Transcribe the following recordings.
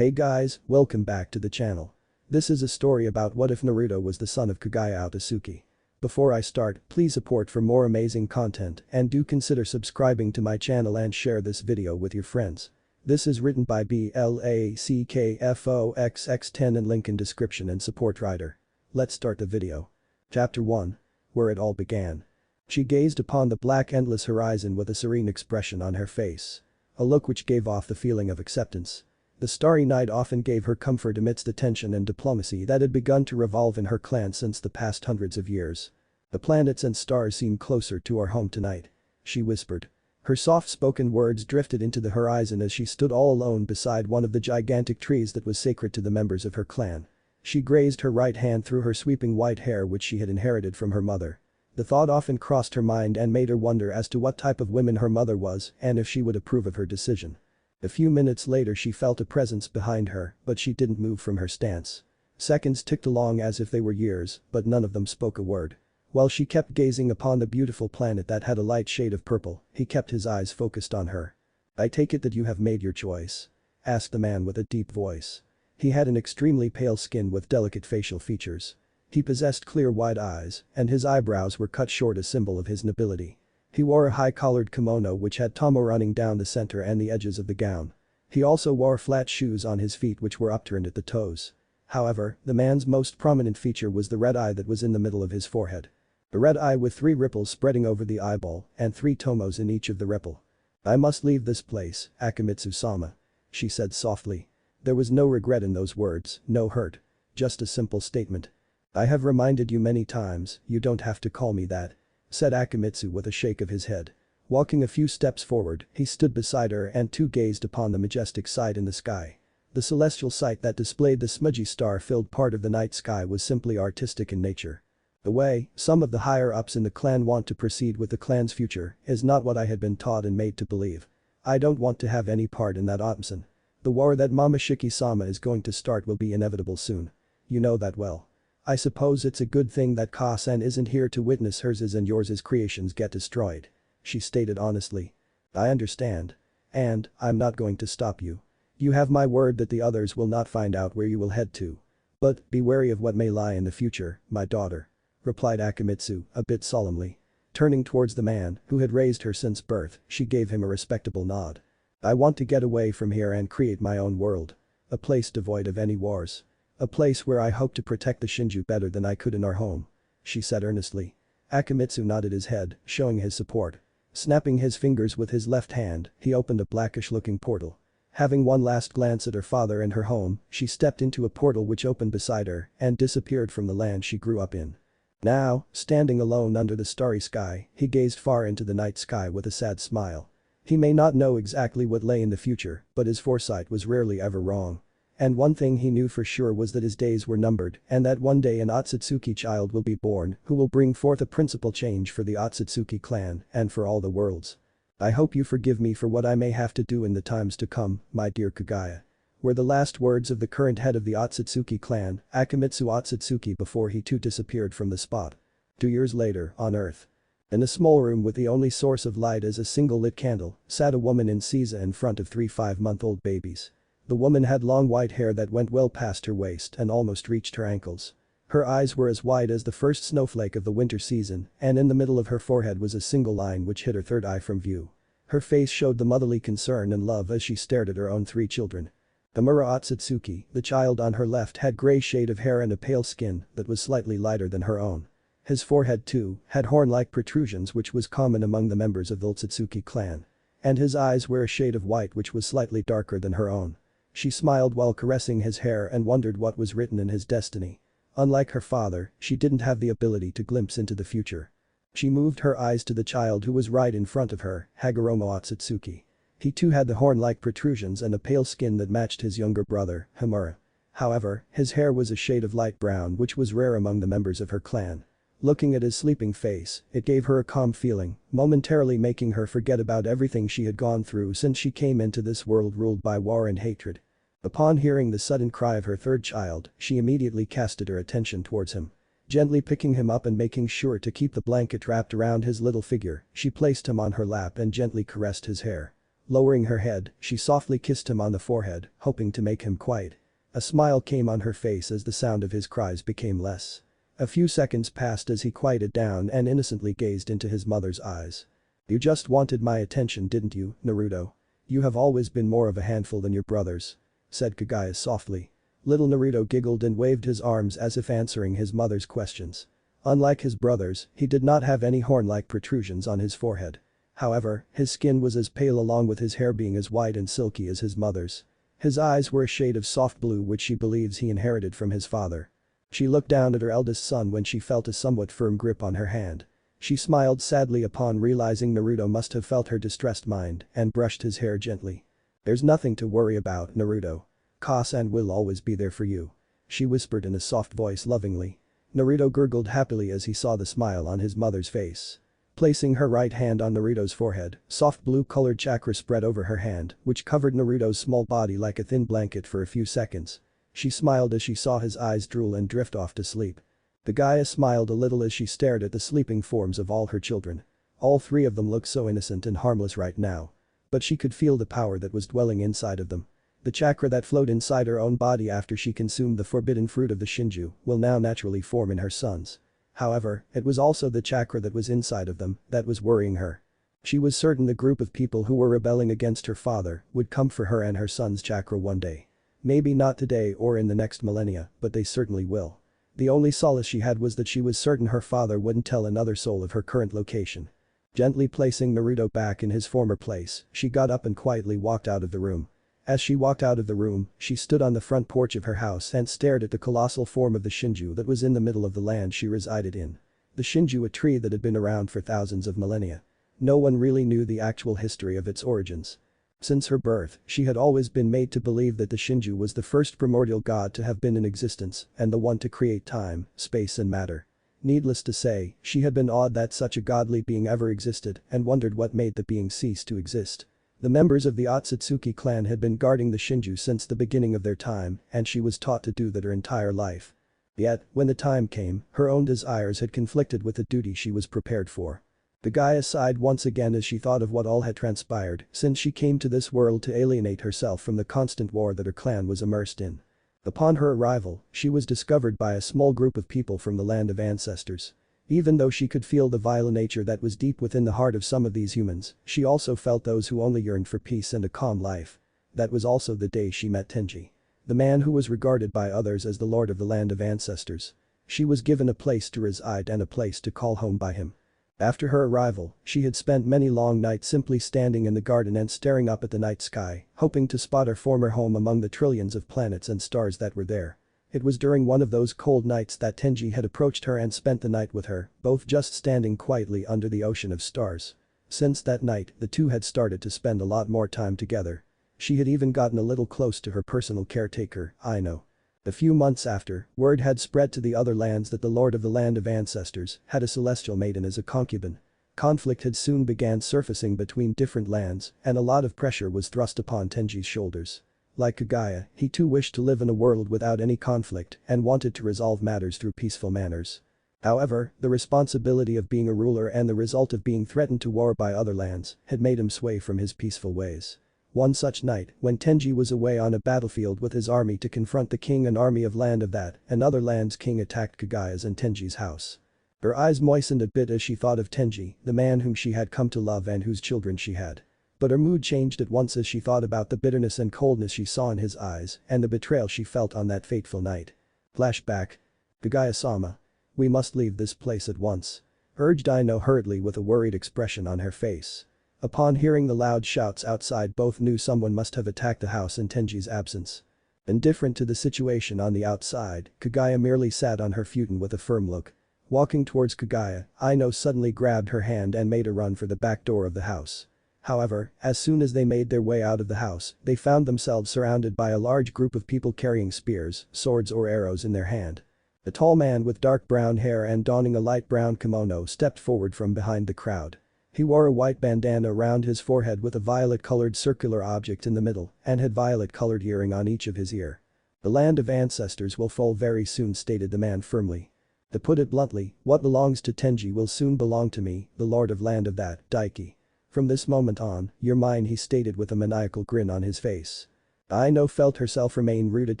Hey guys, welcome back to the channel. This is a story about what if Naruto was the son of Kaguya outosuki. Before I start, please support for more amazing content and do consider subscribing to my channel and share this video with your friends. This is written by BLACKFOXX10 and link in description and support writer. Let's start the video. Chapter 1. Where it all began. She gazed upon the black endless horizon with a serene expression on her face. A look which gave off the feeling of acceptance. The starry night often gave her comfort amidst the tension and diplomacy that had begun to revolve in her clan since the past hundreds of years. The planets and stars seem closer to our home tonight, she whispered. Her soft-spoken words drifted into the horizon as she stood all alone beside one of the gigantic trees that was sacred to the members of her clan. She grazed her right hand through her sweeping white hair which she had inherited from her mother. The thought often crossed her mind and made her wonder as to what type of woman her mother was and if she would approve of her decision. A few minutes later she felt a presence behind her, but she didn't move from her stance. Seconds ticked along as if they were years, but none of them spoke a word. While she kept gazing upon the beautiful planet that had a light shade of purple, he kept his eyes focused on her. "I take it that you have made your choice?" asked the man with a deep voice. He had an extremely pale skin with delicate facial features. He possessed clear white eyes, and his eyebrows were cut short, a symbol of his nobility. He wore a high-collared kimono which had tomo running down the center and the edges of the gown. He also wore flat shoes on his feet which were upturned at the toes. However, the man's most prominent feature was the red eye that was in the middle of his forehead. A red eye with 3 ripples spreading over the eyeball and 3 tomos in each of the ripple. "I must leave this place, Akamitsu-sama," she said softly. There was no regret in those words, no hurt. Just a simple statement. "I have reminded you many times, you don't have to call me that," said Akamitsu with a shake of his head. Walking a few steps forward, he stood beside her and two gazed upon the majestic sight in the sky. The celestial sight that displayed the smudgy star-filled part of the night sky was simply artistic in nature. "The way some of the higher-ups in the clan want to proceed with the clan's future is not what I had been taught and made to believe. I don't want to have any part in that option. The war that Momoshiki-sama is going to start will be inevitable soon. You know that well. I suppose it's a good thing that Ka-san isn't here to witness hers and yours' creations get destroyed," she stated honestly. "I understand. And, I'm not going to stop you. You have my word that the others will not find out where you will head to. But, be wary of what may lie in the future, my daughter," replied Akamitsu, a bit solemnly. Turning towards the man, who had raised her since birth, she gave him a respectable nod. "I want to get away from here and create my own world. A place devoid of any wars. A place where I hope to protect the Shinju better than I could in our home," she said earnestly. Akamitsu nodded his head, showing his support. Snapping his fingers with his left hand, he opened a blackish-looking portal. Having one last glance at her father and her home, she stepped into a portal which opened beside her and disappeared from the land she grew up in. Now, standing alone under the starry sky, he gazed far into the night sky with a sad smile. He may not know exactly what lay in the future, but his foresight was rarely ever wrong. And one thing he knew for sure was that his days were numbered and that one day an Otsutsuki child will be born who will bring forth a principal change for the Otsutsuki clan and for all the worlds. "I hope you forgive me for what I may have to do in the times to come, my dear Kaguya," were the last words of the current head of the Otsutsuki clan, Akamitsu Otsutsuki, before he too disappeared from the spot. 2 years later, on Earth. In a small room with the only source of light as a single lit candle, sat a woman in Caesar in front of 3 5-month-old babies. The woman had long white hair that went well past her waist and almost reached her ankles. Her eyes were as wide as the first snowflake of the winter season, and in the middle of her forehead was a single line which hid her third eye from view. Her face showed the motherly concern and love as she stared at her own 3 children. Amura Otsutsuki, the child on her left, had gray shade of hair and a pale skin that was slightly lighter than her own. His forehead too had horn-like protrusions which was common among the members of the Otsutsuki clan. And his eyes were a shade of white which was slightly darker than her own. She smiled while caressing his hair and wondered what was written in his destiny. Unlike her father, she didn't have the ability to glimpse into the future. She moved her eyes to the child who was right in front of her, Hagoromo Otsutsuki. He too had the horn-like protrusions and a pale skin that matched his younger brother, Hamura. However, his hair was a shade of light brown which was rare among the members of her clan. Looking at his sleeping face, it gave her a calm feeling, momentarily making her forget about everything she had gone through since she came into this world ruled by war and hatred. Upon hearing the sudden cry of her third child, she immediately casted her attention towards him. Gently picking him up and making sure to keep the blanket wrapped around his little figure, she placed him on her lap and gently caressed his hair. Lowering her head, she softly kissed him on the forehead, hoping to make him quiet. A smile came on her face as the sound of his cries became less. A few seconds passed as he quieted down and innocently gazed into his mother's eyes. "You just wanted my attention, didn't you, Naruto? You have always been more of a handful than your brothers," said Kaguya softly. Little Naruto giggled and waved his arms as if answering his mother's questions. Unlike his brothers, he did not have any horn-like protrusions on his forehead. However, his skin was as pale along with his hair being as white and silky as his mother's. His eyes were a shade of soft blue which she believes he inherited from his father. She looked down at her eldest son when she felt a somewhat firm grip on her hand. She smiled sadly upon realizing Naruto must have felt her distressed mind and brushed his hair gently. "There's nothing to worry about, Naruto. Ka-san will always be there for you," she whispered in a soft voice lovingly. Naruto gurgled happily as he saw the smile on his mother's face. Placing her right hand on Naruto's forehead, soft blue-colored chakra spread over her hand, which covered Naruto's small body like a thin blanket for a few seconds. She smiled as she saw his eyes drool and drift off to sleep. Kaguya smiled a little as she stared at the sleeping forms of all her children. All three of them looked so innocent and harmless right now. But she could feel the power that was dwelling inside of them. The chakra that flowed inside her own body after she consumed the forbidden fruit of the Shinju will now naturally form in her sons. However, it was also the chakra that was inside of them that was worrying her. She was certain the group of people who were rebelling against her father would come for her and her son's chakra one day. Maybe not today or in the next millennia, but they certainly will. The only solace she had was that she was certain her father wouldn't tell another soul of her current location. Gently placing Naruto back in his former place, she got up and quietly walked out of the room. As she walked out of the room, she stood on the front porch of her house and stared at the colossal form of the Shinju that was in the middle of the land she resided in. The Shinju, a tree that had been around for thousands of millennia. No one really knew the actual history of its origins. Since her birth, she had always been made to believe that the Shinju was the first primordial god to have been in existence and the one to create time, space and matter. Needless to say, she had been awed that such a godly being ever existed and wondered what made the being cease to exist. The members of the Outosuki clan had been guarding the Shinju since the beginning of their time and she was taught to do that her entire life. Yet, when the time came, her own desires had conflicted with the duty she was prepared for. Kaguya sighed once again as she thought of what all had transpired since she came to this world to alienate herself from the constant war that her clan was immersed in. Upon her arrival, she was discovered by a small group of people from the land of ancestors. Even though she could feel the vile nature that was deep within the heart of some of these humans, she also felt those who only yearned for peace and a calm life. That was also the day she met Tenji. The man who was regarded by others as the lord of the land of ancestors. She was given a place to reside and a place to call home by him. After her arrival, she had spent many long nights simply standing in the garden and staring up at the night sky, hoping to spot her former home among the trillions of planets and stars that were there. It was during one of those cold nights that Tenji had approached her and spent the night with her, both just standing quietly under the ocean of stars. Since that night, the two had started to spend a lot more time together. She had even gotten a little close to her personal caretaker, Aino. A few months after, word had spread to the other lands that the lord of the land of ancestors had a celestial maiden as a concubine. Conflict had soon began surfacing between different lands and a lot of pressure was thrust upon Tenji's shoulders. Like Kaguya, he too wished to live in a world without any conflict and wanted to resolve matters through peaceful manners. However, the responsibility of being a ruler and the result of being threatened to war by other lands had made him sway from his peaceful ways. One such night, when Tenji was away on a battlefield with his army to confront the king and army of land of that and other land's king attacked Kaguya's and Tenji's house. Her eyes moistened a bit as she thought of Tenji, the man whom she had come to love and whose children she had. But her mood changed at once as she thought about the bitterness and coldness she saw in his eyes and the betrayal she felt on that fateful night. Flashback. Kaguya-sama. We must leave this place at once. Urged Aino hurriedly with a worried expression on her face. Upon hearing the loud shouts outside, both knew someone must have attacked the house in Tenji's absence. Indifferent to the situation on the outside, Kaguya merely sat on her futon with a firm look. Walking towards Kaguya, Aino suddenly grabbed her hand and made a run for the back door of the house. However, as soon as they made their way out of the house, they found themselves surrounded by a large group of people carrying spears, swords or arrows in their hand. A tall man with dark brown hair and donning a light brown kimono stepped forward from behind the crowd. He wore a white bandana around his forehead with a violet-colored circular object in the middle and had violet-colored earring on each of his ear. The land of ancestors will fall very soon, stated the man firmly. To put it bluntly, what belongs to Tenji will soon belong to me, the lord of land of that, Daiki. From this moment on, you're mine, he stated with a maniacal grin on his face. Aino felt herself remain rooted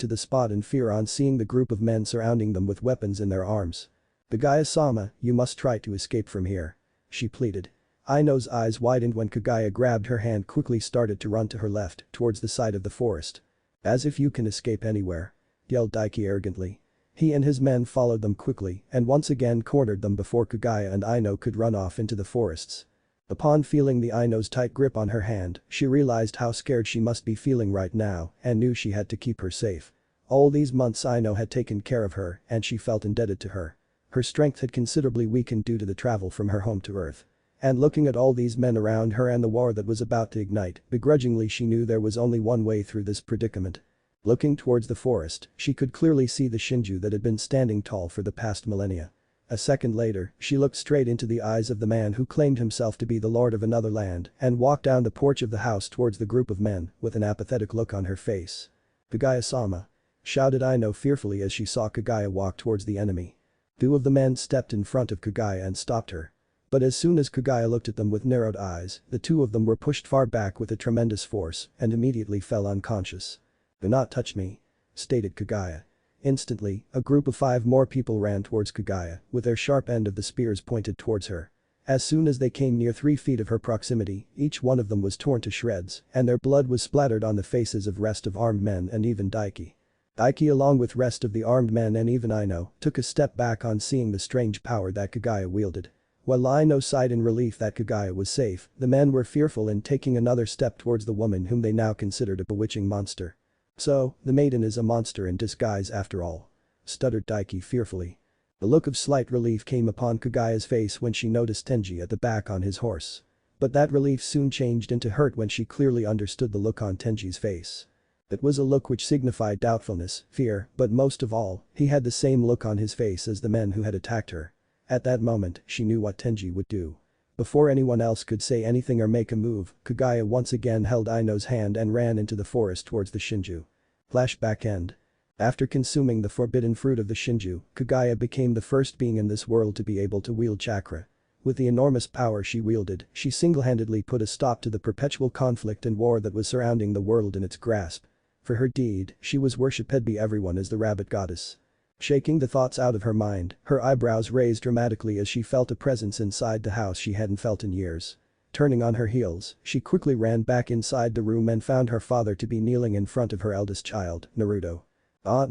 to the spot in fear on seeing the group of men surrounding them with weapons in their arms. "Kaguya-sama, you must try to escape from here," she pleaded. Aino's eyes widened when Kaguya grabbed her hand, quickly started to run to her left, towards the side of the forest. "As if you can escape anywhere," yelled Daiki arrogantly. He and his men followed them quickly and once again cornered them before Kaguya and Aino could run off into the forests. Upon feeling the Aino's tight grip on her hand, she realized how scared she must be feeling right now and knew she had to keep her safe. All these months Aino had taken care of her and she felt indebted to her. Her strength had considerably weakened due to the travel from her home to Earth. And looking at all these men around her and the war that was about to ignite, begrudgingly she knew there was only one way through this predicament. Looking towards the forest, she could clearly see the Shinju that had been standing tall for the past millennia. A second later, she looked straight into the eyes of the man who claimed himself to be the lord of another land and walked down the porch of the house towards the group of men with an apathetic look on her face. "Kaguya-sama," shouted Aino fearfully as she saw Kaguya walk towards the enemy. Two of the men stepped in front of Kaguya and stopped her. But as soon as Kaguya looked at them with narrowed eyes, the two of them were pushed far back with a tremendous force and immediately fell unconscious. "Do not touch me," stated Kaguya. Instantly, a group of 5 more people ran towards Kaguya, with their sharp end of the spears pointed towards her. As soon as they came near 3 feet of her proximity, each one of them was torn to shreds, and their blood was splattered on the faces of rest of armed men and even Daiki. Daiki, along with rest of the armed men and even Aino, took a step back on seeing the strange power that Kaguya wielded. While Aino sighed in relief that Kaguya was safe, the men were fearful in taking another step towards the woman whom they now considered a bewitching monster. "So, the maiden is a monster in disguise after all," stuttered Daiki fearfully. The look of slight relief came upon Kaguya's face when she noticed Tenji at the back on his horse. But that relief soon changed into hurt when she clearly understood the look on Tenji's face. It was a look which signified doubtfulness, fear, but most of all, he had the same look on his face as the men who had attacked her. At that moment, she knew what Tenji would do. Before anyone else could say anything or make a move, Kaguya once again held Aino's hand and ran into the forest towards the Shinju. Flashback end. After consuming the forbidden fruit of the Shinju, Kaguya became the first being in this world to be able to wield chakra. With the enormous power she wielded, she single-handedly put a stop to the perpetual conflict and war that was surrounding the world in its grasp. For her deed, she was worshipped by everyone as the rabbit goddess. Shaking the thoughts out of her mind, her eyebrows raised dramatically as she felt a presence inside the house she hadn't felt in years. Turning on her heels, she quickly ran back inside the room and found her father to be kneeling in front of her eldest child, Naruto.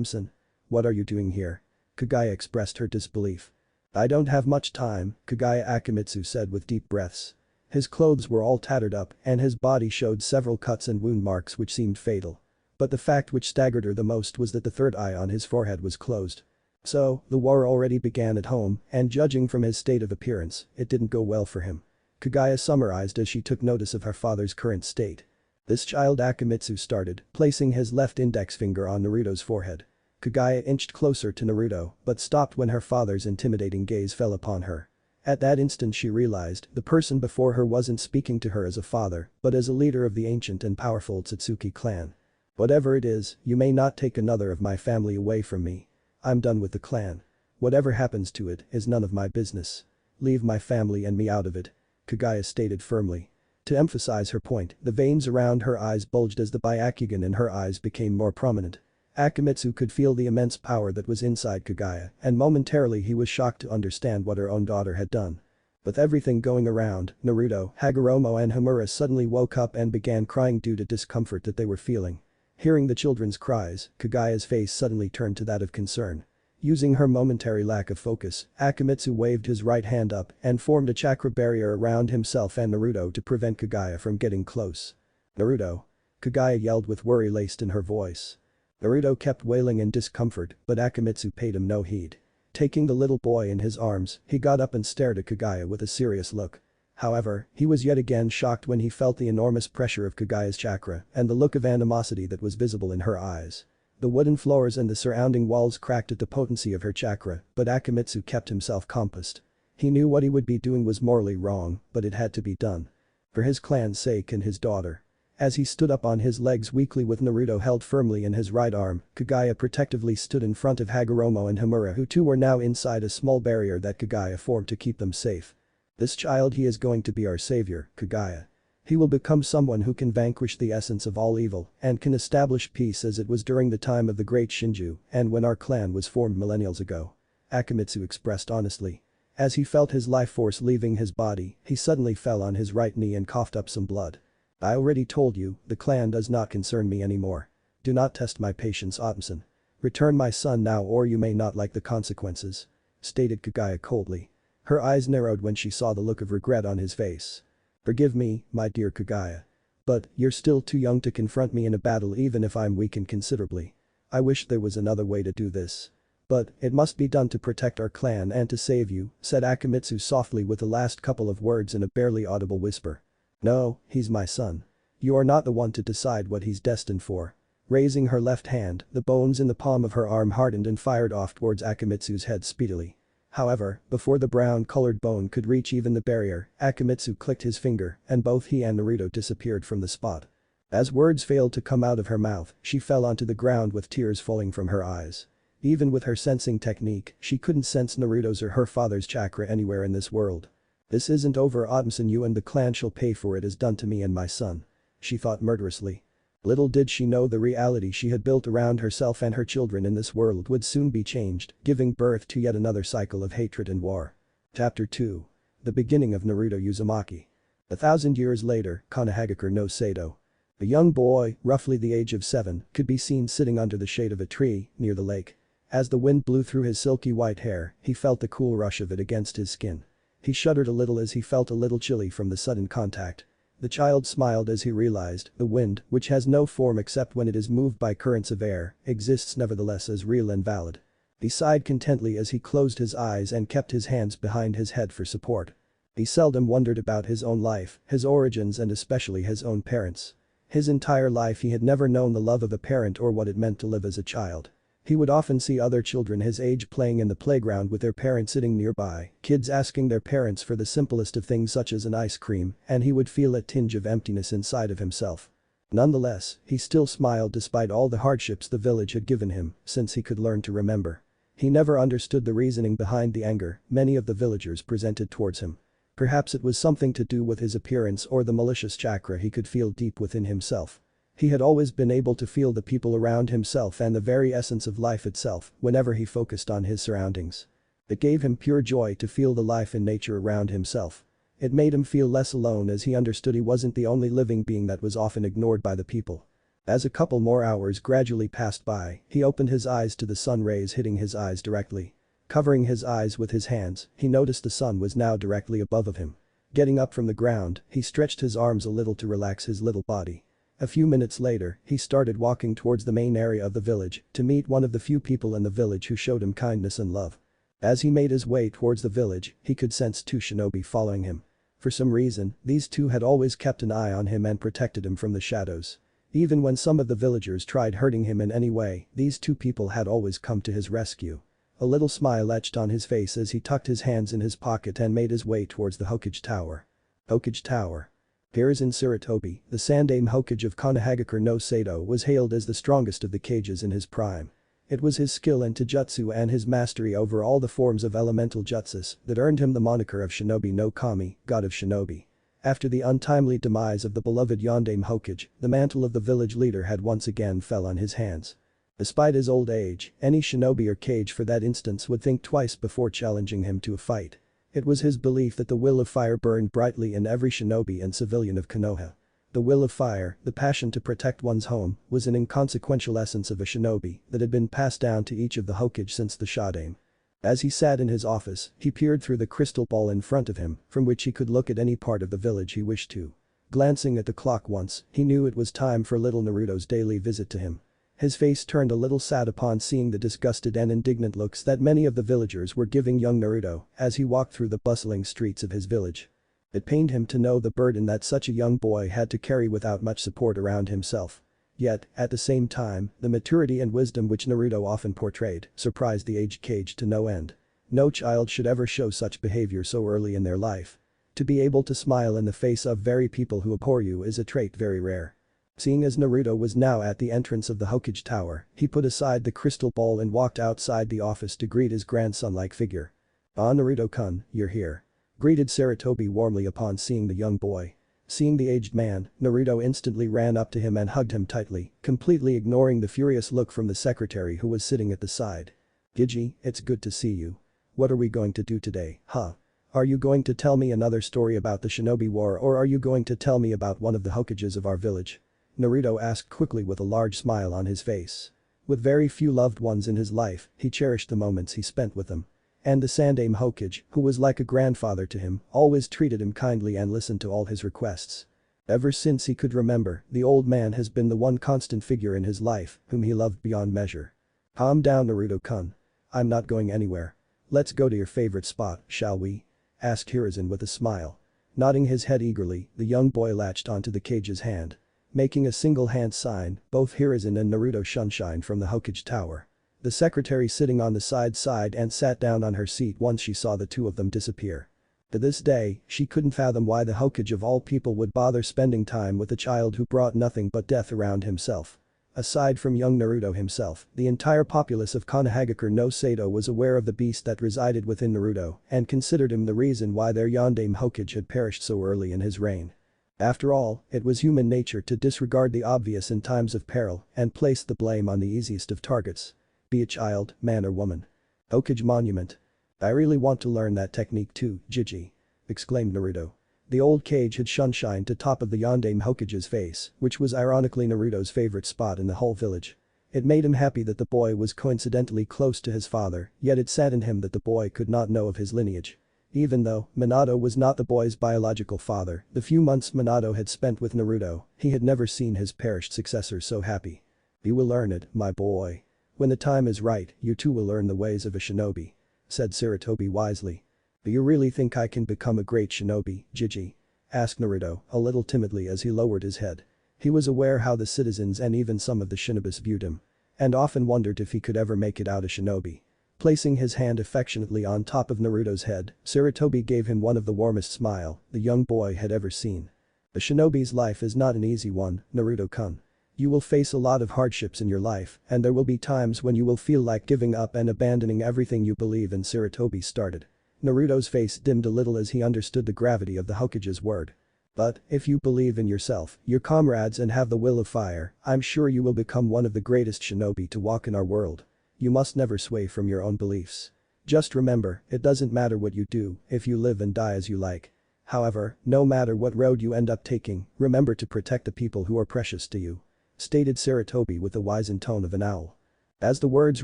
"Son, what are you doing here?" Kaguya expressed her disbelief. "I don't have much time," Kaguya Akimitsu said with deep breaths. His clothes were all tattered up and his body showed several cuts and wound marks which seemed fatal. But the fact which staggered her the most was that the third eye on his forehead was closed. So, the war already began at home, and judging from his state of appearance, it didn't go well for him. Kaguya summarized as she took notice of her father's current state. "This child," Akimitsu started, placing his left index finger on Naruto's forehead. Kaguya inched closer to Naruto, but stopped when her father's intimidating gaze fell upon her. At that instant she realized the person before her wasn't speaking to her as a father, but as a leader of the ancient and powerful Otsutsuki clan. "Whatever it is, you may not take another of my family away from me. I'm done with the clan. Whatever happens to it is none of my business. Leave my family and me out of it," Kaguya stated firmly. To emphasize her point, the veins around her eyes bulged as the Byakugan in her eyes became more prominent. Akimitsu could feel the immense power that was inside Kaguya, and momentarily he was shocked to understand what her own daughter had done. With everything going around, Naruto, Hagoromo and Homura suddenly woke up and began crying due to discomfort that they were feeling. Hearing the children's cries, Kaguya's face suddenly turned to that of concern. Using her momentary lack of focus, Akimitsu waved his right hand up and formed a chakra barrier around himself and Naruto to prevent Kaguya from getting close. "Naruto!" Kaguya yelled with worry laced in her voice. Naruto kept wailing in discomfort, but Akimitsu paid him no heed. Taking the little boy in his arms, he got up and stared at Kaguya with a serious look. However, he was yet again shocked when he felt the enormous pressure of Kaguya's chakra and the look of animosity that was visible in her eyes. The wooden floors and the surrounding walls cracked at the potency of her chakra, but Akimitsu kept himself composed. He knew what he would be doing was morally wrong, but it had to be done. For his clan's sake and his daughter. As he stood up on his legs weakly with Naruto held firmly in his right arm, Kaguya protectively stood in front of Hagoromo and Homura, who too were now inside a small barrier that Kaguya formed to keep them safe. "This child, he is going to be our savior, Kaguya," He will become someone who can vanquish the essence of all evil and can establish peace as it was during the time of the great Shinju and when our clan was formed millennials ago. Akamitsu expressed honestly. As he felt his life force leaving his body, he suddenly fell on his right knee and coughed up some blood. I already told you, the clan does not concern me anymore. Do not test my patience, Otmson. Return my son now or you may not like the consequences. Stated Kaguya coldly. Her eyes narrowed when she saw the look of regret on his face. Forgive me, my dear Kaguya. But, you're still too young to confront me in a battle even if I'm weakened considerably. I wish there was another way to do this. But, it must be done to protect our clan and to save you, said Akamitsu softly with the last couple of words in a barely audible whisper. No, he's my son. You are not the one to decide what he's destined for. Raising her left hand, the bones in the palm of her arm hardened and fired off towards Akamitsu's head speedily. However, before the brown-colored bone could reach even the barrier, Akamitsu clicked his finger and both he and Naruto disappeared from the spot. As words failed to come out of her mouth, she fell onto the ground with tears falling from her eyes. Even with her sensing technique, she couldn't sense Naruto's or her father's chakra anywhere in this world. This isn't over, Otmson, you and the clan shall pay for it as done to me and my son. She thought murderously. Little did she know the reality she had built around herself and her children in this world would soon be changed, giving birth to yet another cycle of hatred and war. Chapter 2. The beginning of Naruto Uzumaki. 1,000 years later, Konohagakure no Sado. A young boy, roughly the age of 7, could be seen sitting under the shade of a tree, near the lake. As the wind blew through his silky white hair, he felt the cool rush of it against his skin. He shuddered a little as he felt a little chilly from the sudden contact. The child smiled as he realized the wind, which has no form except when it is moved by currents of air, exists nevertheless as real and valid. He sighed contentedly as he closed his eyes and kept his hands behind his head for support. He seldom wondered about his own life, his origins and especially his own parents. His entire life he had never known the love of a parent or what it meant to live as a child. He would often see other children his age playing in the playground with their parents sitting nearby, kids asking their parents for the simplest of things such as an ice cream, and he would feel a tinge of emptiness inside of himself. Nonetheless, he still smiled despite all the hardships the village had given him, since he could learn to remember. He never understood the reasoning behind the anger many of the villagers presented towards him. Perhaps it was something to do with his appearance or the malicious chakra he could feel deep within himself. He had always been able to feel the people around himself and the very essence of life itself whenever he focused on his surroundings. It gave him pure joy to feel the life in nature around himself. It made him feel less alone as he understood he wasn't the only living being that was often ignored by the people. As a couple more hours gradually passed by, he opened his eyes to the sun rays hitting his eyes directly. Covering his eyes with his hands, he noticed the sun was now directly above of him. Getting up from the ground, he stretched his arms a little to relax his little body. A few minutes later, he started walking towards the main area of the village to meet one of the few people in the village who showed him kindness and love. As he made his way towards the village, he could sense 2 shinobi following him. For some reason, these 2 had always kept an eye on him and protected him from the shadows. Even when some of the villagers tried hurting him in any way, these 2 people had always come to his rescue. A little smile etched on his face as he tucked his hands in his pocket and made his way towards the Hokage Tower. Hokage Tower. Appears in Sarutobi, the Sandaime Hokage of Konohagakure no Sado was hailed as the strongest of the Kages in his prime. It was his skill in taijutsu and his mastery over all the forms of elemental jutsus that earned him the moniker of Shinobi no Kami, God of Shinobi. After the untimely demise of the beloved Yondaime Hokage, the mantle of the village leader had once again fell on his hands. Despite his old age, any shinobi or Kage for that instance would think twice before challenging him to a fight. It was his belief that the will of fire burned brightly in every shinobi and civilian of Konoha. The will of fire, the passion to protect one's home, was an inconsequential essence of a shinobi that had been passed down to each of the Hokage since the Shodaime. As he sat in his office, he peered through the crystal ball in front of him, from which he could look at any part of the village he wished to. Glancing at the clock once, he knew it was time for little Naruto's daily visit to him. His face turned a little sad upon seeing the disgusted and indignant looks that many of the villagers were giving young Naruto as he walked through the bustling streets of his village. It pained him to know the burden that such a young boy had to carry without much support around himself. Yet, at the same time, the maturity and wisdom which Naruto often portrayed surprised the aged Kage to no end. No child should ever show such behavior so early in their life. To be able to smile in the face of very people who abhor you is a trait very rare. Seeing as Naruto was now at the entrance of the Hokage Tower, he put aside the crystal ball and walked outside the office to greet his grandson-like figure. "Ah, Naruto-kun, you're here," greeted Sarutobi warmly upon seeing the young boy. Seeing the aged man, Naruto instantly ran up to him and hugged him tightly, completely ignoring the furious look from the secretary who was sitting at the side. Gigi, it's good to see you. What are we going to do today, huh? Are you going to tell me another story about the Shinobi War, or are you going to tell me about one of the Hokages of our village? Naruto asked quickly with a large smile on his face. With very few loved ones in his life, he cherished the moments he spent with them. And the Sandaime Hokage, who was like a grandfather to him, always treated him kindly and listened to all his requests. Ever since he could remember, the old man has been the one constant figure in his life, whom he loved beyond measure. Calm down, Naruto-kun. I'm not going anywhere. Let's go to your favorite spot, shall we? Asked Hiruzen with a smile. Nodding his head eagerly, the young boy latched onto the cage's hand. Making a single hand sign, both Hiruzen and Naruto shunshine from the Hokage tower. The secretary sitting on the side and sat down on her seat once she saw the two of them disappear. To this day, she couldn't fathom why the Hokage of all people would bother spending time with a child who brought nothing but death around himself. Aside from young Naruto himself, the entire populace of Konohagakure no Sato was aware of the beast that resided within Naruto and considered him the reason why their Yondaime Hokage had perished so early in his reign. After all, it was human nature to disregard the obvious in times of peril and place the blame on the easiest of targets. Be a child, man or woman. Hokage monument. I really want to learn that technique too, Gigi. Exclaimed Naruto. The old cage had shunshine to top of the Yondaime Hokage's face, which was ironically Naruto's favorite spot in the whole village. It made him happy that the boy was coincidentally close to his father, yet it saddened him that the boy could not know of his lineage. Even though Minato was not the boy's biological father, the few months Minato had spent with Naruto, he had never seen his perished successor so happy. You will learn it, my boy. When the time is right, you too will learn the ways of a shinobi. Said Sarutobi wisely. Do you really think I can become a great shinobi, Gigi? Asked Naruto, a little timidly as he lowered his head. He was aware how the citizens and even some of the shinobis viewed him. And often wondered if he could ever make it out a shinobi. Placing his hand affectionately on top of Naruto's head, Sarutobi gave him one of the warmest smile the young boy had ever seen. A shinobi's life is not an easy one, Naruto-kun. You will face a lot of hardships in your life, and there will be times when you will feel like giving up and abandoning everything you believe in. Sarutobi started. Naruto's face dimmed a little as he understood the gravity of the Hokage's word. But, if you believe in yourself, your comrades and have the will of fire, I'm sure you will become one of the greatest shinobi to walk in our world. You must never sway from your own beliefs. Just remember, it doesn't matter what you do if you live and die as you like. However, no matter what road you end up taking, remember to protect the people who are precious to you. Stated Sarutobi with the wizened tone of an owl. As the words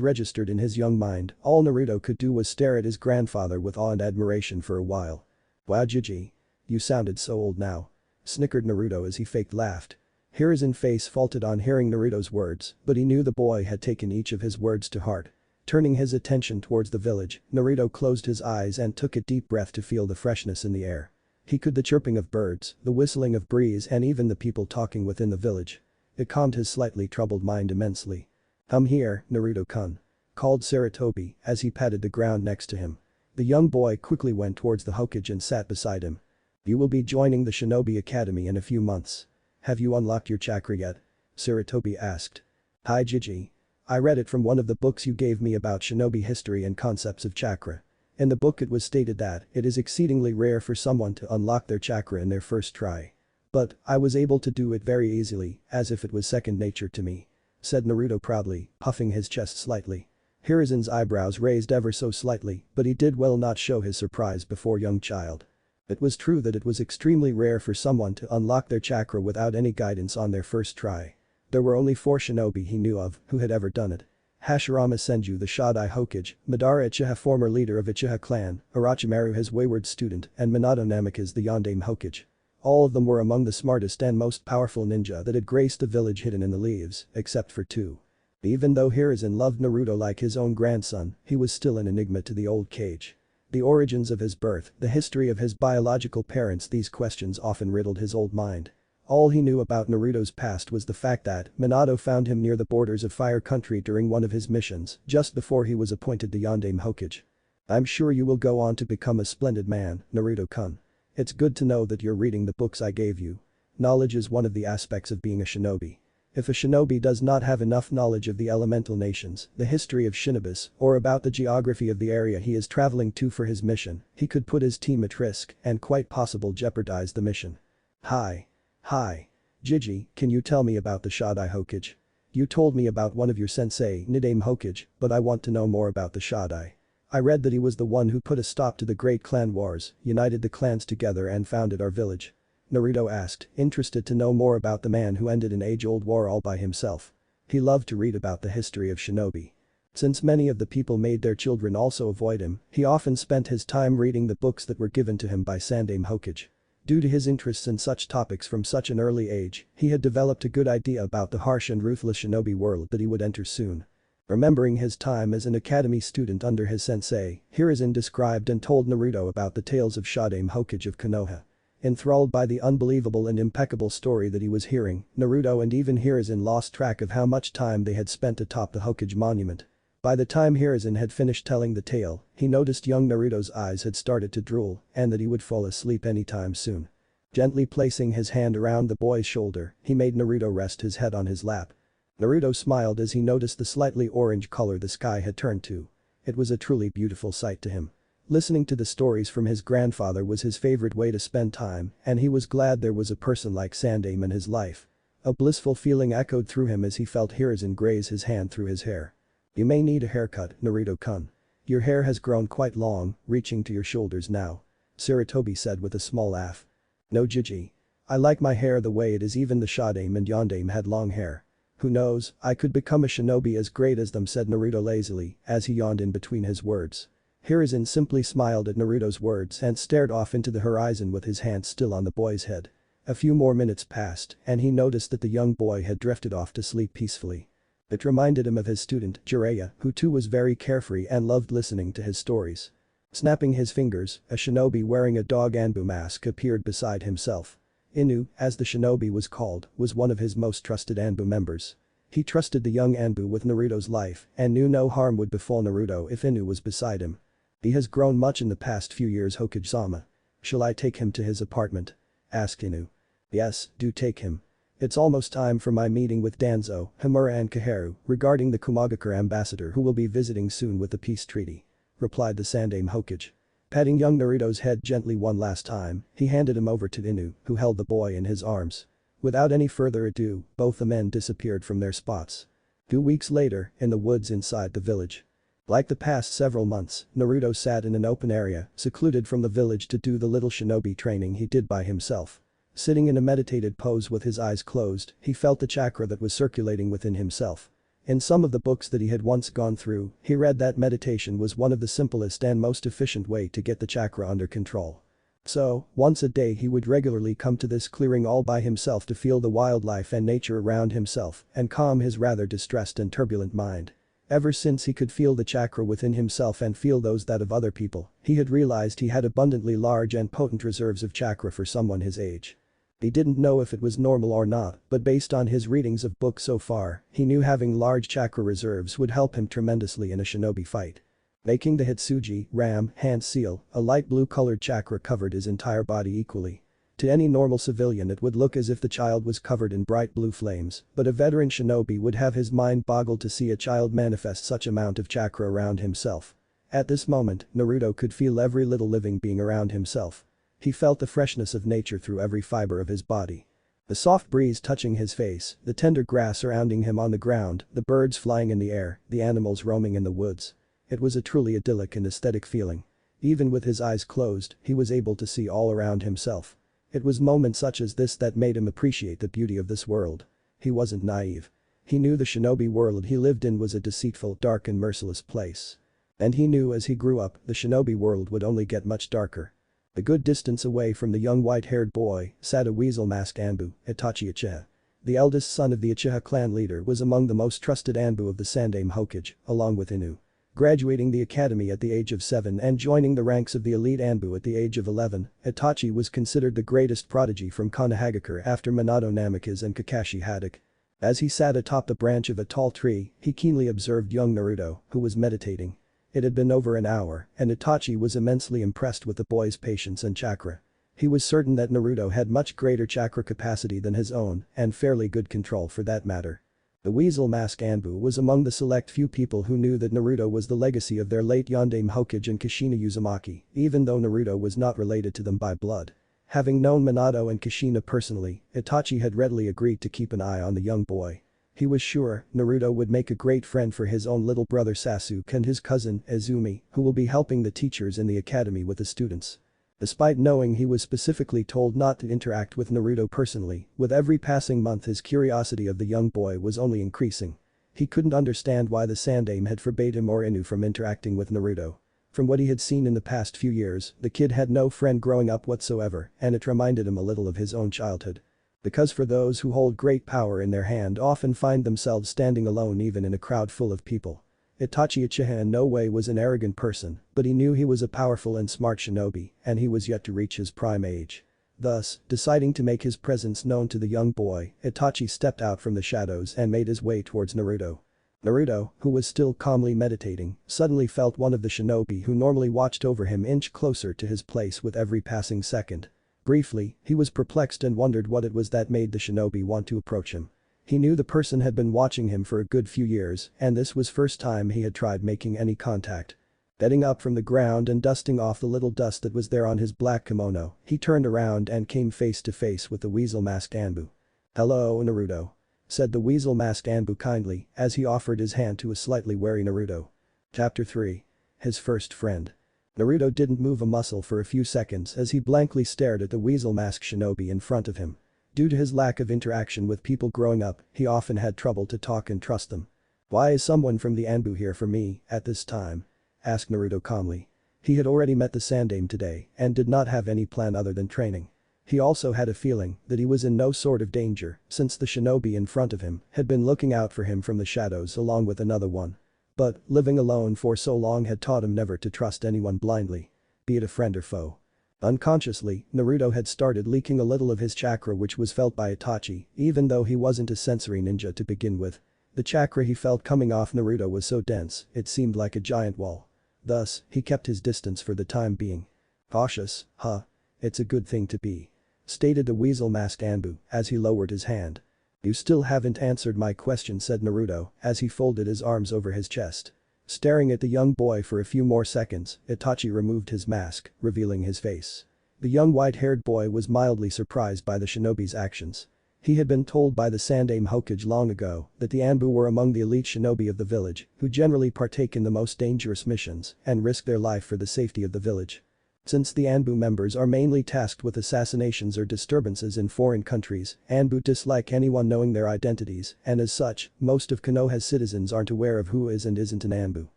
registered in his young mind, all Naruto could do was stare at his grandfather with awe and admiration for a while. Wow, Gigi. You sounded so old now. Snickered Naruto as he faked laughed. Hiruzen's face faltered on hearing Naruto's words, but he knew the boy had taken each of his words to heart. Turning his attention towards the village, Naruto closed his eyes and took a deep breath to feel the freshness in the air. He could the chirping of birds, the whistling of breeze and even the people talking within the village. It calmed his slightly troubled mind immensely. Come here, Naruto-kun. Called Sarutobi as he patted the ground next to him. The young boy quickly went towards the Hokage and sat beside him. You will be joining the Shinobi Academy in a few months. Have you unlocked your chakra yet? Sarutobi asked. Hi Gigi. I read it from one of the books you gave me about shinobi history and concepts of chakra. In the book it was stated that it is exceedingly rare for someone to unlock their chakra in their first try. But, I was able to do it very easily, as if it was second nature to me. Said Naruto proudly, puffing his chest slightly. Hiruzen's eyebrows raised ever so slightly, but he did well not show his surprise before young child. It was true that it was extremely rare for someone to unlock their chakra without any guidance on their first try. There were only 4 shinobi he knew of who had ever done it. Hashirama Senju the Shodai Hokage, Madara Uchiha former leader of Uchiha clan, Orochimaru his wayward student and Minato Namikaze the Yondaime Hokage. All of them were among the smartest and most powerful ninja that had graced the village hidden in the leaves, except for 2. Even though Hiruzen loved Naruto like his own grandson, he was still an enigma to the old cage. The origins of his birth, the history of his biological parents, these questions often riddled his old mind. All he knew about Naruto's past was the fact that Minato found him near the borders of Fire Country during one of his missions, just before he was appointed the Yondaime Hokage. I'm sure you will go on to become a splendid man, Naruto-kun. It's good to know that you're reading the books I gave you. Knowledge is one of the aspects of being a shinobi. If a shinobi does not have enough knowledge of the elemental nations, the history of shinobis, or about the geography of the area he is traveling to for his mission, he could put his team at risk and quite possible jeopardize the mission. Hi. Hi. Gigi, can you tell me about the Shodai Hokage? You told me about one of your sensei, Nidame Hokage, but I want to know more about the Shodai. I read that he was the one who put a stop to the great clan wars, united the clans together and founded our village. Naruto asked, interested to know more about the man who ended an age-old war all by himself. He loved to read about the history of shinobi. Since many of the people made their children also avoid him, he often spent his time reading the books that were given to him by Sandaime Hokage. Due to his interests in such topics from such an early age, he had developed a good idea about the harsh and ruthless shinobi world that he would enter soon. Remembering his time as an academy student under his sensei, Hiruzen described and told Naruto about the tales of Shodai Hokage of Konoha. Enthralled by the unbelievable and impeccable story that he was hearing, Naruto and even Hiruzen lost track of how much time they had spent atop the Hokage monument. By the time Hiruzen had finished telling the tale, he noticed young Naruto's eyes had started to drool and that he would fall asleep anytime soon. Gently placing his hand around the boy's shoulder, he made Naruto rest his head on his lap. Naruto smiled as he noticed the slightly orange color the sky had turned to. It was a truly beautiful sight to him. Listening to the stories from his grandfather was his favorite way to spend time, and he was glad there was a person like Sandaime in his life. A blissful feeling echoed through him as he felt Hiruzen graze his hand through his hair. You may need a haircut, Naruto-kun. Your hair has grown quite long, reaching to your shoulders now. Sarutobi said with a small laugh. No Gigi. I like my hair the way it is. Even the Shodame and Yondaime had long hair. Who knows, I could become a shinobi as great as them, said Naruto lazily as he yawned in between his words. Hiruzen simply smiled at Naruto's words and stared off into the horizon with his hand still on the boy's head. A few more minutes passed and he noticed that the young boy had drifted off to sleep peacefully. It reminded him of his student, Jiraiya, who too was very carefree and loved listening to his stories. Snapping his fingers, a shinobi wearing a dog Anbu mask appeared beside himself. Inu, as the shinobi was called, was one of his most trusted Anbu members. He trusted the young Anbu with Naruto's life and knew no harm would befall Naruto if Inu was beside him. He has grown much in the past few years, Hokage-sama. Shall I take him to his apartment? Asked Inu. Yes, do take him. It's almost time for my meeting with Danzo, Himura and Kaharu regarding the Kumagakure ambassador who will be visiting soon with the peace treaty. Replied the Sandaime Hokage. Patting young Naruto's head gently one last time, he handed him over to Inu, who held the boy in his arms. Without any further ado, both the men disappeared from their spots. 2 weeks later, in the woods inside the village. Like the past several months, Naruto sat in an open area, secluded from the village to do the little shinobi training he did by himself. Sitting in a meditated pose with his eyes closed, he felt the chakra that was circulating within himself. In some of the books that he had once gone through, he read that meditation was one of the simplest and most efficient way to get the chakra under control. So, once a day he would regularly come to this clearing all by himself to feel the wildlife and nature around himself and calm his rather distressed and turbulent mind. Ever since he could feel the chakra within himself and feel those that of other people, he had realized he had abundantly large and potent reserves of chakra for someone his age. He didn't know if it was normal or not, but based on his readings of books so far, he knew having large chakra reserves would help him tremendously in a shinobi fight. Making the Hitsuji, Ram, hand seal, a light blue colored chakra covered his entire body equally. To any normal civilian it would look as if the child was covered in bright blue flames, but a veteran shinobi would have his mind boggled to see a child manifest such amount of chakra around himself. At this moment, Naruto could feel every little living being around himself. He felt the freshness of nature through every fiber of his body. The soft breeze touching his face, the tender grass surrounding him on the ground, the birds flying in the air, the animals roaming in the woods. It was a truly idyllic and aesthetic feeling. Even with his eyes closed, he was able to see all around himself. It was moments such as this that made him appreciate the beauty of this world. He wasn't naive. He knew the shinobi world he lived in was a deceitful, dark and merciless place. And he knew as he grew up, the shinobi world would only get much darker. A good distance away from the young white-haired boy sat a weasel-masked Anbu, Itachi Uchiha. The eldest son of the Uchiha clan leader was among the most trusted Anbu of the Sandaime Hokage, along with Inu. Graduating the academy at the age of 7 and joining the ranks of the elite Anbu at the age of 11, Itachi was considered the greatest prodigy from Konohagakure after Minato Namikaze and Kakashi Haddock. As he sat atop the branch of a tall tree, he keenly observed young Naruto, who was meditating. It had been over an hour, and Itachi was immensely impressed with the boy's patience and chakra. He was certain that Naruto had much greater chakra capacity than his own, and fairly good control for that matter. The Weasel Mask Anbu was among the select few people who knew that Naruto was the legacy of their late Yondaime Hokage and Kushina Uzumaki, even though Naruto was not related to them by blood. Having known Minato and Kushina personally, Itachi had readily agreed to keep an eye on the young boy. He was sure Naruto would make a great friend for his own little brother Sasuke and his cousin, Izumi, who will be helping the teachers in the academy with the students. Despite knowing he was specifically told not to interact with Naruto personally, with every passing month his curiosity of the young boy was only increasing. He couldn't understand why the Sandaime had forbade him or Inu from interacting with Naruto. From what he had seen in the past few years, the kid had no friend growing up whatsoever, and it reminded him a little of his own childhood. Because for those who hold great power in their hand often find themselves standing alone even in a crowd full of people. Itachi Uchiha in no way was an arrogant person, but he knew he was a powerful and smart shinobi, and he was yet to reach his prime age. Thus, deciding to make his presence known to the young boy, Itachi stepped out from the shadows and made his way towards Naruto. Naruto, who was still calmly meditating, suddenly felt one of the shinobi who normally watched over him inch closer to his place with every passing second. Briefly, he was perplexed and wondered what it was that made the shinobi want to approach him. He knew the person had been watching him for a good few years, and this was first time he had tried making any contact. Getting up from the ground and dusting off the little dust that was there on his black kimono, he turned around and came face to face with the weasel-masked Anbu. "Hello, Naruto," said the weasel-masked Anbu kindly as he offered his hand to a slightly wary Naruto. Chapter 3. His first friend. Naruto didn't move a muscle for a few seconds as he blankly stared at the weasel-masked shinobi in front of him. Due to his lack of interaction with people growing up, he often had trouble to talk and trust them. "Why is someone from the Anbu here for me at this time?" asked Naruto calmly. He had already met the Sandaime today and did not have any plan other than training. He also had a feeling that he was in no sort of danger since the shinobi in front of him had been looking out for him from the shadows along with another one. But living alone for so long had taught him never to trust anyone blindly, be it a friend or foe. Unconsciously, Naruto had started leaking a little of his chakra which was felt by Itachi, even though he wasn't a sensory ninja to begin with. The chakra he felt coming off Naruto was so dense, it seemed like a giant wall. Thus, he kept his distance for the time being. "Cautious, huh? It's a good thing to be," stated the weasel-masked Anbu as he lowered his hand. "You still haven't answered my question," said Naruto as he folded his arms over his chest. Staring at the young boy for a few more seconds, Itachi removed his mask, revealing his face. The young white-haired boy was mildly surprised by the shinobi's actions. He had been told by the Sandaime Hokage long ago that the Anbu were among the elite shinobi of the village, who generally partake in the most dangerous missions and risk their life for the safety of the village. Since the Anbu members are mainly tasked with assassinations or disturbances in foreign countries, Anbu dislike anyone knowing their identities, and as such, most of Konoha's citizens aren't aware of who is and isn't an Anbu.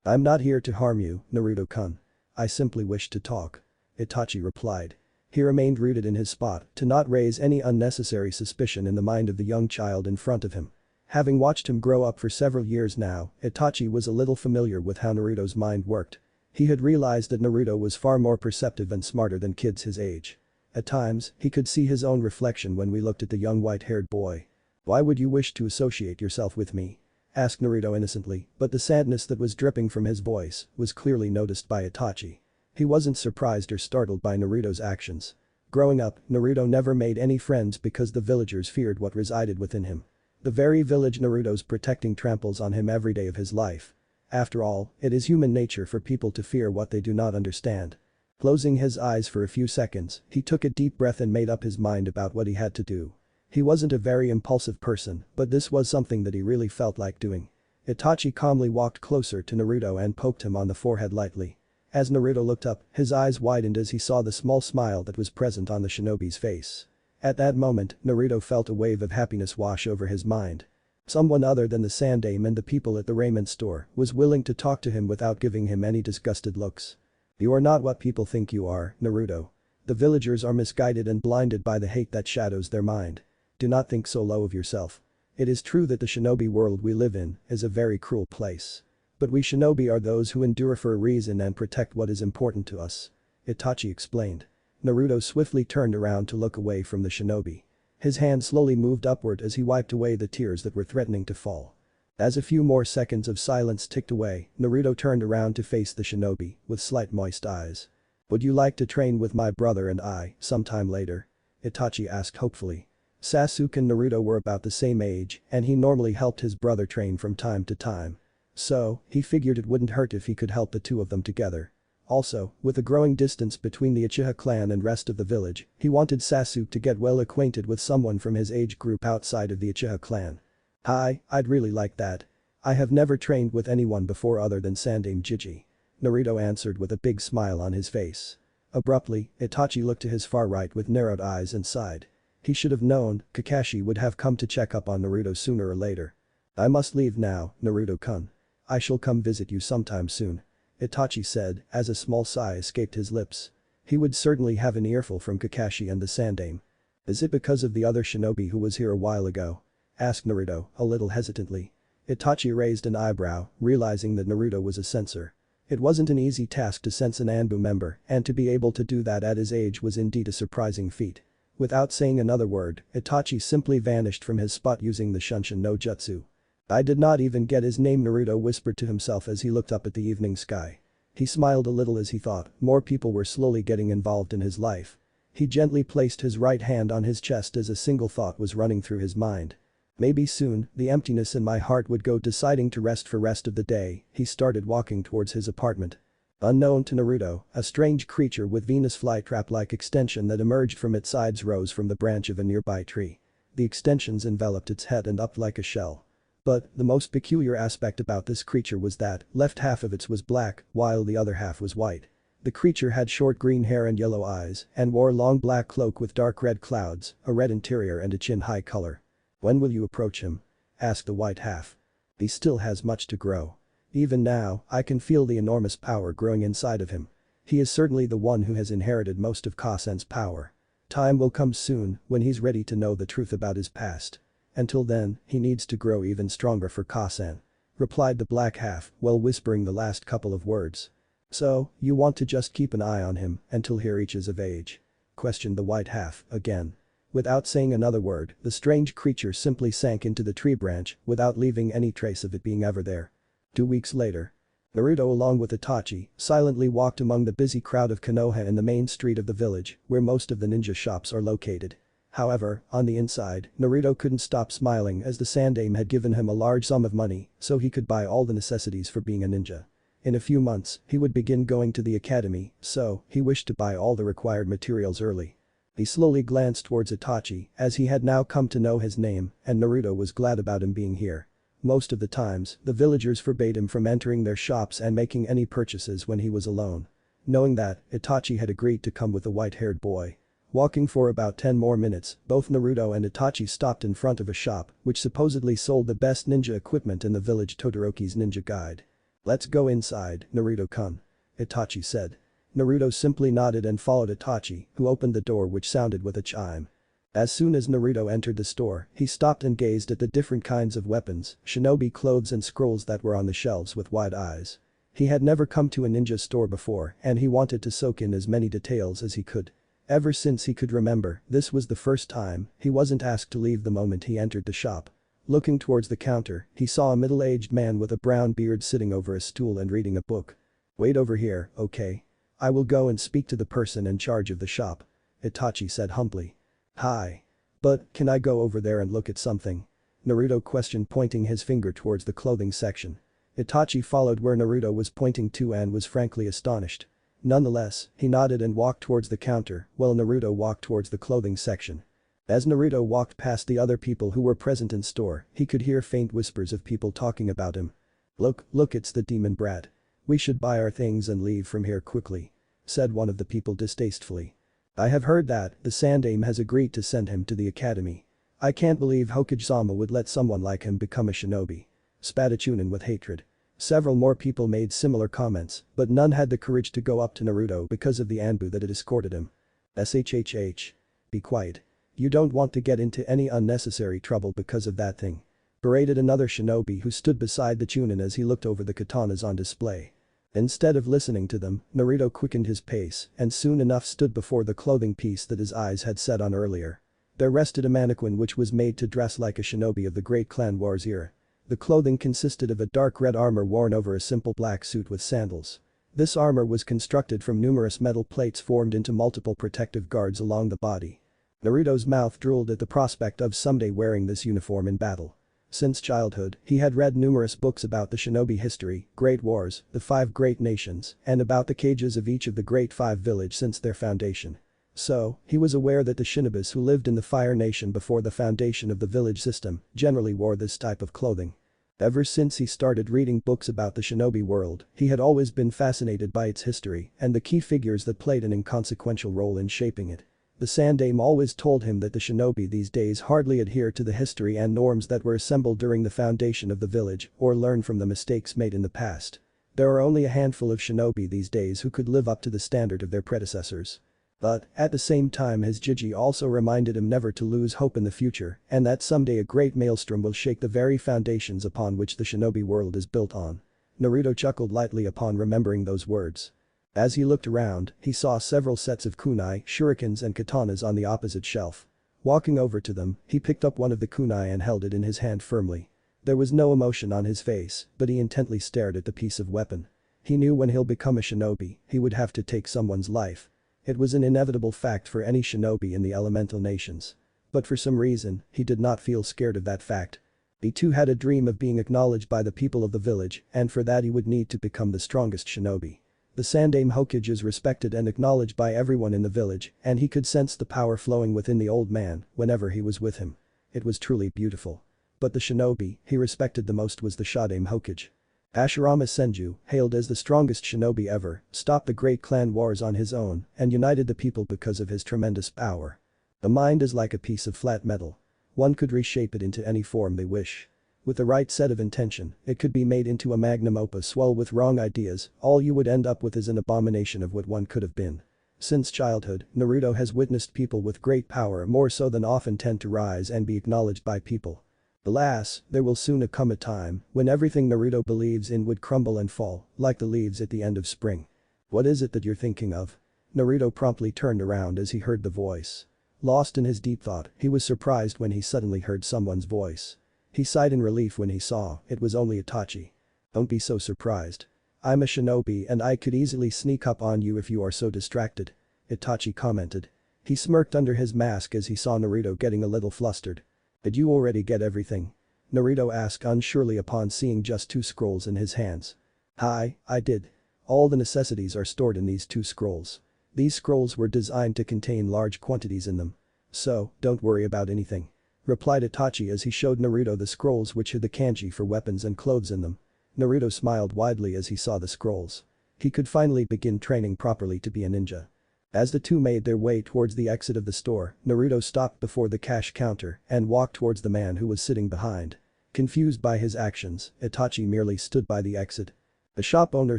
"I'm not here to harm you, Naruto-kun. I simply wish to talk," Itachi replied. He remained rooted in his spot to not raise any unnecessary suspicion in the mind of the young child in front of him. Having watched him grow up for several years now, Itachi was a little familiar with how Naruto's mind worked. He had realized that Naruto was far more perceptive and smarter than kids his age. At times, he could see his own reflection when we looked at the young white-haired boy. "Why would you wish to associate yourself with me?" asked Naruto innocently, but the sadness that was dripping from his voice was clearly noticed by Itachi. He wasn't surprised or startled by Naruto's actions. Growing up, Naruto never made any friends because the villagers feared what resided within him. The very village Naruto's protecting tramples on him every day of his life. After all, it is human nature for people to fear what they do not understand. Closing his eyes for a few seconds, he took a deep breath and made up his mind about what he had to do. He wasn't a very impulsive person, but this was something that he really felt like doing. Itachi calmly walked closer to Naruto and poked him on the forehead lightly. As Naruto looked up, his eyes widened as he saw the small smile that was present on the shinobi's face. At that moment, Naruto felt a wave of happiness wash over his mind. Someone other than the Sandaime and the people at the raiment store was willing to talk to him without giving him any disgusted looks. "You are not what people think you are, Naruto. The villagers are misguided and blinded by the hate that shadows their mind. Do not think so low of yourself. It is true that the shinobi world we live in is a very cruel place. But we shinobi are those who endure for a reason and protect what is important to us," Itachi explained. Naruto swiftly turned around to look away from the shinobi. His hand slowly moved upward as he wiped away the tears that were threatening to fall. As a few more seconds of silence ticked away, Naruto turned around to face the shinobi with slight moist eyes. "Would you like to train with my brother and I sometime later?" Itachi asked hopefully. Sasuke and Naruto were about the same age and he normally helped his brother train from time to time. So, he figured it wouldn't hurt if he could help the two of them together. Also, with a growing distance between the Uchiha clan and rest of the village, he wanted Sasuke to get well acquainted with someone from his age group outside of the Uchiha clan. Hi, I'd really like that. I have never trained with anyone before other than Sandaime Jiji. Naruto answered with a big smile on his face. Abruptly, Itachi looked to his far right with narrowed eyes and sighed. He should have known Kakashi would have come to check up on Naruto sooner or later. I must leave now, Naruto-kun. I shall come visit you sometime soon. Itachi said as a small sigh escaped his lips. He would certainly have an earful from Kakashi and the Sandaime. Is it because of the other shinobi who was here a while ago? Asked Naruto, a little hesitantly. Itachi raised an eyebrow, realizing that Naruto was a censor. It wasn't an easy task to sense an Anbu member, and to be able to do that at his age was indeed a surprising feat. Without saying another word, Itachi simply vanished from his spot using the Shunshin no Jutsu. I did not even get his name, Naruto whispered to himself as he looked up at the evening sky. He smiled a little as he thought more people were slowly getting involved in his life. He gently placed his right hand on his chest as a single thought was running through his mind. Maybe soon, the emptiness in my heart would go. Deciding to rest for rest of the day, he started walking towards his apartment. Unknown to Naruto, a strange creature with Venus flytrap-like extension that emerged from its sides rose from the branch of a nearby tree. The extensions enveloped its head and up like a shell. But, the most peculiar aspect about this creature was that, left half of it was black, while the other half was white. The creature had short green hair and yellow eyes, and wore a long black cloak with dark red clouds, a red interior and a chin-high color. When will you approach him? Asked the white half. He still has much to grow. Even now, I can feel the enormous power growing inside of him. He is certainly the one who has inherited most of Kasen's power. Time will come soon when he's ready to know the truth about his past. Until then, he needs to grow even stronger for Kasen. Replied the black half while whispering the last couple of words. So, you want to just keep an eye on him until he reaches of age? Questioned the white half again. Without saying another word, the strange creature simply sank into the tree branch without leaving any trace of it being ever there. 2 weeks later. Naruto along with Itachi silently walked among the busy crowd of Konoha in the main street of the village where most of the ninja shops are located. However, on the inside, Naruto couldn't stop smiling as the Sandaime had given him a large sum of money so he could buy all the necessities for being a ninja. In a few months, he would begin going to the academy, so he wished to buy all the required materials early. He slowly glanced towards Itachi as he had now come to know his name and Naruto was glad about him being here. Most of the times, the villagers forbade him from entering their shops and making any purchases when he was alone. Knowing that, Itachi had agreed to come with the white-haired boy. Walking for about 10 more minutes, both Naruto and Itachi stopped in front of a shop which supposedly sold the best ninja equipment in the village. Todoroki's Ninja Guide. Let's go inside, Naruto-kun. Itachi said. Naruto simply nodded and followed Itachi, who opened the door which sounded with a chime. As soon as Naruto entered the store, he stopped and gazed at the different kinds of weapons, shinobi clothes and scrolls that were on the shelves with wide eyes. He had never come to a ninja store before and he wanted to soak in as many details as he could. Ever since he could remember, this was the first time he wasn't asked to leave the moment he entered the shop. Looking towards the counter, he saw a middle-aged man with a brown beard sitting over a stool and reading a book. Wait over here, okay? I will go and speak to the person in charge of the shop. Itachi said humbly. Hi. But, can I go over there and look at something? Naruto questioned pointing his finger towards the clothing section. Itachi followed where Naruto was pointing to and was frankly astonished. Nonetheless, he nodded and walked towards the counter while Naruto walked towards the clothing section. As Naruto walked past the other people who were present in store, he could hear faint whispers of people talking about him. Look, it's the demon brat. We should buy our things and leave from here quickly. Said one of the people distastefully. I have heard that the Sandaime has agreed to send him to the academy. I can't believe Hokage-sama would let someone like him become a shinobi. Spat a Chunin with hatred. Several more people made similar comments, but none had the courage to go up to Naruto because of the Anbu that had escorted him. SHHH. Be quiet. You don't want to get into any unnecessary trouble because of that thing. Berated another shinobi who stood beside the Chunin as he looked over the katanas on display. Instead of listening to them, Naruto quickened his pace and soon enough stood before the clothing piece that his eyes had set on earlier. There rested a mannequin which was made to dress like a shinobi of the Great Clan Wars era. The clothing consisted of a dark red armor worn over a simple black suit with sandals. This armor was constructed from numerous metal plates formed into multiple protective guards along the body. Naruto's mouth drooled at the prospect of someday wearing this uniform in battle. Since childhood, he had read numerous books about the shinobi history, great wars, the 5 great nations, and about the cages of each of the great 5 village since their foundation. So, he was aware that the shinobis who lived in the Fire Nation before the foundation of the village system generally wore this type of clothing. Ever since he started reading books about the shinobi world, he had always been fascinated by its history and the key figures that played an inconsequential role in shaping it. The Sandaime always told him that the shinobi these days hardly adhere to the history and norms that were assembled during the foundation of the village or learn from the mistakes made in the past. There are only a handful of shinobi these days who could live up to the standard of their predecessors. But, at the same time, his Jiji also reminded him never to lose hope in the future and that someday a great maelstrom will shake the very foundations upon which the shinobi world is built on. Naruto chuckled lightly upon remembering those words. As he looked around, he saw several sets of kunai, shurikens and katanas on the opposite shelf. Walking over to them, he picked up one of the kunai and held it in his hand firmly. There was no emotion on his face, but he intently stared at the piece of weapon. He knew when he'll become a shinobi, he would have to take someone's life. It was an inevitable fact for any shinobi in the elemental nations. But for some reason, he did not feel scared of that fact. He too had a dream of being acknowledged by the people of the village, and for that he would need to become the strongest shinobi. The Sandaime Hokage is respected and acknowledged by everyone in the village, and he could sense the power flowing within the old man whenever he was with him. It was truly beautiful. But the shinobi he respected the most was the Sadaime Hokage. Hashirama Senju, hailed as the strongest shinobi ever, stopped the great clan wars on his own and united the people because of his tremendous power. The mind is like a piece of flat metal. One could reshape it into any form they wish. With the right set of intention, it could be made into a magnum opus, while with wrong ideas, all you would end up with is an abomination of what one could have been. Since childhood, Naruto has witnessed people with great power more so than often tend to rise and be acknowledged by people. Alas, there will soon come a time when everything Naruto believes in would crumble and fall, like the leaves at the end of spring. What is it that you're thinking of? Naruto promptly turned around as he heard the voice. Lost in his deep thought, he was surprised when he suddenly heard someone's voice. He sighed in relief when he saw it was only Itachi. Don't be so surprised. I'm a shinobi and I could easily sneak up on you if you are so distracted. Itachi commented. He smirked under his mask as he saw Naruto getting a little flustered. Did you already get everything? Naruto asked unsurely upon seeing just 2 scrolls in his hands. I did. All the necessities are stored in these 2 scrolls. These scrolls were designed to contain large quantities in them. So, don't worry about anything. Replied Itachi as he showed Naruto the scrolls which had the kanji for weapons and clothes in them. Naruto smiled widely as he saw the scrolls. He could finally begin training properly to be a ninja. As the two made their way towards the exit of the store, Naruto stopped before the cash counter and walked towards the man who was sitting behind. Confused by his actions, Itachi merely stood by the exit. The shop owner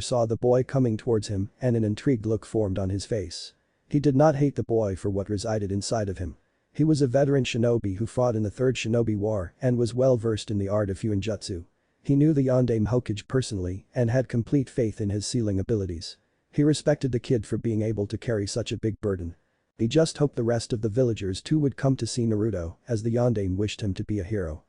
saw the boy coming towards him and an intrigued look formed on his face. He did not hate the boy for what resided inside of him. He was a veteran shinobi who fought in the Third Shinobi War and was well versed in the art of Fuinjutsu. He knew the Yondaime Hokage personally and had complete faith in his sealing abilities. He respected the kid for being able to carry such a big burden. He just hoped the rest of the villagers too would come to see Naruto, as the Yondaime wished him to be a hero.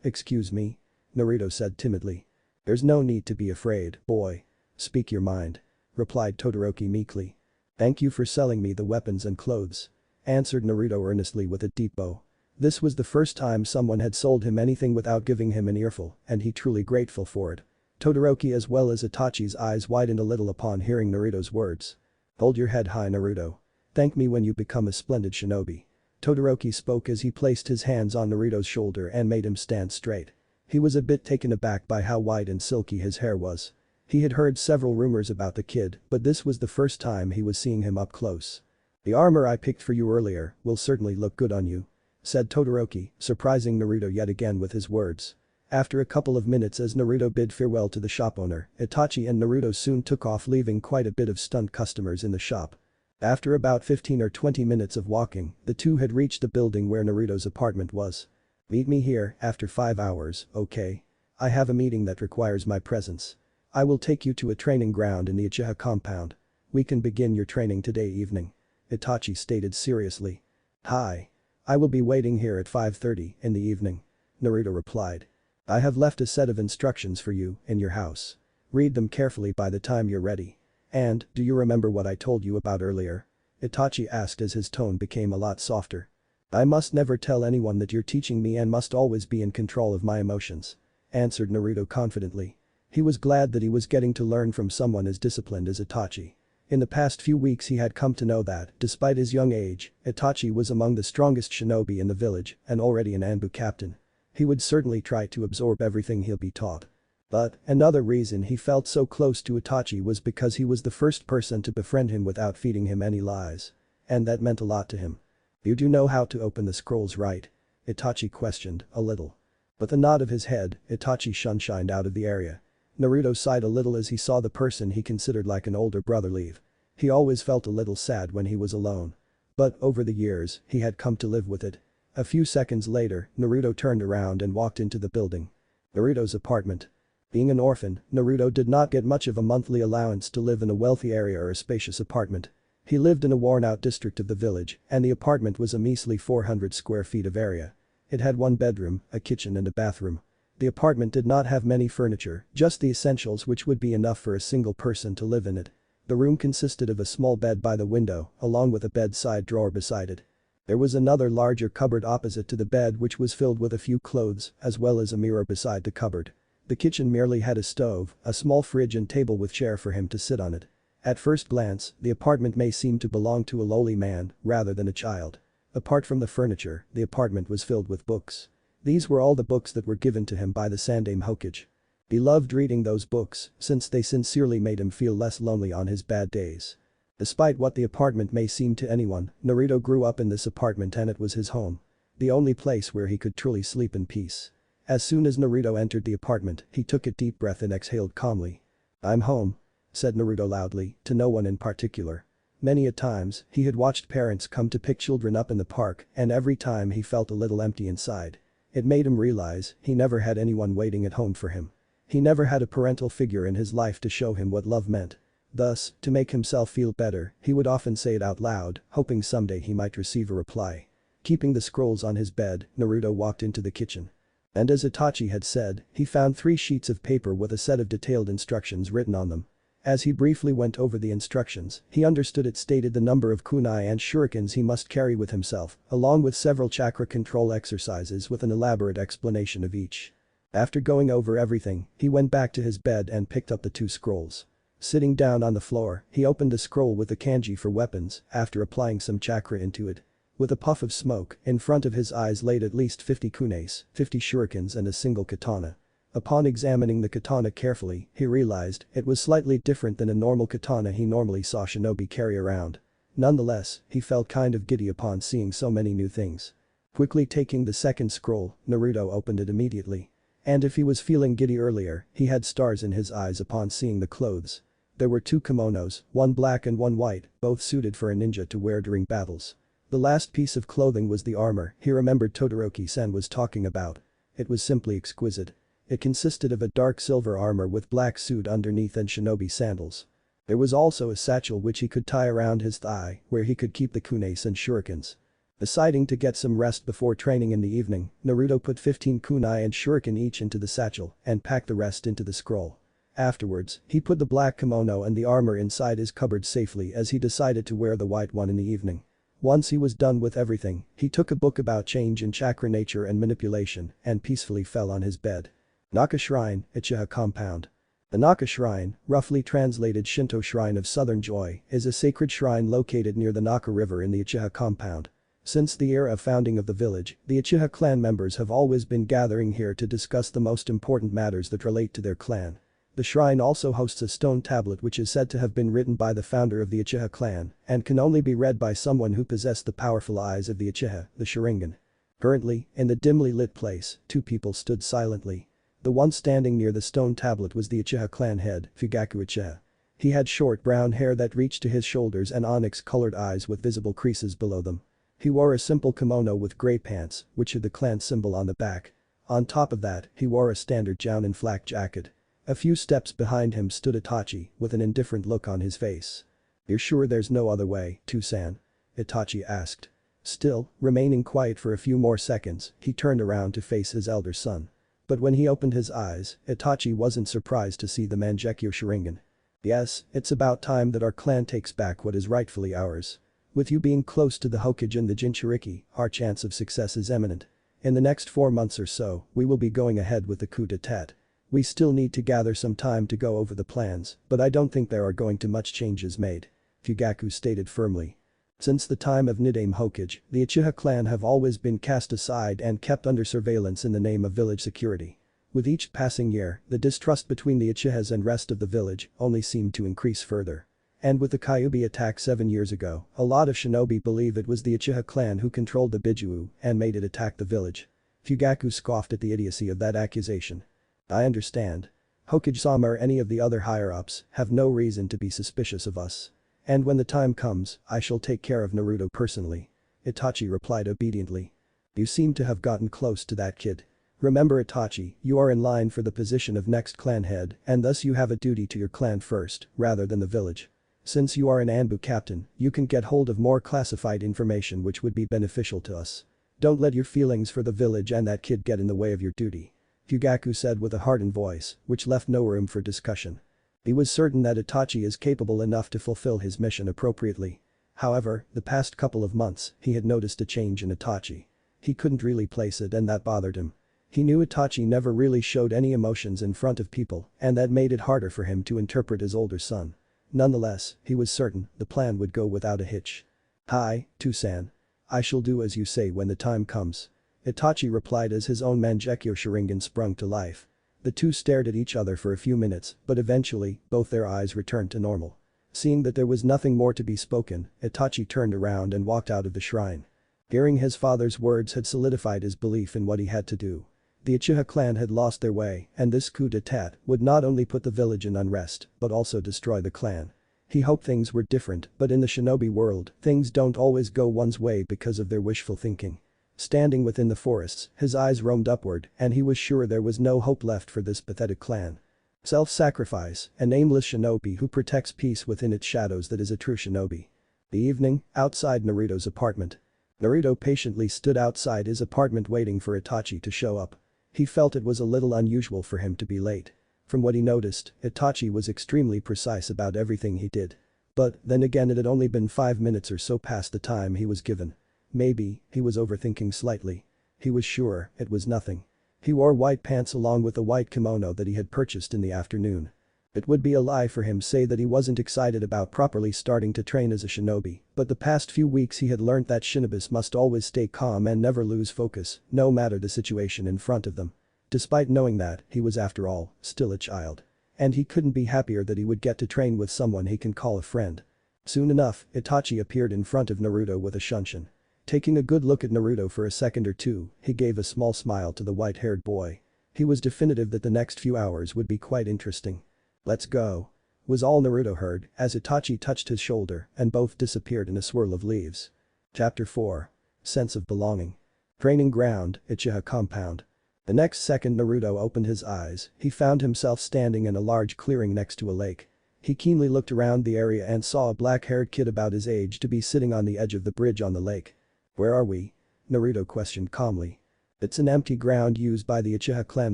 Excuse me? Naruto said timidly. There's no need to be afraid, boy. Speak your mind. Replied Todoroki meekly. Thank you for selling me the weapons and clothes. Answered Naruto earnestly with a deep bow. This was the first time someone had sold him anything without giving him an earful, and he truly grateful for it. Todoroki as well as Itachi's eyes widened a little upon hearing Naruto's words. Hold your head high, Naruto. Thank me when you become a splendid shinobi. Todoroki spoke as he placed his hands on Naruto's shoulder and made him stand straight. He was a bit taken aback by how white and silky his hair was. He had heard several rumors about the kid, but this was the first time he was seeing him up close. The armor I picked for you earlier will certainly look good on you. Said Todoroki, surprising Naruto yet again with his words. After a couple of minutes as Naruto bid farewell to the shop owner, Itachi and Naruto soon took off, leaving quite a bit of stunned customers in the shop. After about 15 or 20 minutes of walking, the two had reached the building where Naruto's apartment was. Meet me here after 5 hours, okay? I have a meeting that requires my presence. I will take you to a training ground in the Uchiha compound. We can begin your training today evening. Itachi stated seriously. Hi. I will be waiting here at 5:30 in the evening. Naruto replied. I have left a set of instructions for you in your house. Read them carefully by the time you're ready. And, do you remember what I told you about earlier? Itachi asked as his tone became a lot softer. "I must never tell anyone that you're teaching me and must always be in control of my emotions," answered Naruto confidently. He was glad that he was getting to learn from someone as disciplined as Itachi. In the past few weeks he had come to know that, despite his young age, Itachi was among the strongest shinobi in the village and already an Anbu captain. He would certainly try to absorb everything he'll be taught. But another reason he felt so close to Itachi was because he was the first person to befriend him without feeding him any lies. And that meant a lot to him. "You do know how to open the scrolls, right?" Itachi questioned, a little. With a nod of his head, Itachi shunshined out of the area. Naruto sighed a little as he saw the person he considered like an older brother leave. He always felt a little sad when he was alone. But over the years, he had come to live with it. A few seconds later, Naruto turned around and walked into the building. Naruto's apartment. Being an orphan, Naruto did not get much of a monthly allowance to live in a wealthy area or a spacious apartment. He lived in a worn-out district of the village, and the apartment was a measly 400 square feet of area. It had one bedroom, a kitchen and a bathroom. The apartment did not have many furniture, just the essentials which would be enough for a single person to live in it. The room consisted of a small bed by the window, along with a bedside drawer beside it. There was another larger cupboard opposite to the bed which was filled with a few clothes, as well as a mirror beside the cupboard. The kitchen merely had a stove, a small fridge and table with chair for him to sit on it. At first glance, the apartment may seem to belong to a lowly man, rather than a child. Apart from the furniture, the apartment was filled with books. These were all the books that were given to him by the Sandaime Hokage. He loved reading those books since they sincerely made him feel less lonely on his bad days. Despite what the apartment may seem to anyone, Naruto grew up in this apartment and it was his home. The only place where he could truly sleep in peace. As soon as Naruto entered the apartment, he took a deep breath and exhaled calmly. "I'm home," said Naruto loudly, to no one in particular. Many a times, he had watched parents come to pick children up in the park and every time he felt a little empty inside. It made him realize he never had anyone waiting at home for him. He never had a parental figure in his life to show him what love meant. Thus, to make himself feel better, he would often say it out loud, hoping someday he might receive a reply. Keeping the scrolls on his bed, Naruto walked into the kitchen. And as Itachi had said, he found 3 sheets of paper with a set of detailed instructions written on them. As he briefly went over the instructions, he understood it stated the number of kunai and shurikens he must carry with himself, along with several chakra control exercises with an elaborate explanation of each. After going over everything, he went back to his bed and picked up the 2 scrolls. Sitting down on the floor, he opened the scroll with the kanji for weapons after applying some chakra into it. With a puff of smoke, in front of his eyes laid at least 50 kunes, 50 shurikens and a single katana. Upon examining the katana carefully, he realized it was slightly different than a normal katana he normally saw shinobi carry around. Nonetheless, he felt kind of giddy upon seeing so many new things. Quickly taking the second scroll, Naruto opened it immediately. And if he was feeling giddy earlier, he had stars in his eyes upon seeing the clothes. There were 2 kimonos, one black and one white, both suited for a ninja to wear during battles. The last piece of clothing was the armor he remembered Todoroki-san was talking about. It was simply exquisite. It consisted of a dark silver armor with black suit underneath and shinobi sandals. There was also a satchel which he could tie around his thigh where he could keep the kunes and shurikens. Deciding to get some rest before training in the evening, Naruto put 15 kunai and shuriken each into the satchel and packed the rest into the scroll. Afterwards, he put the black kimono and the armor inside his cupboard safely as he decided to wear the white one in the evening. Once he was done with everything, he took a book about change in chakra nature and manipulation and peacefully fell on his bed. Naka Shrine, Uchiha Compound. The Naka Shrine, roughly translated Shinto Shrine of Southern Joy, is a sacred shrine located near the Naka River in the Uchiha Compound. Since the era of founding of the village, the Uchiha clan members have always been gathering here to discuss the most important matters that relate to their clan. The shrine also hosts a stone tablet which is said to have been written by the founder of the Uchiha clan and can only be read by someone who possessed the powerful eyes of the Uchiha, the Sharingan. Currently, in the dimly lit place, 2 people stood silently. The one standing near the stone tablet was the Uchiha clan head, Fugaku Uchiha. He had short brown hair that reached to his shoulders and onyx-colored eyes with visible creases below them. He wore a simple kimono with grey pants, which had the clan symbol on the back. On top of that, he wore a standard jounin flak jacket. A few steps behind him stood Itachi, with an indifferent look on his face. "You're sure there's no other way, Toussaint?" Itachi asked. Still, remaining quiet for a few more seconds, he turned around to face his elder son. But when he opened his eyes, Itachi wasn't surprised to see the Mangekyo Sharingan. "Yes, it's about time that our clan takes back what is rightfully ours. With you being close to the Hokage and the Jinchuriki, our chance of success is eminent. In the next 4 months or so, we will be going ahead with the coup d'etat. We still need to gather some time to go over the plans, but I don't think there are going to much changes made," Fugaku stated firmly. Since the time of Nidaime Hokage, the Uchiha clan have always been cast aside and kept under surveillance in the name of village security. With each passing year, the distrust between the Uchihas and rest of the village only seemed to increase further. And with the Kyuubi attack 7 years ago, a lot of shinobi believe it was the Uchiha clan who controlled the Bijuu and made it attack the village. Fugaku scoffed at the idiocy of that accusation. "I understand. Hokage-sama or any of the other higher-ups have no reason to be suspicious of us. And when the time comes, I shall take care of Naruto personally," Itachi replied obediently. "You seem to have gotten close to that kid. Remember Itachi, you are in line for the position of next clan head and thus you have a duty to your clan first, rather than the village. Since you are an Anbu captain, you can get hold of more classified information which would be beneficial to us. Don't let your feelings for the village and that kid get in the way of your duty," Fugaku said with a hardened voice, which left no room for discussion. He was certain that Itachi is capable enough to fulfill his mission appropriately. However, the past couple of months, he had noticed a change in Itachi. He couldn't really place it and that bothered him. He knew Itachi never really showed any emotions in front of people and that made it harder for him to interpret his older son. Nonetheless, he was certain the plan would go without a hitch. "Hi, Tusan. I shall do as you say when the time comes," Itachi replied as his own Mangekyo Sharingan sprung to life. The two stared at each other for a few minutes, but eventually, both their eyes returned to normal. Seeing that there was nothing more to be spoken, Itachi turned around and walked out of the shrine. Hearing his father's words had solidified his belief in what he had to do. The Uchiha clan had lost their way, and this coup d'etat would not only put the village in unrest, but also destroy the clan. He hoped things were different, but in the shinobi world, things don't always go one's way because of their wishful thinking. Standing within the forests, his eyes roamed upward, and he was sure there was no hope left for this pathetic clan. Self-sacrifice, a nameless shinobi who protects peace within its shadows, that is a true shinobi. The evening, outside Naruto's apartment. Naruto patiently stood outside his apartment waiting for Itachi to show up. He felt it was a little unusual for him to be late. From what he noticed, Itachi was extremely precise about everything he did. But, then again, it had only been 5 minutes or so past the time he was given. Maybe, he was overthinking slightly. He was sure, it was nothing. He wore white pants along with the white kimono that he had purchased in the afternoon. It would be a lie for him say that he wasn't excited about properly starting to train as a shinobi, but the past few weeks he had learnt that shinobis must always stay calm and never lose focus, no matter the situation in front of them. Despite knowing that, he was after all, still a child. And he couldn't be happier that he would get to train with someone he can call a friend. Soon enough, Itachi appeared in front of Naruto with a shunshin. Taking a good look at Naruto for a second or two, he gave a small smile to the white-haired boy. He was definitive that the next few hours would be quite interesting. "Let's go," was all Naruto heard as Itachi touched his shoulder and both disappeared in a swirl of leaves. Chapter 4. Sense of belonging. Training ground, Uchiha compound. The next second Naruto opened his eyes, he found himself standing in a large clearing next to a lake. He keenly looked around the area and saw a black-haired kid about his age to be sitting on the edge of the bridge on the lake. "Where are we?" Naruto questioned calmly. "It's an empty ground used by the Uchiha clan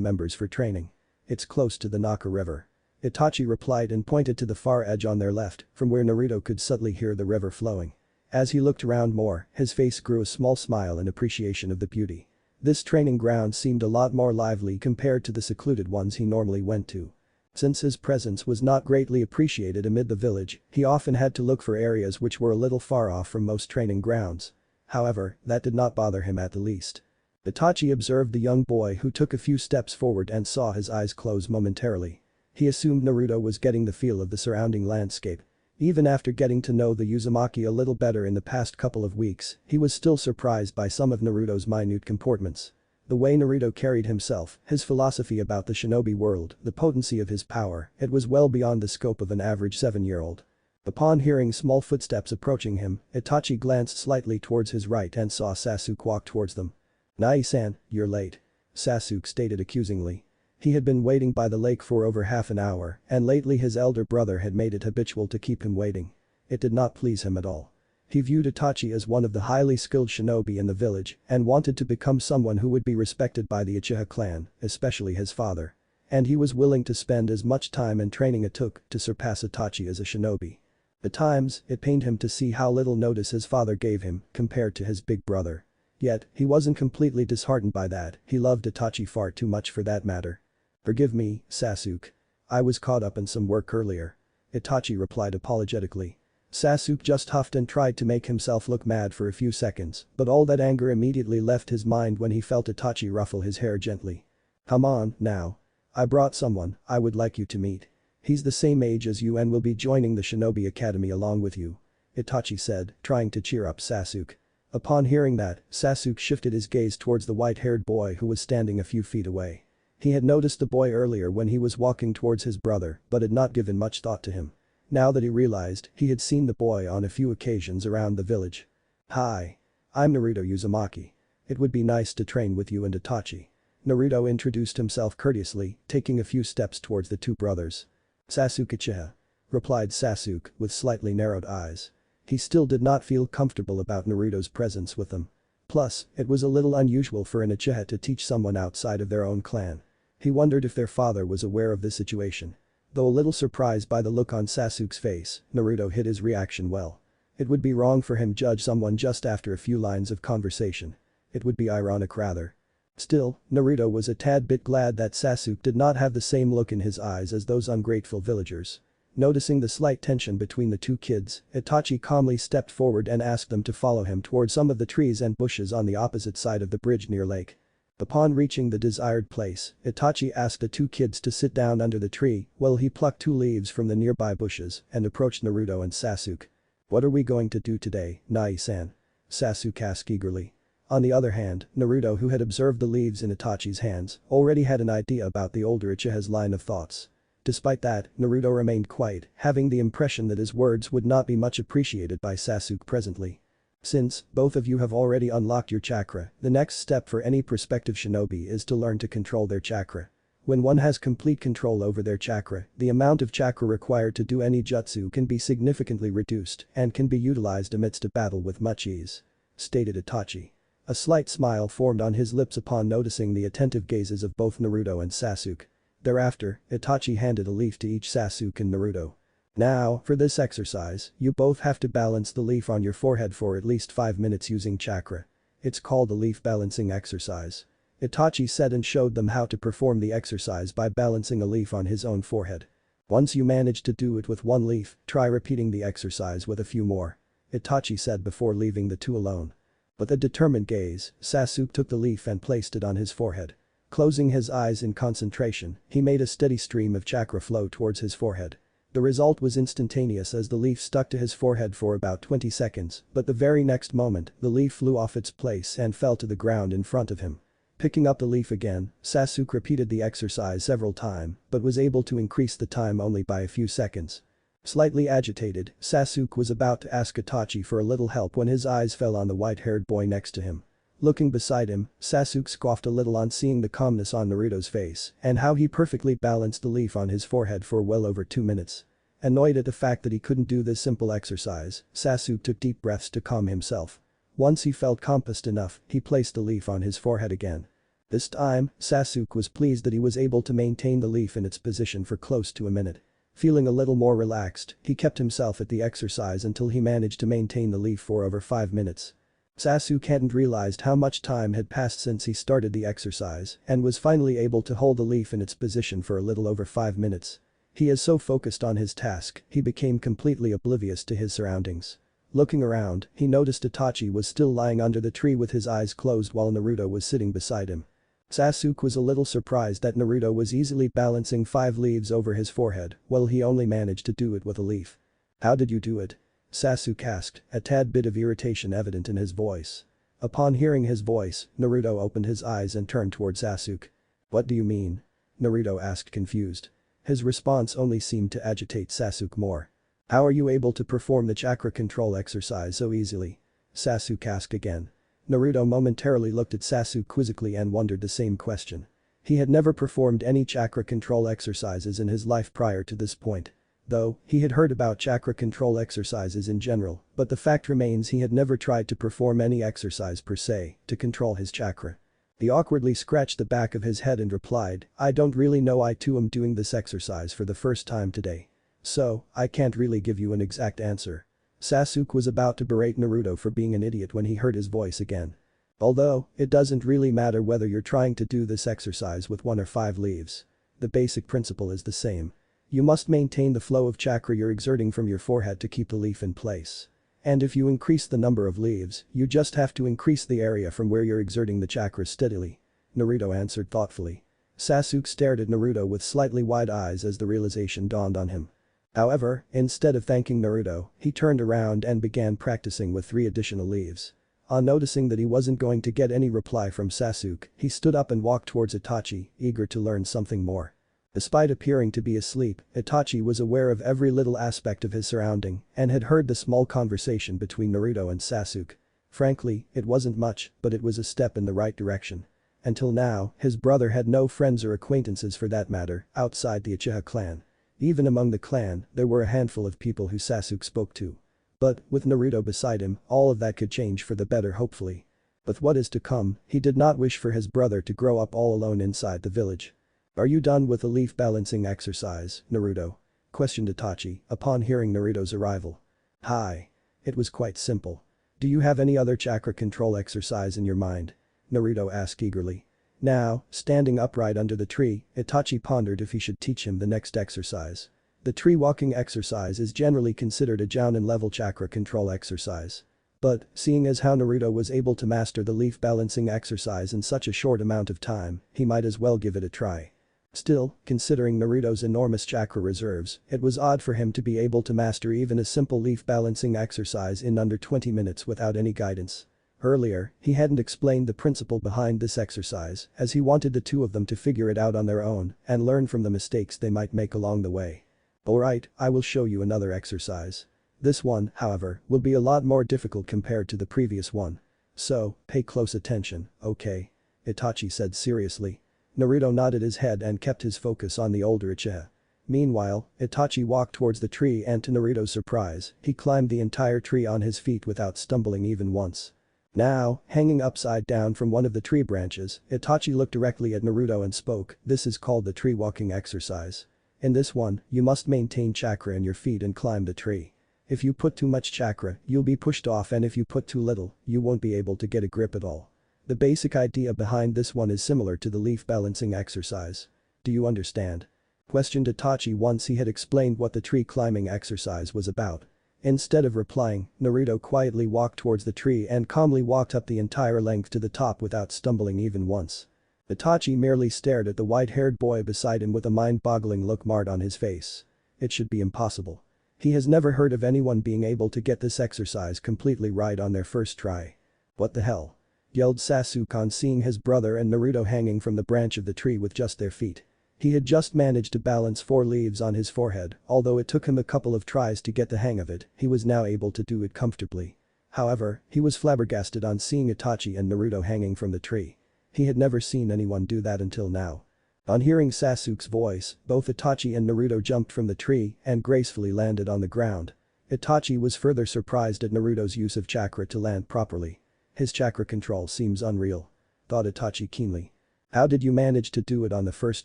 members for training. It's close to the Naka River," Itachi replied and pointed to the far edge on their left, from where Naruto could subtly hear the river flowing. As he looked around more, his face grew a small smile in appreciation of the beauty. This training ground seemed a lot more lively compared to the secluded ones he normally went to. Since his presence was not greatly appreciated amid the village, he often had to look for areas which were a little far off from most training grounds. However, that did not bother him at the least. Itachi observed the young boy who took a few steps forward and saw his eyes close momentarily. He assumed Naruto was getting the feel of the surrounding landscape. Even after getting to know the Uzumaki a little better in the past couple of weeks, he was still surprised by some of Naruto's minute comportments. The way Naruto carried himself, his philosophy about the shinobi world, the potency of his power, it was well beyond the scope of an average 7-year-old. Upon hearing small footsteps approaching him, Itachi glanced slightly towards his right and saw Sasuke walk towards them. "Nai-san, you're late," Sasuke stated accusingly. He had been waiting by the lake for over half an hour, and lately his elder brother had made it habitual to keep him waiting. It did not please him at all. He viewed Itachi as one of the highly skilled shinobi in the village and wanted to become someone who would be respected by the Uchiha clan, especially his father. And he was willing to spend as much time and training it took to surpass Itachi as a shinobi. At times, it pained him to see how little notice his father gave him compared to his big brother. Yet, he wasn't completely disheartened by that, he loved Itachi far too much for that matter. "Forgive me, Sasuke. I was caught up in some work earlier," Itachi replied apologetically. Sasuke just huffed and tried to make himself look mad for a few seconds, but all that anger immediately left his mind when he felt Itachi ruffle his hair gently. "Come on, now. I brought someone I would like you to meet. He's the same age as you and will be joining the Shinobi Academy along with you," Itachi said, trying to cheer up Sasuke. Upon hearing that, Sasuke shifted his gaze towards the white-haired boy who was standing a few feet away. He had noticed the boy earlier when he was walking towards his brother but had not given much thought to him. Now that he realized, he had seen the boy on a few occasions around the village. "Hi. I'm Naruto Uzumaki. It would be nice to train with you and Itachi." Naruto introduced himself courteously, taking a few steps towards the two brothers. "Sasuke-chiha," replied Sasuke with slightly narrowed eyes. He still did not feel comfortable about Naruto's presence with them. Plus, it was a little unusual for an Uchiha to teach someone outside of their own clan. He wondered if their father was aware of this situation. Though a little surprised by the look on Sasuke's face, Naruto hid his reaction well. It would be wrong for him to judge someone just after a few lines of conversation. It would be ironic rather. Still, Naruto was a tad bit glad that Sasuke did not have the same look in his eyes as those ungrateful villagers. Noticing the slight tension between the two kids, Itachi calmly stepped forward and asked them to follow him towards some of the trees and bushes on the opposite side of the bridge near lake. Upon reaching the desired place, Itachi asked the two kids to sit down under the tree while he plucked 2 leaves from the nearby bushes and approached Naruto and Sasuke. "What are we going to do today, Nai-san?" Sasuke asked eagerly. On the other hand, Naruto, who had observed the leaves in Itachi's hands, already had an idea about the older Uchiha's line of thoughts. Despite that, Naruto remained quiet, having the impression that his words would not be much appreciated by Sasuke presently. "Since both of you have already unlocked your chakra, the next step for any prospective shinobi is to learn to control their chakra. When one has complete control over their chakra, the amount of chakra required to do any jutsu can be significantly reduced and can be utilized amidst a battle with much ease," stated Itachi. A slight smile formed on his lips upon noticing the attentive gazes of both Naruto and Sasuke. Thereafter, Itachi handed a leaf to each Sasuke and Naruto. "Now, for this exercise, you both have to balance the leaf on your forehead for at least 5 minutes using chakra. It's called the leaf balancing exercise." Itachi said and showed them how to perform the exercise by balancing a leaf on his own forehead. "Once you manage to do it with 1 leaf, try repeating the exercise with a few more," Itachi said before leaving the two alone. With a determined gaze, Sasuke took the leaf and placed it on his forehead. Closing his eyes in concentration, he made a steady stream of chakra flow towards his forehead. The result was instantaneous as the leaf stuck to his forehead for about 20 seconds, but the very next moment, the leaf flew off its place and fell to the ground in front of him. Picking up the leaf again, Sasuke repeated the exercise several times, but was able to increase the time only by a few seconds. Slightly agitated, Sasuke was about to ask Itachi for a little help when his eyes fell on the white-haired boy next to him. Looking beside him, Sasuke scoffed a little on seeing the calmness on Naruto's face and how he perfectly balanced the leaf on his forehead for well over 2 minutes. Annoyed at the fact that he couldn't do this simple exercise, Sasuke took deep breaths to calm himself. Once he felt composed enough, he placed the leaf on his forehead again. This time, Sasuke was pleased that he was able to maintain the leaf in its position for close to a minute. Feeling a little more relaxed, he kept himself at the exercise until he managed to maintain the leaf for over 5 minutes. Sasuke hadn't realized how much time had passed since he started the exercise and was finally able to hold the leaf in its position for a little over 5 minutes. He is so focused on his task, he became completely oblivious to his surroundings. Looking around, he noticed Itachi was still lying under the tree with his eyes closed while Naruto was sitting beside him. Sasuke was a little surprised that Naruto was easily balancing 5 leaves over his forehead while he only managed to do it with a leaf. "How did you do it?" Sasuke asked, a tad bit of irritation evident in his voice. Upon hearing his voice, Naruto opened his eyes and turned toward Sasuke. "What do you mean?" Naruto asked confused. His response only seemed to agitate Sasuke more. "How are you able to perform the chakra control exercise so easily?" Sasuke asked again. Naruto momentarily looked at Sasuke quizzically and wondered the same question. He had never performed any chakra control exercises in his life prior to this point. Though, he had heard about chakra control exercises in general, but the fact remains he had never tried to perform any exercise per se to control his chakra. He awkwardly scratched the back of his head and replied, "I don't really know, I too am doing this exercise for the first time today." So, I can't really give you an exact answer. Sasuke was about to berate Naruto for being an idiot when he heard his voice again. Although, it doesn't really matter whether you're trying to do this exercise with 1 or 5 leaves. The basic principle is the same. You must maintain the flow of chakra you're exerting from your forehead to keep the leaf in place. And if you increase the number of leaves, you just have to increase the area from where you're exerting the chakra steadily. Naruto answered thoughtfully. Sasuke stared at Naruto with slightly wide eyes as the realization dawned on him. However, instead of thanking Naruto, he turned around and began practicing with 3 additional leaves. On noticing that he wasn't going to get any reply from Sasuke, he stood up and walked towards Itachi, eager to learn something more. Despite appearing to be asleep, Itachi was aware of every little aspect of his surrounding and had heard the small conversation between Naruto and Sasuke. Frankly, it wasn't much, but it was a step in the right direction. Until now, his brother had no friends or acquaintances for that matter, outside the Uchiha clan. Even among the clan, there were a handful of people who Sasuke spoke to. But, with Naruto beside him, all of that could change for the better hopefully. With what is to come, he did not wish for his brother to grow up all alone inside the village. "Are you done with the leaf balancing exercise, Naruto?" questioned Itachi upon hearing Naruto's arrival. "Hi. It was quite simple. Do you have any other chakra control exercise in your mind?" Naruto asked eagerly. Now, standing upright under the tree, Itachi pondered if he should teach him the next exercise. The tree walking exercise is generally considered a Jounin level chakra control exercise. But, seeing as how Naruto was able to master the leaf balancing exercise in such a short amount of time, he might as well give it a try. Still, considering Naruto's enormous chakra reserves, it was odd for him to be able to master even a simple leaf balancing exercise in under 20 minutes without any guidance. Earlier, he hadn't explained the principle behind this exercise as he wanted the two of them to figure it out on their own and learn from the mistakes they might make along the way. "Alright, I will show you another exercise. This one, however, will be a lot more difficult compared to the previous one. So, pay close attention, okay?" Itachi said seriously. Naruto nodded his head and kept his focus on the older Uchiha. Meanwhile, Itachi walked towards the tree and to Naruto's surprise, he climbed the entire tree on his feet without stumbling even once. Now, hanging upside down from one of the tree branches, Itachi looked directly at Naruto and spoke, "This is called the tree walking exercise. In this one, you must maintain chakra in your feet and climb the tree. If you put too much chakra, you'll be pushed off, and if you put too little, you won't be able to get a grip at all. The basic idea behind this one is similar to the leaf balancing exercise. Do you understand?" questioned Itachi once he had explained what the tree climbing exercise was about. Instead of replying, Naruto quietly walked towards the tree and calmly walked up the entire length to the top without stumbling even once. Itachi merely stared at the white-haired boy beside him with a mind-boggling look marred on his face. It should be impossible. He has never heard of anyone being able to get this exercise completely right on their first try. "What the hell?" yelled Sasuke on seeing his brother and Naruto hanging from the branch of the tree with just their feet. He had just managed to balance 4 leaves on his forehead, although it took him a couple of tries to get the hang of it, he was now able to do it comfortably. However, he was flabbergasted on seeing Itachi and Naruto hanging from the tree. He had never seen anyone do that until now. On hearing Sasuke's voice, both Itachi and Naruto jumped from the tree and gracefully landed on the ground. Itachi was further surprised at Naruto's use of chakra to land properly. "His chakra control seems unreal," thought Itachi keenly. "How did you manage to do it on the first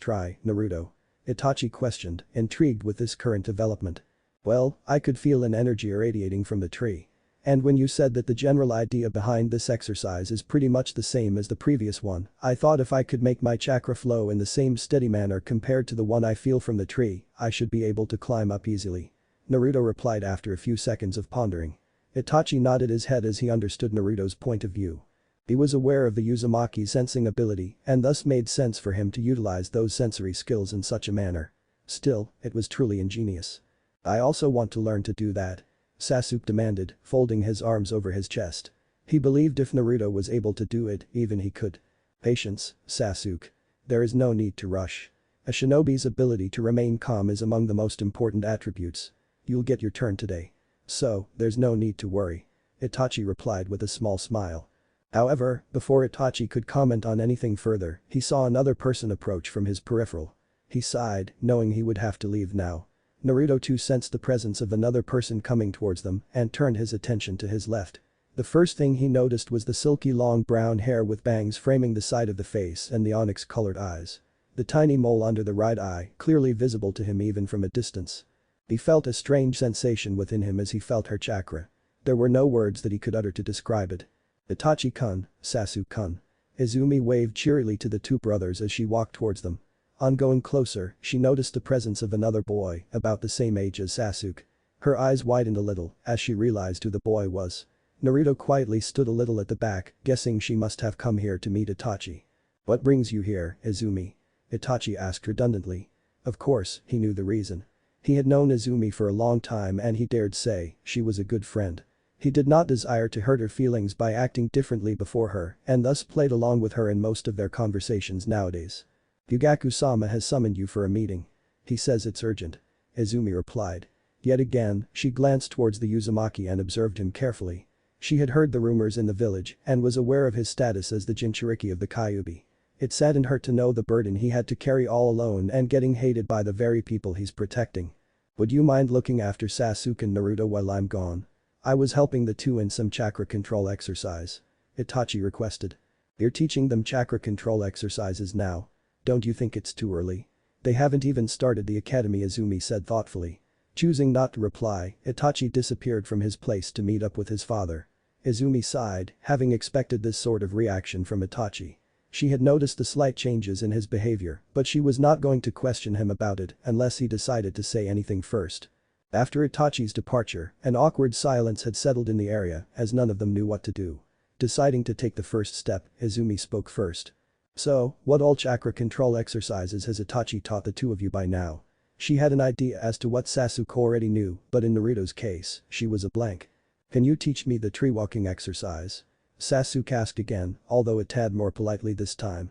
try, Naruto?" Itachi questioned, intrigued with this current development. "Well, I could feel an energy irradiating from the tree. And when you said that the general idea behind this exercise is pretty much the same as the previous one, I thought if I could make my chakra flow in the same steady manner compared to the one I feel from the tree, I should be able to climb up easily," Naruto replied after a few seconds of pondering. Itachi nodded his head as he understood Naruto's point of view. He was aware of the Uzumaki sensing ability and thus made sense for him to utilize those sensory skills in such a manner. Still, it was truly ingenious. "I also want to learn to do that," Sasuke demanded, folding his arms over his chest. He believed if Naruto was able to do it, even he could. "Patience, Sasuke. There is no need to rush. A shinobi's ability to remain calm is among the most important attributes. You'll get your turn today. So, there's no need to worry," Itachi replied with a small smile. However, before Itachi could comment on anything further, he saw another person approach from his peripheral. He sighed, knowing he would have to leave now. Naruto too sensed the presence of another person coming towards them and turned his attention to his left. The first thing he noticed was the silky long brown hair with bangs framing the side of the face and the onyx-colored eyes. The tiny mole under the right eye, clearly visible to him even from a distance. He felt a strange sensation within him as he felt her chakra. There were no words that he could utter to describe it. Itachi-kun, Sasuke-kun. Izumi waved cheerily to the two brothers as she walked towards them. On going closer, she noticed the presence of another boy, about the same age as Sasuke. Her eyes widened a little as she realized who the boy was. Naruto quietly stood a little at the back, guessing she must have come here to meet Itachi. "What brings you here, Izumi?" Itachi asked redundantly. Of course, he knew the reason. He had known Izumi for a long time and he dared say she was a good friend. He did not desire to hurt her feelings by acting differently before her and thus played along with her in most of their conversations nowadays. "Yugaku-sama has summoned you for a meeting. He says it's urgent," Izumi replied. Yet again, she glanced towards the Uzumaki and observed him carefully. She had heard the rumors in the village and was aware of his status as the Jinchuriki of the Kyuubi. It saddened her to know the burden he had to carry all alone and getting hated by the very people he's protecting. "Would you mind looking after Sasuke and Naruto while I'm gone? I was helping the two in some chakra control exercise," Itachi requested. "You're teaching them chakra control exercises now? Don't you think it's too early? They haven't even started the academy," Izumi said thoughtfully. Choosing not to reply, Itachi disappeared from his place to meet up with his father. Izumi sighed, having expected this sort of reaction from Itachi. She had noticed the slight changes in his behavior, but she was not going to question him about it unless he decided to say anything first. After Itachi's departure, an awkward silence had settled in the area as none of them knew what to do. Deciding to take the first step, Izumi spoke first. "So, what all chakra control exercises has Itachi taught the two of you by now?" She had an idea as to what Sasuke already knew, but in Naruto's case, she was a blank. "Can you teach me the tree walking exercise?" Sasuke asked again, although a tad more politely this time.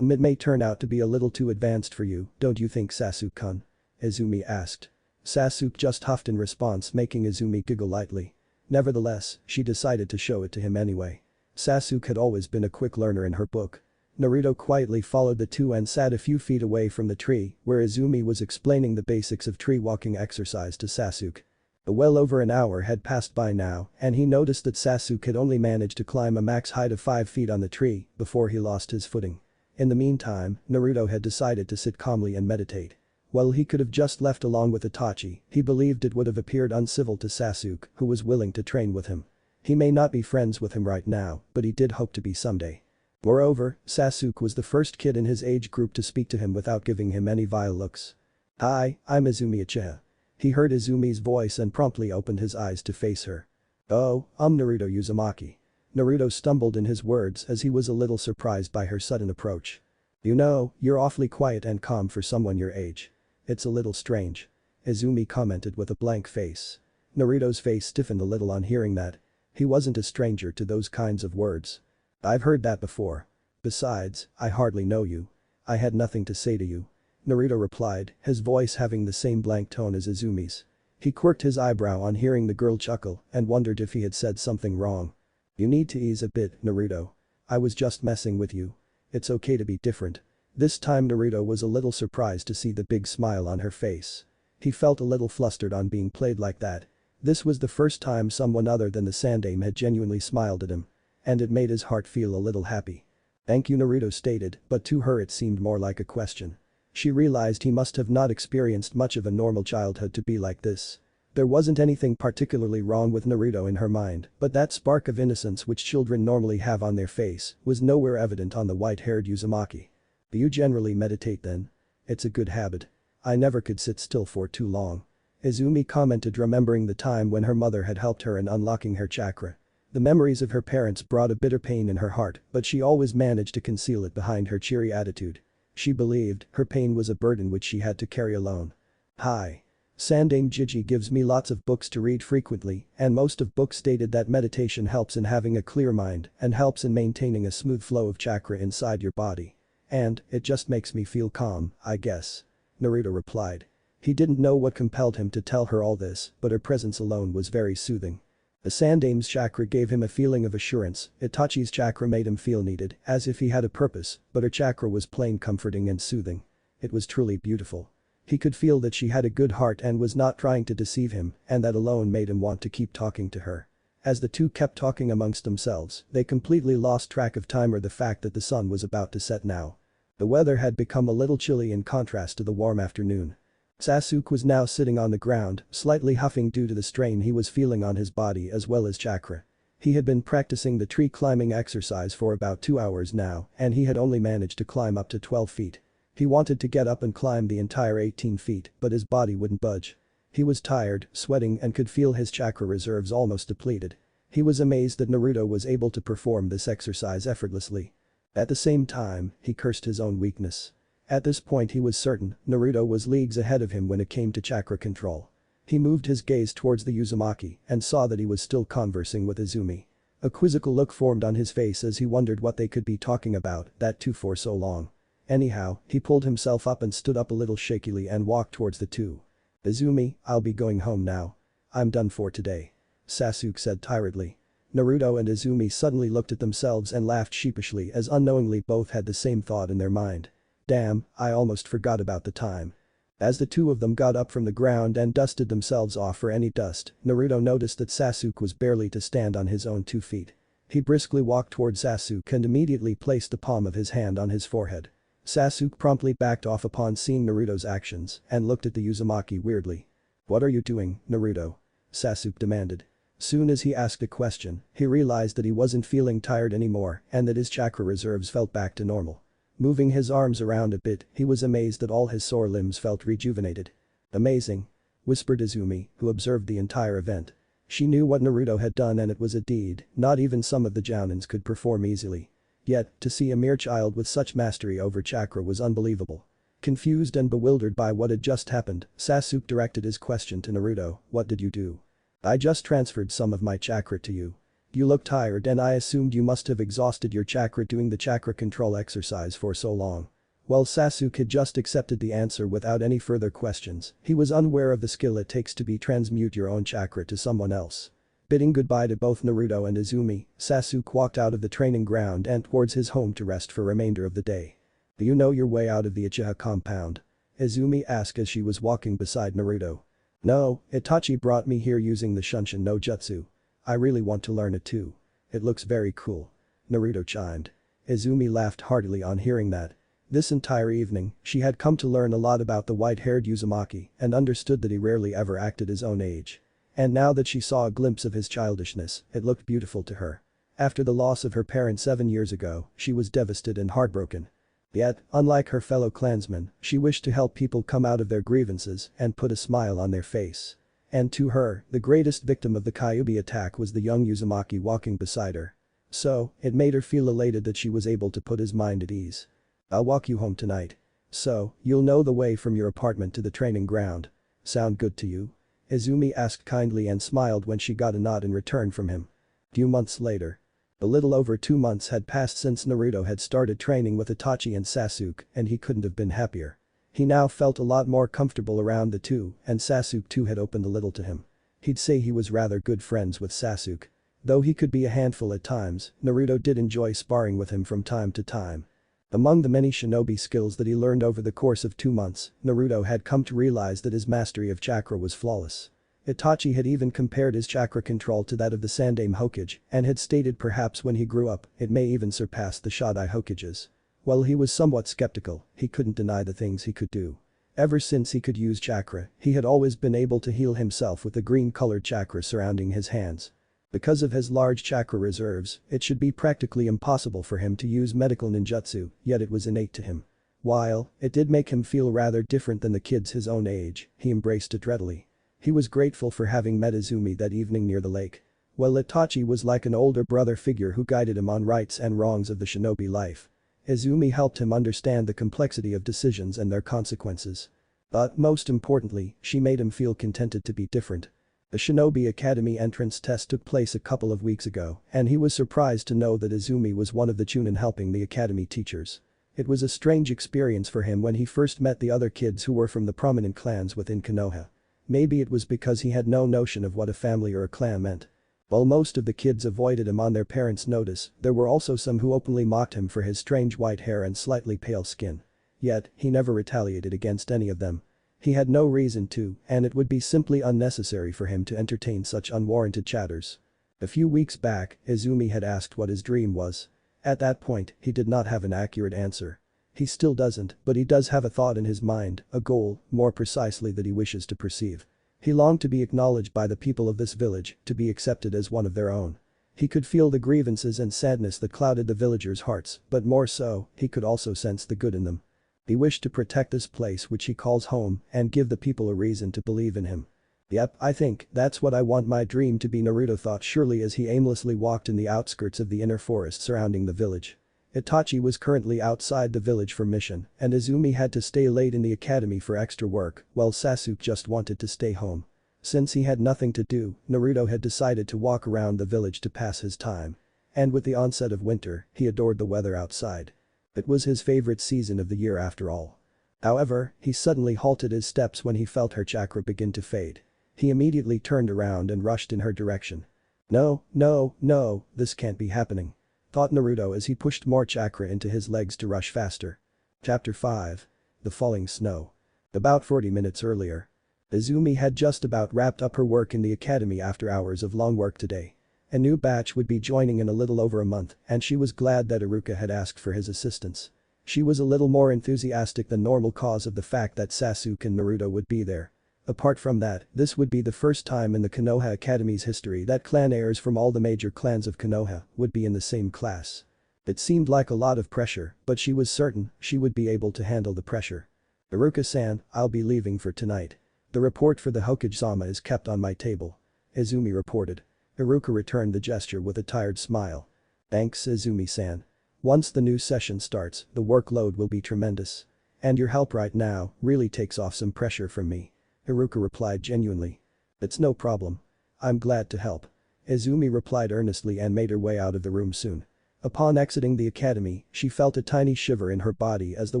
"It may turn out to be a little too advanced for you, don't you think, Sasuke-kun?" Izumi asked. Sasuke just huffed in response, making Izumi giggle lightly. Nevertheless, she decided to show it to him anyway. Sasuke had always been a quick learner in her book. Naruto quietly followed the two and sat a few feet away from the tree where Izumi was explaining the basics of tree walking exercise to Sasuke. Well over an hour had passed by now and he noticed that Sasuke had only managed to climb a max height of 5 feet on the tree before he lost his footing. In the meantime, Naruto had decided to sit calmly and meditate. While he could have just left along with Itachi, he believed it would have appeared uncivil to Sasuke, who was willing to train with him. He may not be friends with him right now, but he did hope to be someday. Moreover, Sasuke was the first kid in his age group to speak to him without giving him any vile looks. "Hi, I'm Izumi Uchiha." He heard Izumi's voice and promptly opened his eyes to face her. "Oh, I'm Naruto Uzumaki." Naruto stumbled in his words as he was a little surprised by her sudden approach. "You know, you're awfully quiet and calm for someone your age. It's a little strange." Izumi commented with a blank face. Naruto's face stiffened a little on hearing that. He wasn't a stranger to those kinds of words. "I've heard that before. Besides, I hardly know you. I had nothing to say to you," Naruto replied, his voice having the same blank tone as Izumi's. He quirked his eyebrow on hearing the girl chuckle and wondered if he had said something wrong. "You need to ease a bit, Naruto. I was just messing with you. It's okay to be different." This time Naruto was a little surprised to see the big smile on her face. He felt a little flustered on being played like that. This was the first time someone other than the Sandaime had genuinely smiled at him. And it made his heart feel a little happy. "Thank you," Naruto stated, but to her it seemed more like a question. She realized he must have not experienced much of a normal childhood to be like this. There wasn't anything particularly wrong with Naruto in her mind, but that spark of innocence which children normally have on their face was nowhere evident on the white-haired Uzumaki. "Do you generally meditate then?" "It's a good habit. I never could sit still for too long," Izumi commented, remembering the time when her mother had helped her in unlocking her chakra. The memories of her parents brought a bitter pain in her heart, but she always managed to conceal it behind her cheery attitude. She believed her pain was a burden which she had to carry alone. "Hi. Sandaime Jiji gives me lots of books to read frequently and most of books stated that meditation helps in having a clear mind and helps in maintaining a smooth flow of chakra inside your body. And it just makes me feel calm, I guess," Naruto replied. He didn't know what compelled him to tell her all this, but her presence alone was very soothing. The Sandaime's chakra gave him a feeling of assurance, Itachi's chakra made him feel needed, as if he had a purpose, but her chakra was plain comforting and soothing. It was truly beautiful. He could feel that she had a good heart and was not trying to deceive him, and that alone made him want to keep talking to her. As the two kept talking amongst themselves, they completely lost track of time or the fact that the sun was about to set now. The weather had become a little chilly in contrast to the warm afternoon. Sasuke was now sitting on the ground, slightly huffing due to the strain he was feeling on his body as well as chakra. He had been practicing the tree climbing exercise for about 2 hours now, and he had only managed to climb up to 12 feet. He wanted to get up and climb the entire 18 feet, but his body wouldn't budge. He was tired, sweating and could feel his chakra reserves almost depleted. He was amazed that Naruto was able to perform this exercise effortlessly. At the same time, he cursed his own weakness. At this point he was certain Naruto was leagues ahead of him when it came to chakra control. He moved his gaze towards the Uzumaki and saw that he was still conversing with Izumi. A quizzical look formed on his face as he wondered what they could be talking about, that too for so long. Anyhow, he pulled himself up and stood up a little shakily and walked towards the two. "Izumi, I'll be going home now. I'm done for today," Sasuke said tiredly. Naruto and Izumi suddenly looked at themselves and laughed sheepishly as unknowingly both had the same thought in their mind. "Damn, I almost forgot about the time." As the two of them got up from the ground and dusted themselves off for any dust, Naruto noticed that Sasuke was barely to stand on his own 2 feet. He briskly walked towards Sasuke and immediately placed the palm of his hand on his forehead. Sasuke promptly backed off upon seeing Naruto's actions and looked at the Uzumaki weirdly. "What are you doing, Naruto?" Sasuke demanded. Soon as he asked a question, he realized that he wasn't feeling tired anymore and that his chakra reserves felt back to normal. Moving his arms around a bit, he was amazed that all his sore limbs felt rejuvenated. "Amazing," whispered Izumi, who observed the entire event. She knew what Naruto had done and it was a deed not even some of the jounins could perform easily. Yet, to see a mere child with such mastery over chakra was unbelievable. Confused and bewildered by what had just happened, Sasuke directed his question to Naruto, "What did you do?" "I just transferred some of my chakra to you. You look tired and I assumed you must have exhausted your chakra doing the chakra control exercise for so long." While Sasuke had just accepted the answer without any further questions, he was unaware of the skill it takes to transmute your own chakra to someone else. Bidding goodbye to both Naruto and Izumi, Sasuke walked out of the training ground and towards his home to rest for remainder of the day. "Do you know your way out of the Uchiha compound?" Izumi asked as she was walking beside Naruto. "No, Itachi brought me here using the Shunshin no Jutsu. I really want to learn it too. It looks very cool," Naruto chimed. Izumi laughed heartily on hearing that. This entire evening, she had come to learn a lot about the white-haired Uzumaki and understood that he rarely ever acted his own age. And now that she saw a glimpse of his childishness, it looked beautiful to her. After the loss of her parents 7 years ago, she was devastated and heartbroken. Yet, unlike her fellow clansmen, she wished to help people come out of their grievances and put a smile on their face. And to her, the greatest victim of the Kyuubi attack was the young Uzumaki walking beside her. So, it made her feel elated that she was able to put his mind at ease. "I'll walk you home tonight. So, you'll know the way from your apartment to the training ground. Sound good to you?" Izumi asked kindly and smiled when she got a nod in return from him. Few months later. A little over 2 months had passed since Naruto had started training with Itachi and Sasuke and he couldn't have been happier. He now felt a lot more comfortable around the two and Sasuke too had opened a little to him. He'd say he was rather good friends with Sasuke. Though he could be a handful at times, Naruto did enjoy sparring with him from time to time. Among the many shinobi skills that he learned over the course of 2 months, Naruto had come to realize that his mastery of chakra was flawless. Itachi had even compared his chakra control to that of the Sandaime Hokage and had stated perhaps when he grew up, it may even surpass the Shodai Hokages. While he was somewhat skeptical, he couldn't deny the things he could do. Ever since he could use chakra, he had always been able to heal himself with the green-colored chakra surrounding his hands. Because of his large chakra reserves, it should be practically impossible for him to use medical ninjutsu, yet it was innate to him. While it did make him feel rather different than the kids his own age, he embraced it readily. He was grateful for having met Izumi that evening near the lake. While Itachi was like an older brother figure who guided him on rights and wrongs of the shinobi life. Izumi helped him understand the complexity of decisions and their consequences. But most importantly, she made him feel contented to be different. The Shinobi Academy entrance test took place a couple of weeks ago, and he was surprised to know that Izumi was one of the chunin helping the academy teachers. It was a strange experience for him when he first met the other kids who were from the prominent clans within Konoha. Maybe it was because he had no notion of what a family or a clan meant. While most of the kids avoided him on their parents' notice, there were also some who openly mocked him for his strange white hair and slightly pale skin. Yet, he never retaliated against any of them. He had no reason to, and it would be simply unnecessary for him to entertain such unwarranted chatters. A few weeks back, Izumi had asked what his dream was. At that point, he did not have an accurate answer. He still doesn't, but he does have a thought in his mind, a goal, more precisely that he wishes to perceive. He longed to be acknowledged by the people of this village, to be accepted as one of their own. He could feel the grievances and sadness that clouded the villagers' hearts, but more so, he could also sense the good in them. He wished to protect this place which he calls home and give the people a reason to believe in him. Yep, I think that's what I want my dream to be, Naruto thought surely as he aimlessly walked in the outskirts of the inner forest surrounding the village. Itachi was currently outside the village for mission, and Izumi had to stay late in the academy for extra work, while Sasuke just wanted to stay home. Since he had nothing to do, Naruto had decided to walk around the village to pass his time. And with the onset of winter, he adored the weather outside. It was his favorite season of the year after all. However, he suddenly halted his steps when he felt her chakra begin to fade. He immediately turned around and rushed in her direction. No, no, no, this can't be happening, thought Naruto as he pushed more chakra into his legs to rush faster. Chapter 5. The Falling Snow. About 40 minutes earlier. Izumi had just about wrapped up her work in the academy after hours of long work today. A new batch would be joining in a little over a month and she was glad that Iruka had asked for his assistance. She was a little more enthusiastic than normal cause of the fact that Sasuke and Naruto would be there. Apart from that, this would be the first time in the Konoha Academy's history that clan heirs from all the major clans of Konoha would be in the same class. It seemed like a lot of pressure, but she was certain she would be able to handle the pressure. Iruka-san, I'll be leaving for tonight. The report for the Hokage-sama is kept on my table. Izumi reported. Iruka returned the gesture with a tired smile. Thanks, Izumi-san. Once the new session starts, the workload will be tremendous. And your help right now really takes off some pressure from me. Iruka replied genuinely. It's no problem. I'm glad to help. Izumi replied earnestly and made her way out of the room soon. Upon exiting the academy, she felt a tiny shiver in her body as the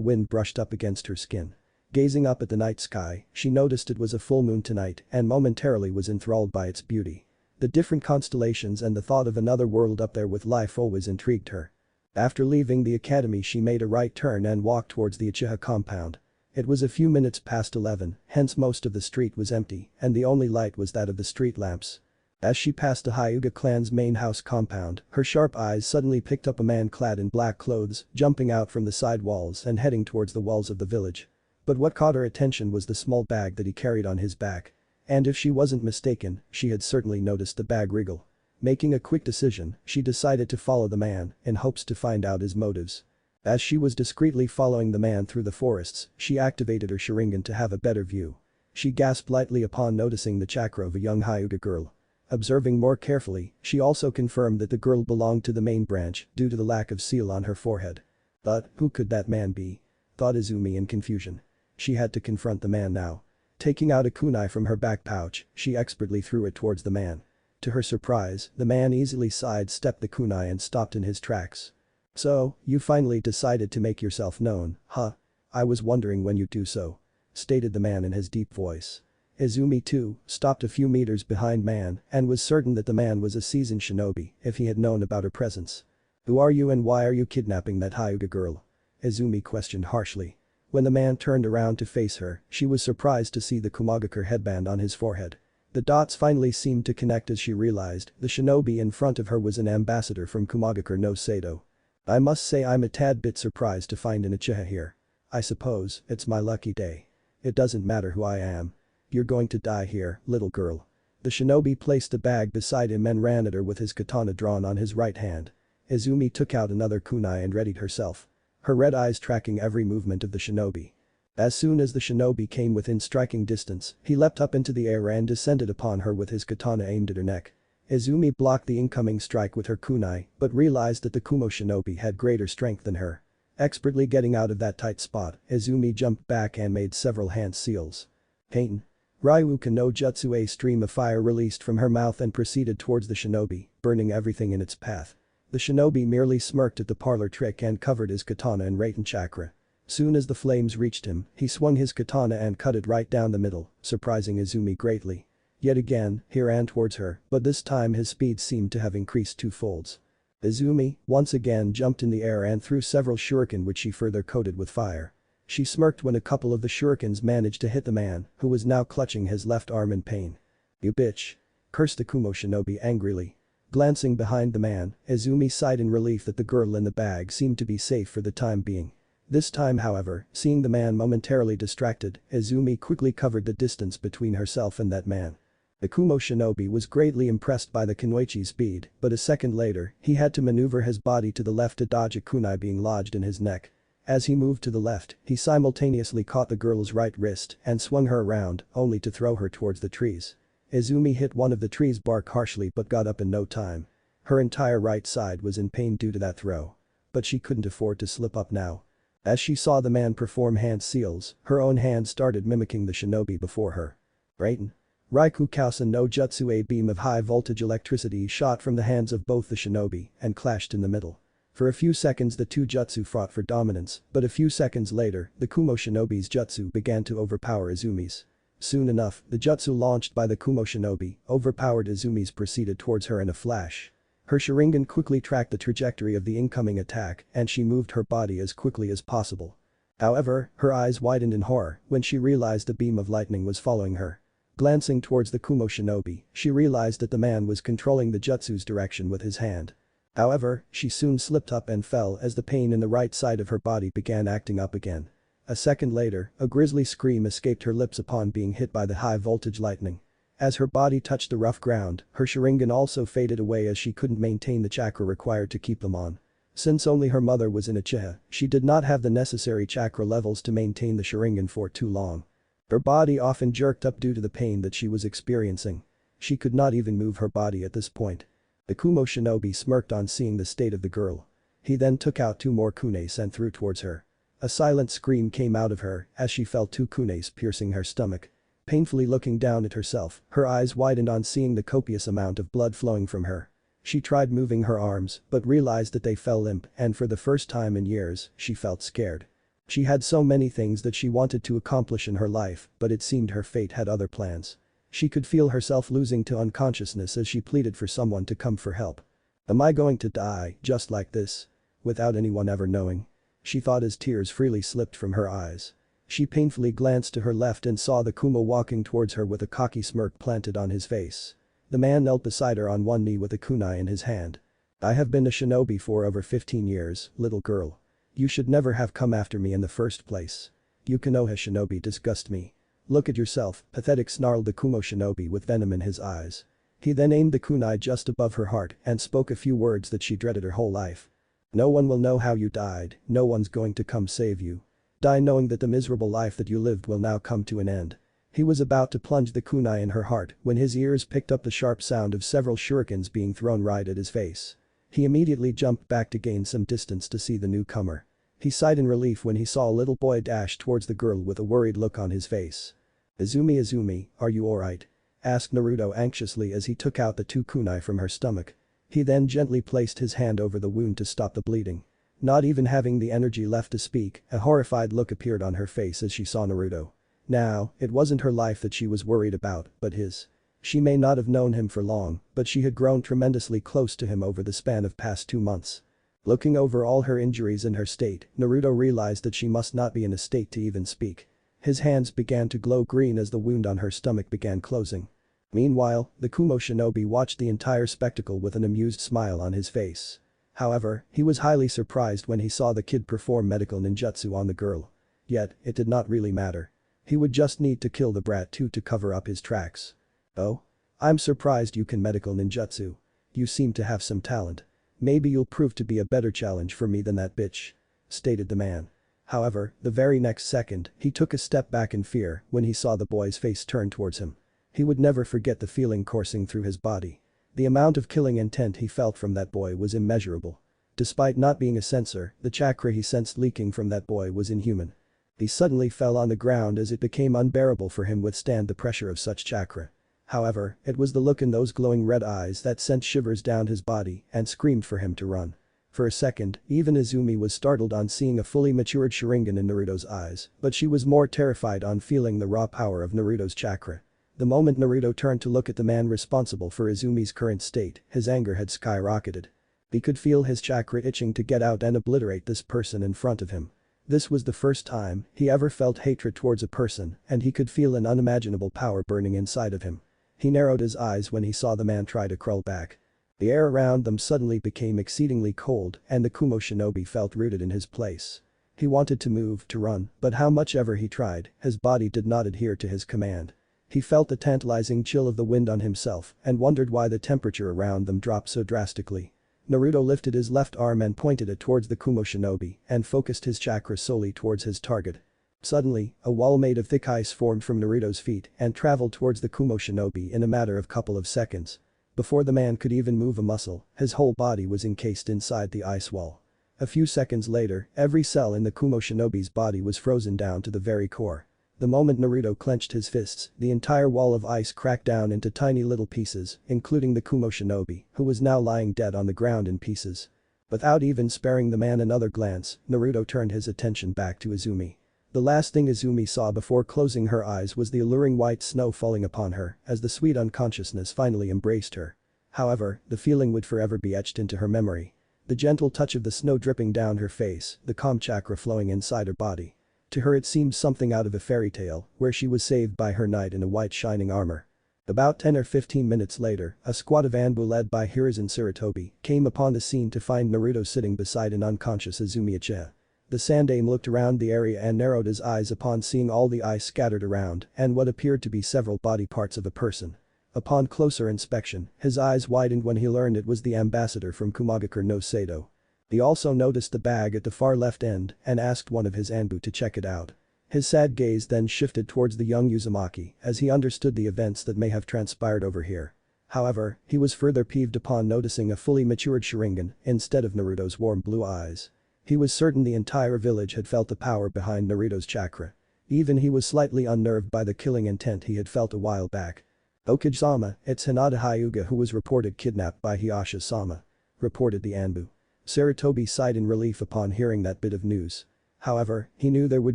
wind brushed up against her skin. Gazing up at the night sky, she noticed it was a full moon tonight and momentarily was enthralled by its beauty. The different constellations and the thought of another world up there with life always intrigued her. After leaving the academy she made a right turn and walked towards the Uchiha compound. It was a few minutes past 11, hence most of the street was empty and the only light was that of the street lamps. As she passed the Hyuga clan's main house compound, her sharp eyes suddenly picked up a man clad in black clothes, jumping out from the side walls and heading towards the walls of the village. But what caught her attention was the small bag that he carried on his back. And if she wasn't mistaken, she had certainly noticed the bag wriggle. Making a quick decision, she decided to follow the man, in hopes to find out his motives. As she was discreetly following the man through the forests, she activated her Sharingan to have a better view. She gasped lightly upon noticing the chakra of a young Hyuga girl. Observing more carefully, she also confirmed that the girl belonged to the main branch due to the lack of seal on her forehead. But, who could that man be? Thought Izumi in confusion. She had to confront the man now. Taking out a kunai from her back pouch, she expertly threw it towards the man. To her surprise, the man easily sidestepped the kunai and stopped in his tracks. So, you finally decided to make yourself known, huh? I was wondering when you'd do so. Stated the man in his deep voice. Izumi too stopped a few meters behind man and was certain that the man was a seasoned shinobi if he had known about her presence. Who are you and why are you kidnapping that Hyuga girl? Izumi questioned harshly. When the man turned around to face her, she was surprised to see the Kumagakure headband on his forehead. The dots finally seemed to connect as she realized the shinobi in front of her was an ambassador from Kumagakure no Sado. I must say I'm a tad bit surprised to find an Uchiha here. I suppose it's my lucky day. It doesn't matter who I am. You're going to die here, little girl. The shinobi placed the bag beside him and ran at her with his katana drawn on his right hand. Izumi took out another kunai and readied herself. Her red eyes tracking every movement of the shinobi. As soon as the shinobi came within striking distance, he leapt up into the air and descended upon her with his katana aimed at her neck. Izumi blocked the incoming strike with her kunai, but realized that the Kumo shinobi had greater strength than her. Expertly getting out of that tight spot, Izumi jumped back and made several hand seals. Pain. Ryuuka no Jutsu, a stream of fire released from her mouth and proceeded towards the shinobi, burning everything in its path. The shinobi merely smirked at the parlor trick and covered his katana in Raiten chakra. Soon as the flames reached him, he swung his katana and cut it right down the middle, surprising Izumi greatly. Yet again, he ran towards her, but this time his speed seemed to have increased twofolds. Izumi, once again jumped in the air and threw several shuriken which she further coated with fire. She smirked when a couple of the shurikens managed to hit the man, who was now clutching his left arm in pain. You bitch. Cursed the Kumo shinobi angrily. Glancing behind the man, Izumi sighed in relief that the girl in the bag seemed to be safe for the time being. This time however, seeing the man momentarily distracted, Izumi quickly covered the distance between herself and that man. The Kumo shinobi was greatly impressed by the Kunoichi's speed, but a second later, he had to maneuver his body to the left to dodge a kunai being lodged in his neck. As he moved to the left, he simultaneously caught the girl's right wrist and swung her around, only to throw her towards the trees. Izumi hit one of the trees' bark harshly but got up in no time. Her entire right side was in pain due to that throw. But she couldn't afford to slip up now. As she saw the man perform hand seals, her own hand started mimicking the shinobi before her. Raiten. Raikou Kausen no Jutsu, a beam of high-voltage electricity shot from the hands of both the shinobi and clashed in the middle. For a few seconds the two jutsu fought for dominance, but a few seconds later, the Kumo shinobi's jutsu began to overpower Izumi's. Soon enough, the jutsu launched by the Kumo shinobi, overpowered Izumi's, proceeded towards her in a flash. Her Sharingan quickly tracked the trajectory of the incoming attack and she moved her body as quickly as possible. However, her eyes widened in horror when she realized a beam of lightning was following her. Glancing towards the Kumo shinobi, she realized that the man was controlling the jutsu's direction with his hand. However, she soon slipped up and fell as the pain in the right side of her body began acting up again. A second later, a grisly scream escaped her lips upon being hit by the high-voltage lightning. As her body touched the rough ground, her Sharingan also faded away as she couldn't maintain the chakra required to keep them on. Since only her mother was in Uchiha, she did not have the necessary chakra levels to maintain the Sharingan for too long. Her body often jerked up due to the pain that she was experiencing. She could not even move her body at this point. The Kumo shinobi smirked on seeing the state of the girl. He then took out two more kunes and threw towards her. A silent scream came out of her as she felt two kunes piercing her stomach. Painfully looking down at herself, her eyes widened on seeing the copious amount of blood flowing from her. She tried moving her arms but realized that they fell limp and for the first time in years, she felt scared. She had so many things that she wanted to accomplish in her life, but it seemed her fate had other plans. She could feel herself losing to unconsciousness as she pleaded for someone to come for help. Am I going to die just like this? Without anyone ever knowing? She thought as tears freely slipped from her eyes. She painfully glanced to her left and saw the Kumo walking towards her with a cocky smirk planted on his face. The man knelt beside her on one knee with a kunai in his hand. I have been a shinobi for over 15 years, little girl. You should never have come after me in the first place. You Konoha shinobi disgust me. Look at yourself, pathetic, snarled the Kumo shinobi with venom in his eyes. He then aimed the kunai just above her heart and spoke a few words that she dreaded her whole life. No one will know how you died, no one's going to come save you. Die knowing that the miserable life that you lived will now come to an end. He was about to plunge the kunai in her heart when his ears picked up the sharp sound of several shurikens being thrown right at his face. He immediately jumped back to gain some distance to see the newcomer. He sighed in relief when he saw a little boy dash towards the girl with a worried look on his face. Izumi, are you alright? Asked Naruto anxiously as he took out the two kunai from her stomach. He then gently placed his hand over the wound to stop the bleeding. Not even having the energy left to speak, a horrified look appeared on her face as she saw Naruto. Now, it wasn't her life that she was worried about, but his. She may not have known him for long, but she had grown tremendously close to him over the span of past 2 months. Looking over all her injuries and her state, Naruto realized that she must not be in a state to even speak. His hands began to glow green as the wound on her stomach began closing. Meanwhile, the Kumo shinobi watched the entire spectacle with an amused smile on his face. However, he was highly surprised when he saw the kid perform medical ninjutsu on the girl. Yet, it did not really matter. He would just need to kill the brat too to cover up his tracks. Oh? I'm surprised you can medical ninjutsu. You seem to have some talent. Maybe you'll prove to be a better challenge for me than that bitch. Stated the man. However, the very next second, he took a step back in fear when he saw the boy's face turn towards him. He would never forget the feeling coursing through his body. The amount of killing intent he felt from that boy was immeasurable. Despite not being a censor, the chakra he sensed leaking from that boy was inhuman. He suddenly fell on the ground as it became unbearable for him to withstand the pressure of such chakra. However, it was the look in those glowing red eyes that sent shivers down his body and screamed for him to run. For a second, even Izumi was startled on seeing a fully matured Sharingan in Naruto's eyes, but she was more terrified on feeling the raw power of Naruto's chakra. The moment Naruto turned to look at the man responsible for Izumi's current state, his anger had skyrocketed. He could feel his chakra itching to get out and obliterate this person in front of him. This was the first time he ever felt hatred towards a person and he could feel an unimaginable power burning inside of him. He narrowed his eyes when he saw the man try to crawl back. The air around them suddenly became exceedingly cold and the Kumo shinobi felt rooted in his place. He wanted to move, to run, but how much ever he tried, his body did not adhere to his command. He felt the tantalizing chill of the wind on himself and wondered why the temperature around them dropped so drastically. Naruto lifted his left arm and pointed it towards the Kumo shinobi and focused his chakra solely towards his target. Suddenly, a wall made of thick ice formed from Naruto's feet and traveled towards the Kumo shinobi in a matter of couple of seconds. Before the man could even move a muscle, his whole body was encased inside the ice wall. A few seconds later, every cell in the Kumo shinobi's body was frozen down to the very core. The moment Naruto clenched his fists, the entire wall of ice cracked down into tiny little pieces, including the Kumo shinobi, who was now lying dead on the ground in pieces. Without even sparing the man another glance, Naruto turned his attention back to Izumi. The last thing Izumi saw before closing her eyes was the alluring white snow falling upon her as the sweet unconsciousness finally embraced her. However, the feeling would forever be etched into her memory. The gentle touch of the snow dripping down her face, the calm chakra flowing inside her body. To her it seemed something out of a fairy tale, where she was saved by her knight in a white shining armor. About 10 or 15 minutes later, a squad of Anbu led by Hiruzen Sarutobi came upon the scene to find Naruto sitting beside an unconscious Izumi Uchiha. The Sandaime looked around the area and narrowed his eyes upon seeing all the ice scattered around and what appeared to be several body parts of a person. Upon closer inspection, his eyes widened when he learned it was the ambassador from Kumagakure no Sado. He also noticed the bag at the far left end and asked one of his Anbu to check it out. His sad gaze then shifted towards the young Uzumaki as he understood the events that may have transpired over here. However, he was further peeved upon noticing a fully matured Sharingan instead of Naruto's warm blue eyes. He was certain the entire village had felt the power behind Naruto's chakra. Even he was slightly unnerved by the killing intent he had felt a while back. Hokage-sama, it's Hinata Hyuga who was reported kidnapped by Hiyashisa-sama, reported the Anbu. Sarutobi sighed in relief upon hearing that bit of news. However, he knew there would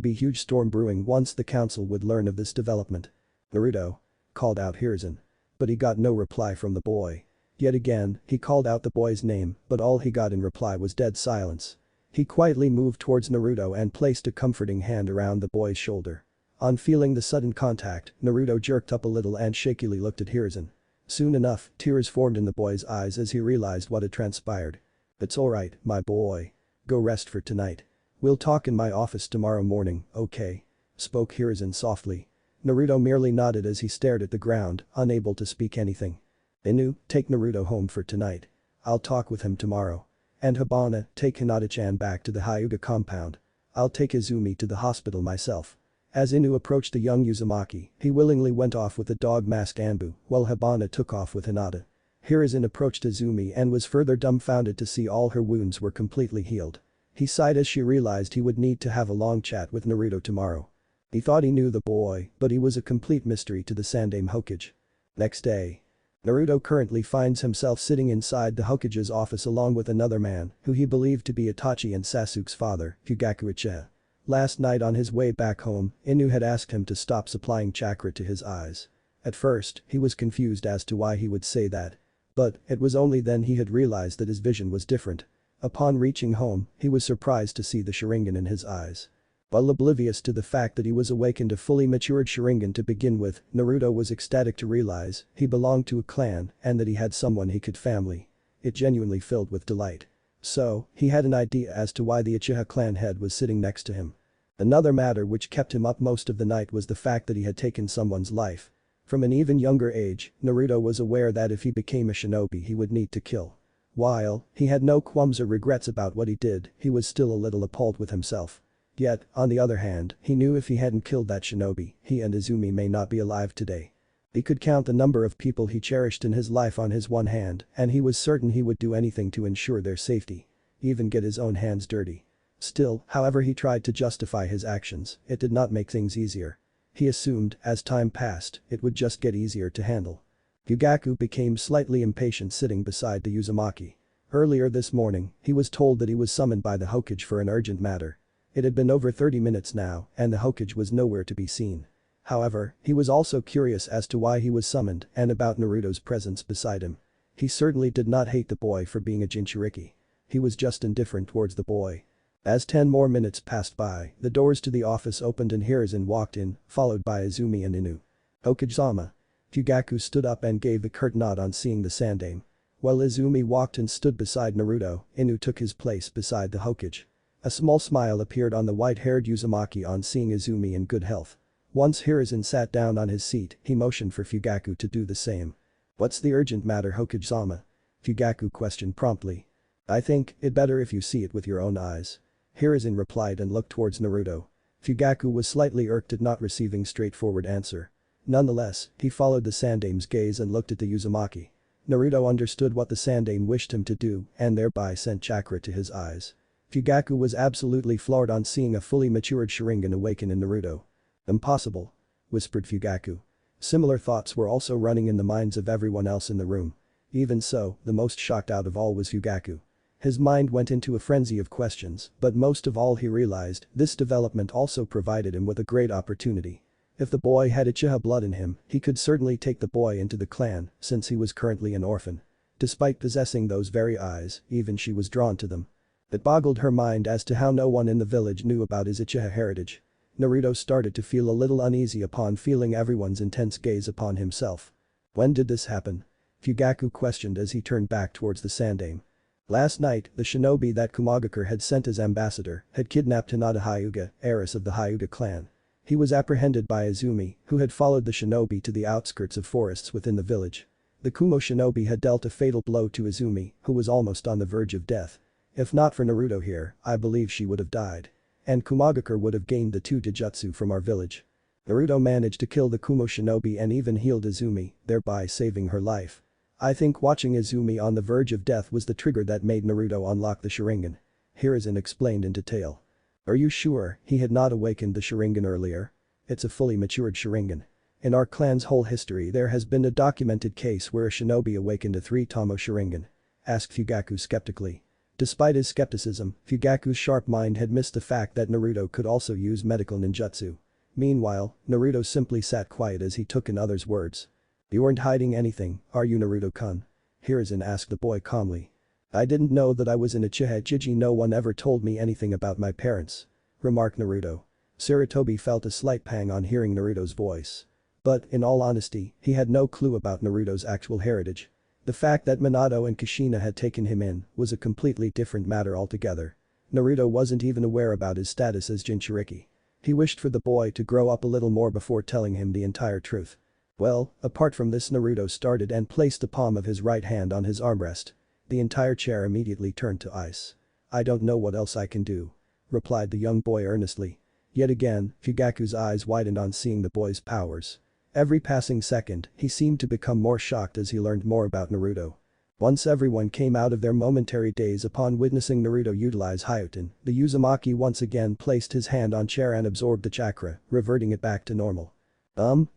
be huge storm brewing once the council would learn of this development. Naruto, called out Hiruzen. But he got no reply from the boy. Yet again, he called out the boy's name, but all he got in reply was dead silence. He quietly moved towards Naruto and placed a comforting hand around the boy's shoulder. On feeling the sudden contact, Naruto jerked up a little and shakily looked at Hiruzen. Soon enough, tears formed in the boy's eyes as he realized what had transpired. It's alright, my boy. Go rest for tonight. We'll talk in my office tomorrow morning, okay? Spoke Hiruzen softly. Naruto merely nodded as he stared at the ground, unable to speak anything. Inu, take Naruto home for tonight. I'll talk with him tomorrow. And Hibana, take Hinata-chan back to the Hyuga compound. I'll take Izumi to the hospital myself. As Inu approached the young Uzumaki, he willingly went off with the dog-masked Anbu, while Hibana took off with Hinata. Hiruzen approached Izumi and was further dumbfounded to see all her wounds were completely healed. He sighed as she realized he would need to have a long chat with Naruto tomorrow. He thought he knew the boy, but he was a complete mystery to the Sandaime Hokage. Next day. Naruto currently finds himself sitting inside the Hokage's office along with another man who he believed to be Itachi and Sasuke's father, Hokage Uchiha. Last night on his way back home, Inu had asked him to stop supplying chakra to his eyes. At first, he was confused as to why he would say that. But, it was only then he had realized that his vision was different. Upon reaching home, he was surprised to see the Sharingan in his eyes. While oblivious to the fact that he was awakened a fully matured Sharingan to begin with, Naruto was ecstatic to realize he belonged to a clan and that he had someone he could family. It genuinely filled with delight. So, he had an idea as to why the Uchiha clan head was sitting next to him. Another matter which kept him up most of the night was the fact that he had taken someone's life. From an even younger age, Naruto was aware that if he became a shinobi he would need to kill. While he had no qualms or regrets about what he did, he was still a little appalled with himself. Yet, on the other hand, he knew if he hadn't killed that shinobi, he and Izumi may not be alive today. He could count the number of people he cherished in his life on his one hand, and he was certain he would do anything to ensure their safety. Even get his own hands dirty. Still, however he tried to justify his actions, it did not make things easier. He assumed, as time passed, it would just get easier to handle. Yugaku became slightly impatient sitting beside the Uzumaki. Earlier this morning, he was told that he was summoned by the Hokage for an urgent matter. It had been over 30 minutes now, and the Hokage was nowhere to be seen. However, he was also curious as to why he was summoned and about Naruto's presence beside him. He certainly did not hate the boy for being a Jinchuriki. He was just indifferent towards the boy. As 10 more minutes passed by, the doors to the office opened and Hiruzen walked in, followed by Izumi and Inu. Hokage-sama. Yugaku stood up and gave a curt nod on seeing the Sandaime. While Izumi walked and stood beside Naruto, Inu took his place beside the Hokage. A small smile appeared on the white-haired Uzumaki on seeing Izumi in good health. Once Hiruzen sat down on his seat, he motioned for Fugaku to do the same. "What's the urgent matter, Hokage-sama?" Fugaku questioned promptly. "I think it better if you see it with your own eyes." Hiruzen replied and looked towards Naruto. Fugaku was slightly irked at not receiving straightforward answer. Nonetheless, he followed the Sandame's gaze and looked at the Uzumaki. Naruto understood what the Sandame wished him to do and thereby sent chakra to his eyes. Fugaku was absolutely floored on seeing a fully matured Sharingan awaken in Naruto. "Impossible," whispered Fugaku. Similar thoughts were also running in the minds of everyone else in the room. Even so, the most shocked out of all was Fugaku. His mind went into a frenzy of questions, but most of all he realized this development also provided him with a great opportunity. If the boy had Uchiha blood in him, he could certainly take the boy into the clan since he was currently an orphan. Despite possessing those very eyes, even she was drawn to them. It boggled her mind as to how no one in the village knew about his Uchiha heritage. Naruto started to feel a little uneasy upon feeling everyone's intense gaze upon himself. "When did this happen?" Fugaku questioned as he turned back towards the Sandame. "Last night, the shinobi that Kumagakure had sent as ambassador had kidnapped Hinata Hyuga, heiress of the Hyuga clan. He was apprehended by Izumi, who had followed the shinobi to the outskirts of forests within the village. The Kumo shinobi had dealt a fatal blow to Izumi, who was almost on the verge of death. If not for Naruto here, I believe she would have died. And Kumagakure would have gained the 2 Taijutsu from our village. Naruto managed to kill the Kumo shinobi and even healed Izumi, thereby saving her life. I think watching Izumi on the verge of death was the trigger that made Naruto unlock the Sharingan." Hiruzen explained in detail. "Are you sure he had not awakened the Sharingan earlier? It's a fully matured Sharingan. In our clan's whole history there has been a documented case where a shinobi awakened a 3-Tomo Sharingan," asked Fugaku skeptically. Despite his skepticism, Fugaku's sharp mind had missed the fact that Naruto could also use medical ninjutsu. Meanwhile, Naruto simply sat quiet as he took in others' words. "You weren't hiding anything, are you, Naruto-kun?" Hiruzen asked the boy calmly. "I didn't know that I was in Uchiha Jiji. No one ever told me anything about my parents," remarked Naruto. Sarutobi felt a slight pang on hearing Naruto's voice. But, in all honesty, he had no clue about Naruto's actual heritage. The fact that Minato and Kushina had taken him in was a completely different matter altogether. Naruto wasn't even aware about his status as Jinchuriki. He wished for the boy to grow up a little more before telling him the entire truth. Well, apart from this, Naruto started and placed the palm of his right hand on his armrest. The entire chair immediately turned to ice. "I don't know what else I can do," replied the young boy earnestly. Yet again, Fugaku's eyes widened on seeing the boy's powers. Every passing second, he seemed to become more shocked as he learned more about Naruto. Once everyone came out of their momentary daze upon witnessing Naruto utilize Hyuten, the Uzumaki once again placed his hand on chair and absorbed the chakra, reverting it back to normal.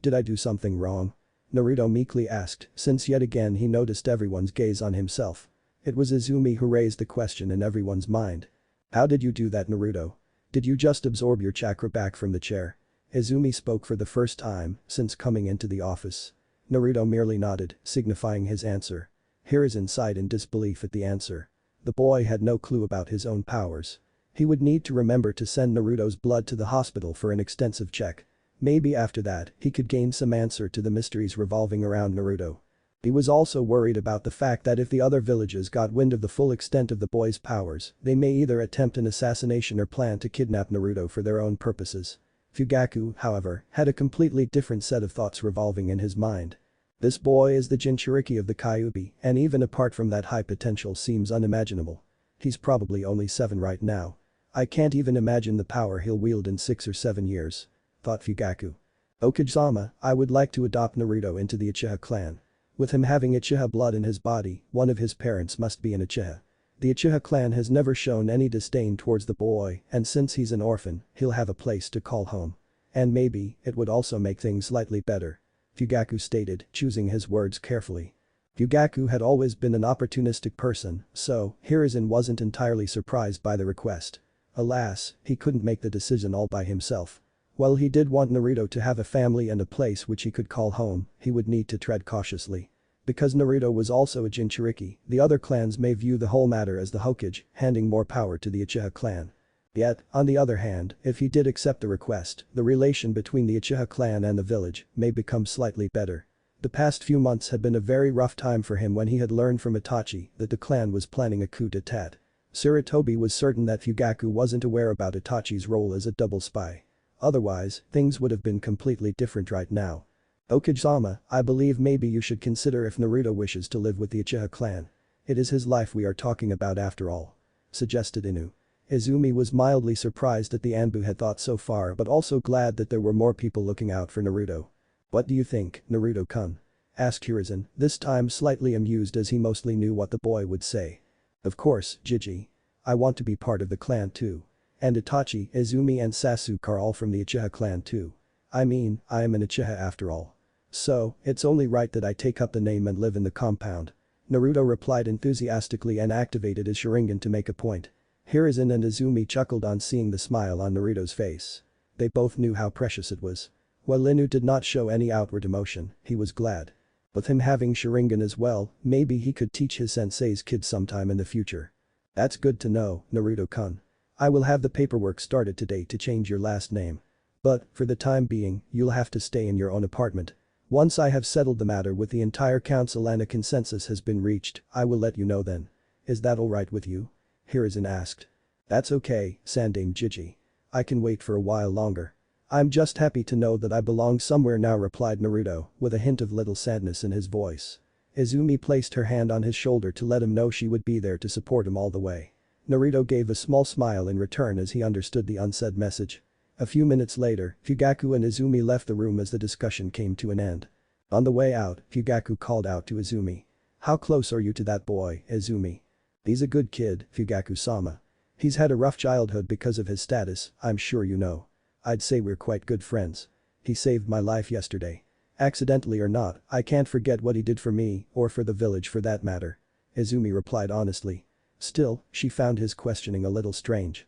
Did I do something wrong?" Naruto meekly asked, since yet again he noticed everyone's gaze on himself. It was Izumi who raised the question in everyone's mind. "How did you do that, Naruto? Did you just absorb your chakra back from the chair?" Izumi spoke for the first time since coming into the office. Naruto merely nodded, signifying his answer. Hiruzen sighed in disbelief at the answer. The boy had no clue about his own powers. He would need to remember to send Naruto's blood to the hospital for an extensive check. Maybe after that, he could gain some answer to the mysteries revolving around Naruto. He was also worried about the fact that if the other villages got wind of the full extent of the boy's powers, they may either attempt an assassination or plan to kidnap Naruto for their own purposes. Fugaku, however, had a completely different set of thoughts revolving in his mind. This boy is the Jinchuriki of the Kyuubi, and even apart from that high potential seems unimaginable. He's probably only 7 right now. I can't even imagine the power he'll wield in 6 or 7 years, thought Fugaku. "Okage-sama, I would like to adopt Naruto into the Uchiha clan. With him having Uchiha blood in his body, one of his parents must be an Uchiha. The Uchiha clan has never shown any disdain towards the boy, and since he's an orphan, he'll have a place to call home. And maybe, it would also make things slightly better," Fugaku stated, choosing his words carefully. Fugaku had always been an opportunistic person, so Hiruzen wasn't entirely surprised by the request. Alas, he couldn't make the decision all by himself. While he did want Naruto to have a family and a place which he could call home, he would need to tread cautiously. Because Naruto was also a Jinchuriki, the other clans may view the whole matter as the Hokage, handing more power to the Uchiha clan. Yet, on the other hand, if he did accept the request, the relation between the Uchiha clan and the village may become slightly better. The past few months had been a very rough time for him when he had learned from Itachi that the clan was planning a coup d'etat. Sarutobi was certain that Fugaku wasn't aware about Itachi's role as a double spy. Otherwise, things would have been completely different right now. Okage-sama, I believe maybe you should consider if Naruto wishes to live with the Uchiha clan. It is his life we are talking about after all. Suggested Inu. Izumi was mildly surprised that the Anbu had thought so far but also glad that there were more people looking out for Naruto. What do you think, Naruto-kun? Asked Hiruzen, this time slightly amused as he mostly knew what the boy would say. Of course, Jiji. I want to be part of the clan too. And Itachi, Izumi and Sasuke are all from the Uchiha clan too. I mean, I am an Uchiha after all. So, it's only right that I take up the name and live in the compound. Naruto replied enthusiastically and activated his Sharingan to make a point. Hiruzen and Izumi chuckled on seeing the smile on Naruto's face. They both knew how precious it was. While Inu did not show any outward emotion, he was glad. With him having Sharingan as well, maybe he could teach his sensei's kids sometime in the future. That's good to know, Naruto-kun. I will have the paperwork started today to change your last name. But, for the time being, you'll have to stay in your own apartment. Once I have settled the matter with the entire council and a consensus has been reached, I will let you know then. Is that alright with you? Hiruzen asked. That's okay, Sandame Jiji. I can wait for a while longer. I'm just happy to know that I belong somewhere now, replied Naruto, with a hint of little sadness in his voice. Izumi placed her hand on his shoulder to let him know she would be there to support him all the way. Naruto gave a small smile in return as he understood the unsaid message. A few minutes later, Fugaku and Izumi left the room as the discussion came to an end. On the way out, Fugaku called out to Izumi. How close are you to that boy, Izumi? He's a good kid, Fugaku-sama. He's had a rough childhood because of his status, I'm sure you know. I'd say we're quite good friends. He saved my life yesterday. Accidentally or not, I can't forget what he did for me, or for the village for that matter. Izumi replied honestly. Still, she found his questioning a little strange.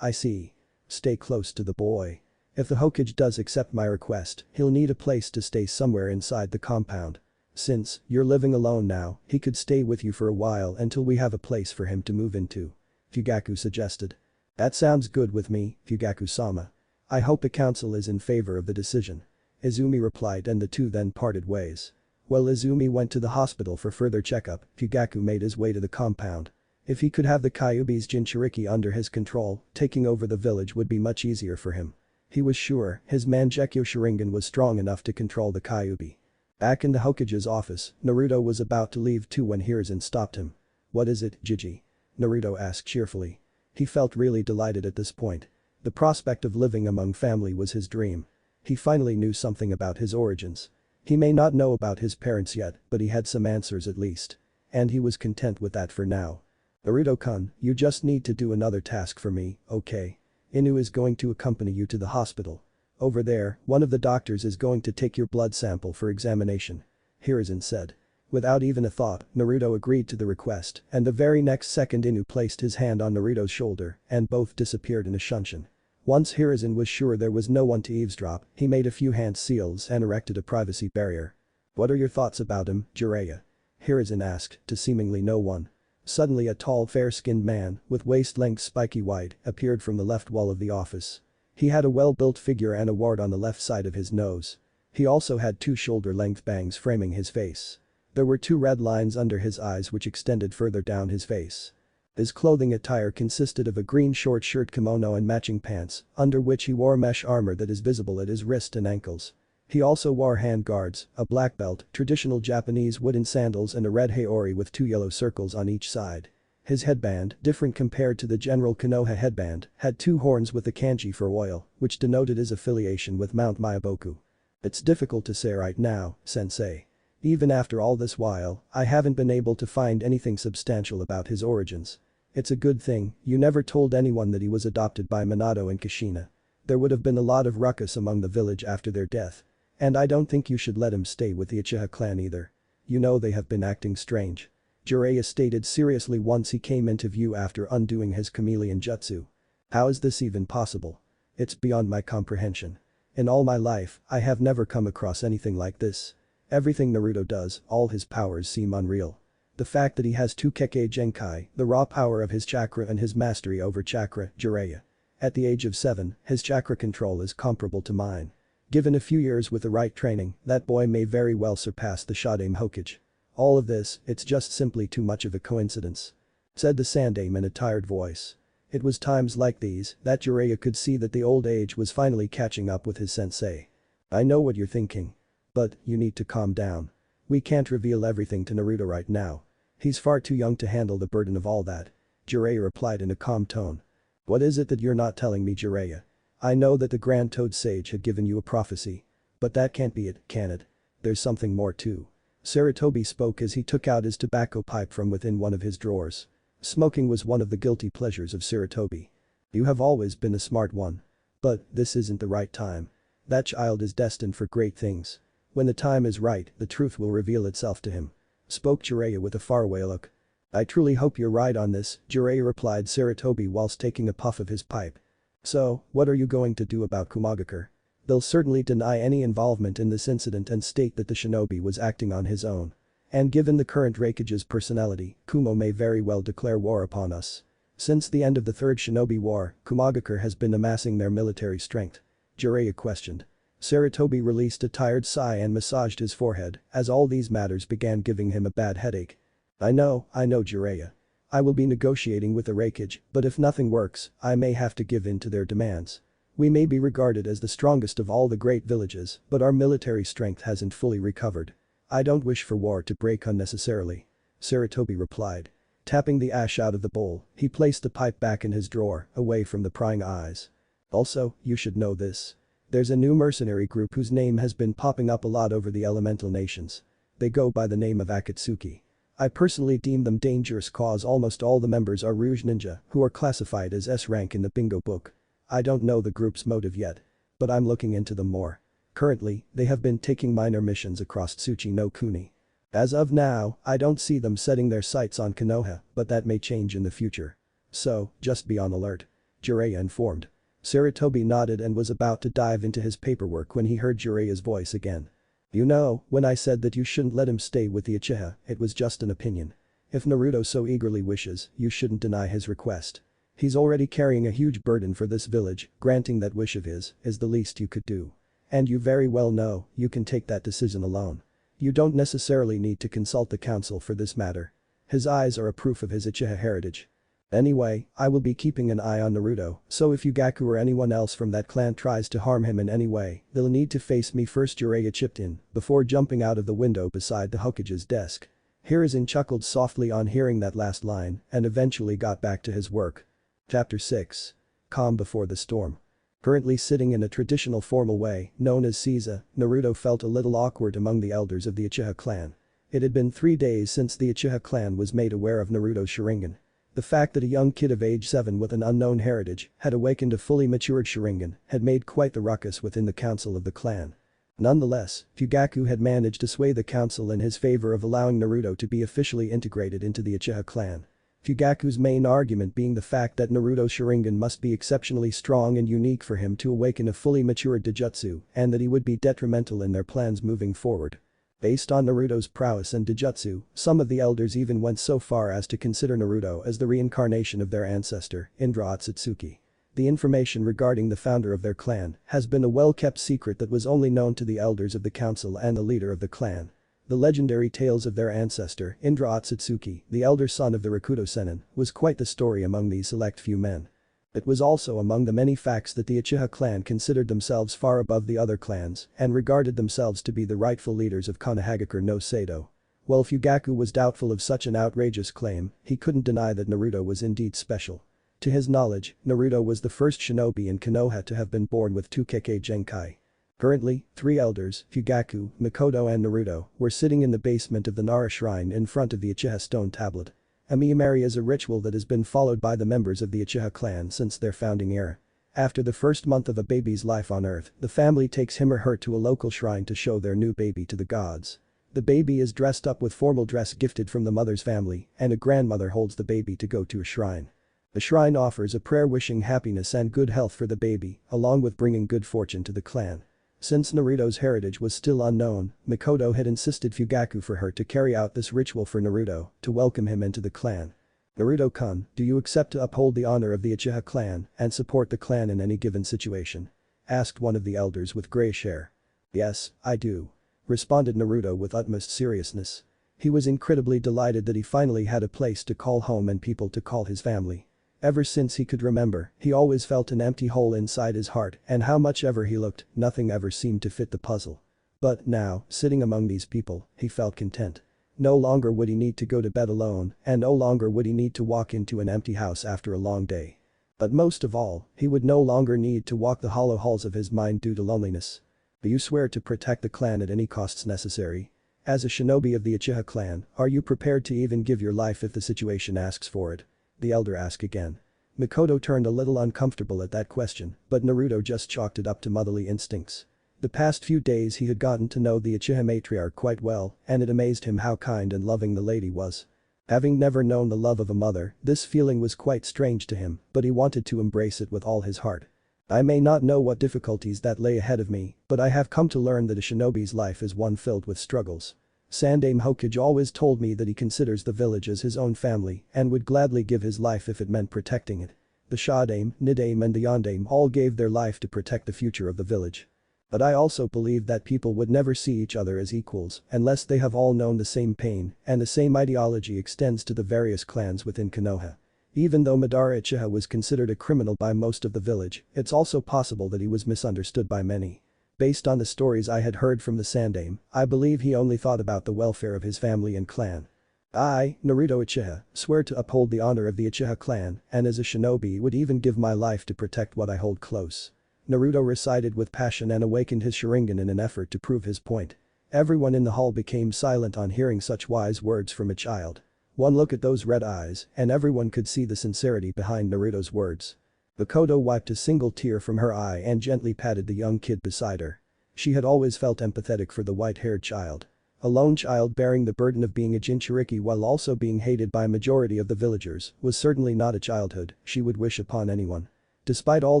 I see. Stay close to the boy. If the Hokage does accept my request, he'll need a place to stay somewhere inside the compound. Since you're living alone now, he could stay with you for a while until we have a place for him to move into. Fugaku suggested. That sounds good with me, Fugaku-sama. I hope the council is in favor of the decision. Izumi replied and the two then parted ways. While Izumi went to the hospital for further checkup, Fugaku made his way to the compound. If he could have the Kyuubi's Jinchuriki under his control, taking over the village would be much easier for him. He was sure his Mangekyo Sharingan was strong enough to control the Kyuubi. Back in the Hokage's office, Naruto was about to leave too when Hiruzen stopped him. What is it, Jiji? Naruto asked cheerfully. He felt really delighted at this point. The prospect of living among family was his dream. He finally knew something about his origins. He may not know about his parents yet, but he had some answers at least. And he was content with that for now. Naruto-kun, you just need to do another task for me, okay? Inu is going to accompany you to the hospital. Over there, one of the doctors is going to take your blood sample for examination. Hiruzen said. Without even a thought, Naruto agreed to the request, and the very next second Inu placed his hand on Naruto's shoulder, and both disappeared in a shunshin. Once Hiruzen was sure there was no one to eavesdrop, he made a few hand seals and erected a privacy barrier. What are your thoughts about him, Jiraiya? Hiruzen asked, to seemingly no one. Suddenly a tall fair-skinned man, with waist-length spiky white, appeared from the left wall of the office. He had a well-built figure and a wart on the left side of his nose. He also had two shoulder-length bangs framing his face. There were two red lines under his eyes which extended further down his face. His clothing attire consisted of a green short shirt kimono and matching pants, under which he wore mesh armor that is visible at his wrist and ankles. He also wore hand guards, a black belt, traditional Japanese wooden sandals and a red haori with two yellow circles on each side. His headband, different compared to the general Konoha headband, had two horns with the kanji for oil, which denoted his affiliation with Mount Myaboku. It's difficult to say right now, sensei. Even after all this while, I haven't been able to find anything substantial about his origins. It's a good thing you never told anyone that he was adopted by Minato and Kushina. There would have been a lot of ruckus among the village after their death. And I don't think you should let him stay with the Uchiha clan either. You know they have been acting strange. Jiraiya stated seriously once he came into view after undoing his chameleon jutsu. How is this even possible? It's beyond my comprehension. In all my life, I have never come across anything like this. Everything Naruto does, all his powers seem unreal. The fact that he has two Kekkei Genkai, the raw power of his chakra and his mastery over chakra, Jiraiya. At the age of 7, his chakra control is comparable to mine. Given a few years with the right training, that boy may very well surpass the Shadame Hokage. All of this, it's just simply too much of a coincidence. said the Sandaime in a tired voice. It was times like these that Jiraiya could see that the old age was finally catching up with his sensei. I know what you're thinking. But, you need to calm down. We can't reveal everything to Naruto right now. He's far too young to handle the burden of all that. Jiraiya replied in a calm tone. What is it that you're not telling me, Jiraiya? I know that the Grand Toad Sage had given you a prophecy. But that can't be it, can it? There's something more too. Sarutobi spoke as he took out his tobacco pipe from within one of his drawers. Smoking was one of the guilty pleasures of Sarutobi. You have always been a smart one. But, this isn't the right time. That child is destined for great things. When the time is right, the truth will reveal itself to him. Spoke Jiraiya with a faraway look. I truly hope you're right on this, Jiraiya replied Sarutobi whilst taking a puff of his pipe. So, what are you going to do about Kumagakure? They'll certainly deny any involvement in this incident and state that the shinobi was acting on his own. And given the current Raikage's personality, Kumo may very well declare war upon us. Since the end of the Third Shinobi War, Kumagakure has been amassing their military strength. Jiraiya questioned. Sarutobi released a tired sigh and massaged his forehead as all these matters began giving him a bad headache. I know, Jiraiya. I will be negotiating with the Raikage, but if nothing works, I may have to give in to their demands. We may be regarded as the strongest of all the great villages, but our military strength hasn't fully recovered. I don't wish for war to break unnecessarily. Sarutobi replied. Tapping the ash out of the bowl, he placed the pipe back in his drawer, away from the prying eyes. Also, you should know this. There's a new mercenary group whose name has been popping up a lot over the elemental nations. They go by the name of Akatsuki. I personally deem them dangerous cause almost all the members are Rouge Ninja who are classified as S rank in the bingo book. I don't know the group's motive yet. But I'm looking into them more. Currently, they have been taking minor missions across Tsuchi no Kuni. As of now, I don't see them setting their sights on Konoha, but that may change in the future. So, just be on alert. Jiraiya informed. Sarutobi nodded and was about to dive into his paperwork when he heard Jiraiya's voice again. You know, when I said that you shouldn't let him stay with the Uchiha, it was just an opinion. If Naruto so eagerly wishes, you shouldn't deny his request. He's already carrying a huge burden for this village, granting that wish of his is the least you could do. And you very well know you can take that decision alone. You don't necessarily need to consult the council for this matter. His eyes are a proof of his Uchiha heritage. Anyway, I will be keeping an eye on Naruto, so if Yugaku or anyone else from that clan tries to harm him in any way, they'll need to face me first, Jiraiya chipped in, before jumping out of the window beside the Hokage's desk. Hiruzen chuckled softly on hearing that last line and eventually got back to his work. Chapter 6. Calm before the storm. Currently sitting in a traditional formal way, known as Seiza, Naruto felt a little awkward among the elders of the Uchiha clan. It had been 3 days since the Uchiha clan was made aware of Naruto's Sharingan. The fact that a young kid of age 7 with an unknown heritage had awakened a fully matured Sharingan had made quite the ruckus within the council of the clan. Nonetheless, Fugaku had managed to sway the council in his favor of allowing Naruto to be officially integrated into the Uchiha clan. Fugaku's main argument being the fact that Naruto's Sharingan must be exceptionally strong and unique for him to awaken a fully matured Dijutsu and that he would be detrimental in their plans moving forward. Based on Naruto's prowess and Dijutsu, some of the elders even went so far as to consider Naruto as the reincarnation of their ancestor, Indra Otsutsuki. The information regarding the founder of their clan has been a well-kept secret that was only known to the elders of the council and the leader of the clan. The legendary tales of their ancestor, Indra Otsutsuki, the elder son of the Rakuto Sennin, was quite the story among these select few men. It was also among the many facts that the Uchiha clan considered themselves far above the other clans and regarded themselves to be the rightful leaders of Konohagakure no Seido. While Fugaku was doubtful of such an outrageous claim, he couldn't deny that Naruto was indeed special. To his knowledge, Naruto was the first shinobi in Konoha to have been born with 2 Kekkei Genkai. Currently, 3 elders, Fugaku, Mikoto and Naruto, were sitting in the basement of the Nara shrine in front of the Uchiha stone tablet. A Miyamari is a ritual that has been followed by the members of the Uchiha clan since their founding era. After the first month of a baby's life on Earth, the family takes him or her to a local shrine to show their new baby to the gods. The baby is dressed up with formal dress gifted from the mother's family, and a grandmother holds the baby to go to a shrine. The shrine offers a prayer wishing happiness and good health for the baby, along with bringing good fortune to the clan. Since Naruto's heritage was still unknown, Mikoto had insisted Fugaku for her to carry out this ritual for Naruto to welcome him into the clan. Naruto-kun, do you accept to uphold the honor of the Uchiha clan and support the clan in any given situation? Asked one of the elders with grayish hair. Yes, I do. Responded Naruto with utmost seriousness. He was incredibly delighted that he finally had a place to call home and people to call his family. Ever since he could remember, he always felt an empty hole inside his heart, and how much ever he looked, nothing ever seemed to fit the puzzle. But now, sitting among these people, he felt content. No longer would he need to go to bed alone, and no longer would he need to walk into an empty house after a long day. But most of all, he would no longer need to walk the hollow halls of his mind due to loneliness. Do you swear to protect the clan at any costs necessary? As a shinobi of the Uchiha clan, are you prepared to even give your life if the situation asks for it? The elder asked again. Mikoto turned a little uncomfortable at that question, but Naruto just chalked it up to motherly instincts. The past few days he had gotten to know the Uchiha matriarch quite well, and it amazed him how kind and loving the lady was. Having never known the love of a mother, this feeling was quite strange to him, but he wanted to embrace it with all his heart. I may not know what difficulties that lay ahead of me, but I have come to learn that a shinobi's life is one filled with struggles. Sandaime Hokage always told me that he considers the village as his own family and would gladly give his life if it meant protecting it. The Shadaime, Nidaime and the Yondaime all gave their life to protect the future of the village. But I also believe that people would never see each other as equals unless they have all known the same pain, and the same ideology extends to the various clans within Konoha. Even though Madara Uchiha was considered a criminal by most of the village, it's also possible that he was misunderstood by many. Based on the stories I had heard from the Sandaime, I believe he only thought about the welfare of his family and clan. I, Naruto Uchiha, swear to uphold the honor of the Uchiha clan, and as a shinobi would even give my life to protect what I hold close. Naruto recited with passion and awakened his Sharingan in an effort to prove his point. Everyone in the hall became silent on hearing such wise words from a child. One look at those red eyes, and everyone could see the sincerity behind Naruto's words. Mikoto wiped a single tear from her eye and gently patted the young kid beside her. She had always felt empathetic for the white-haired child. A lone child bearing the burden of being a Jinchuriki while also being hated by a majority of the villagers was certainly not a childhood she would wish upon anyone. Despite all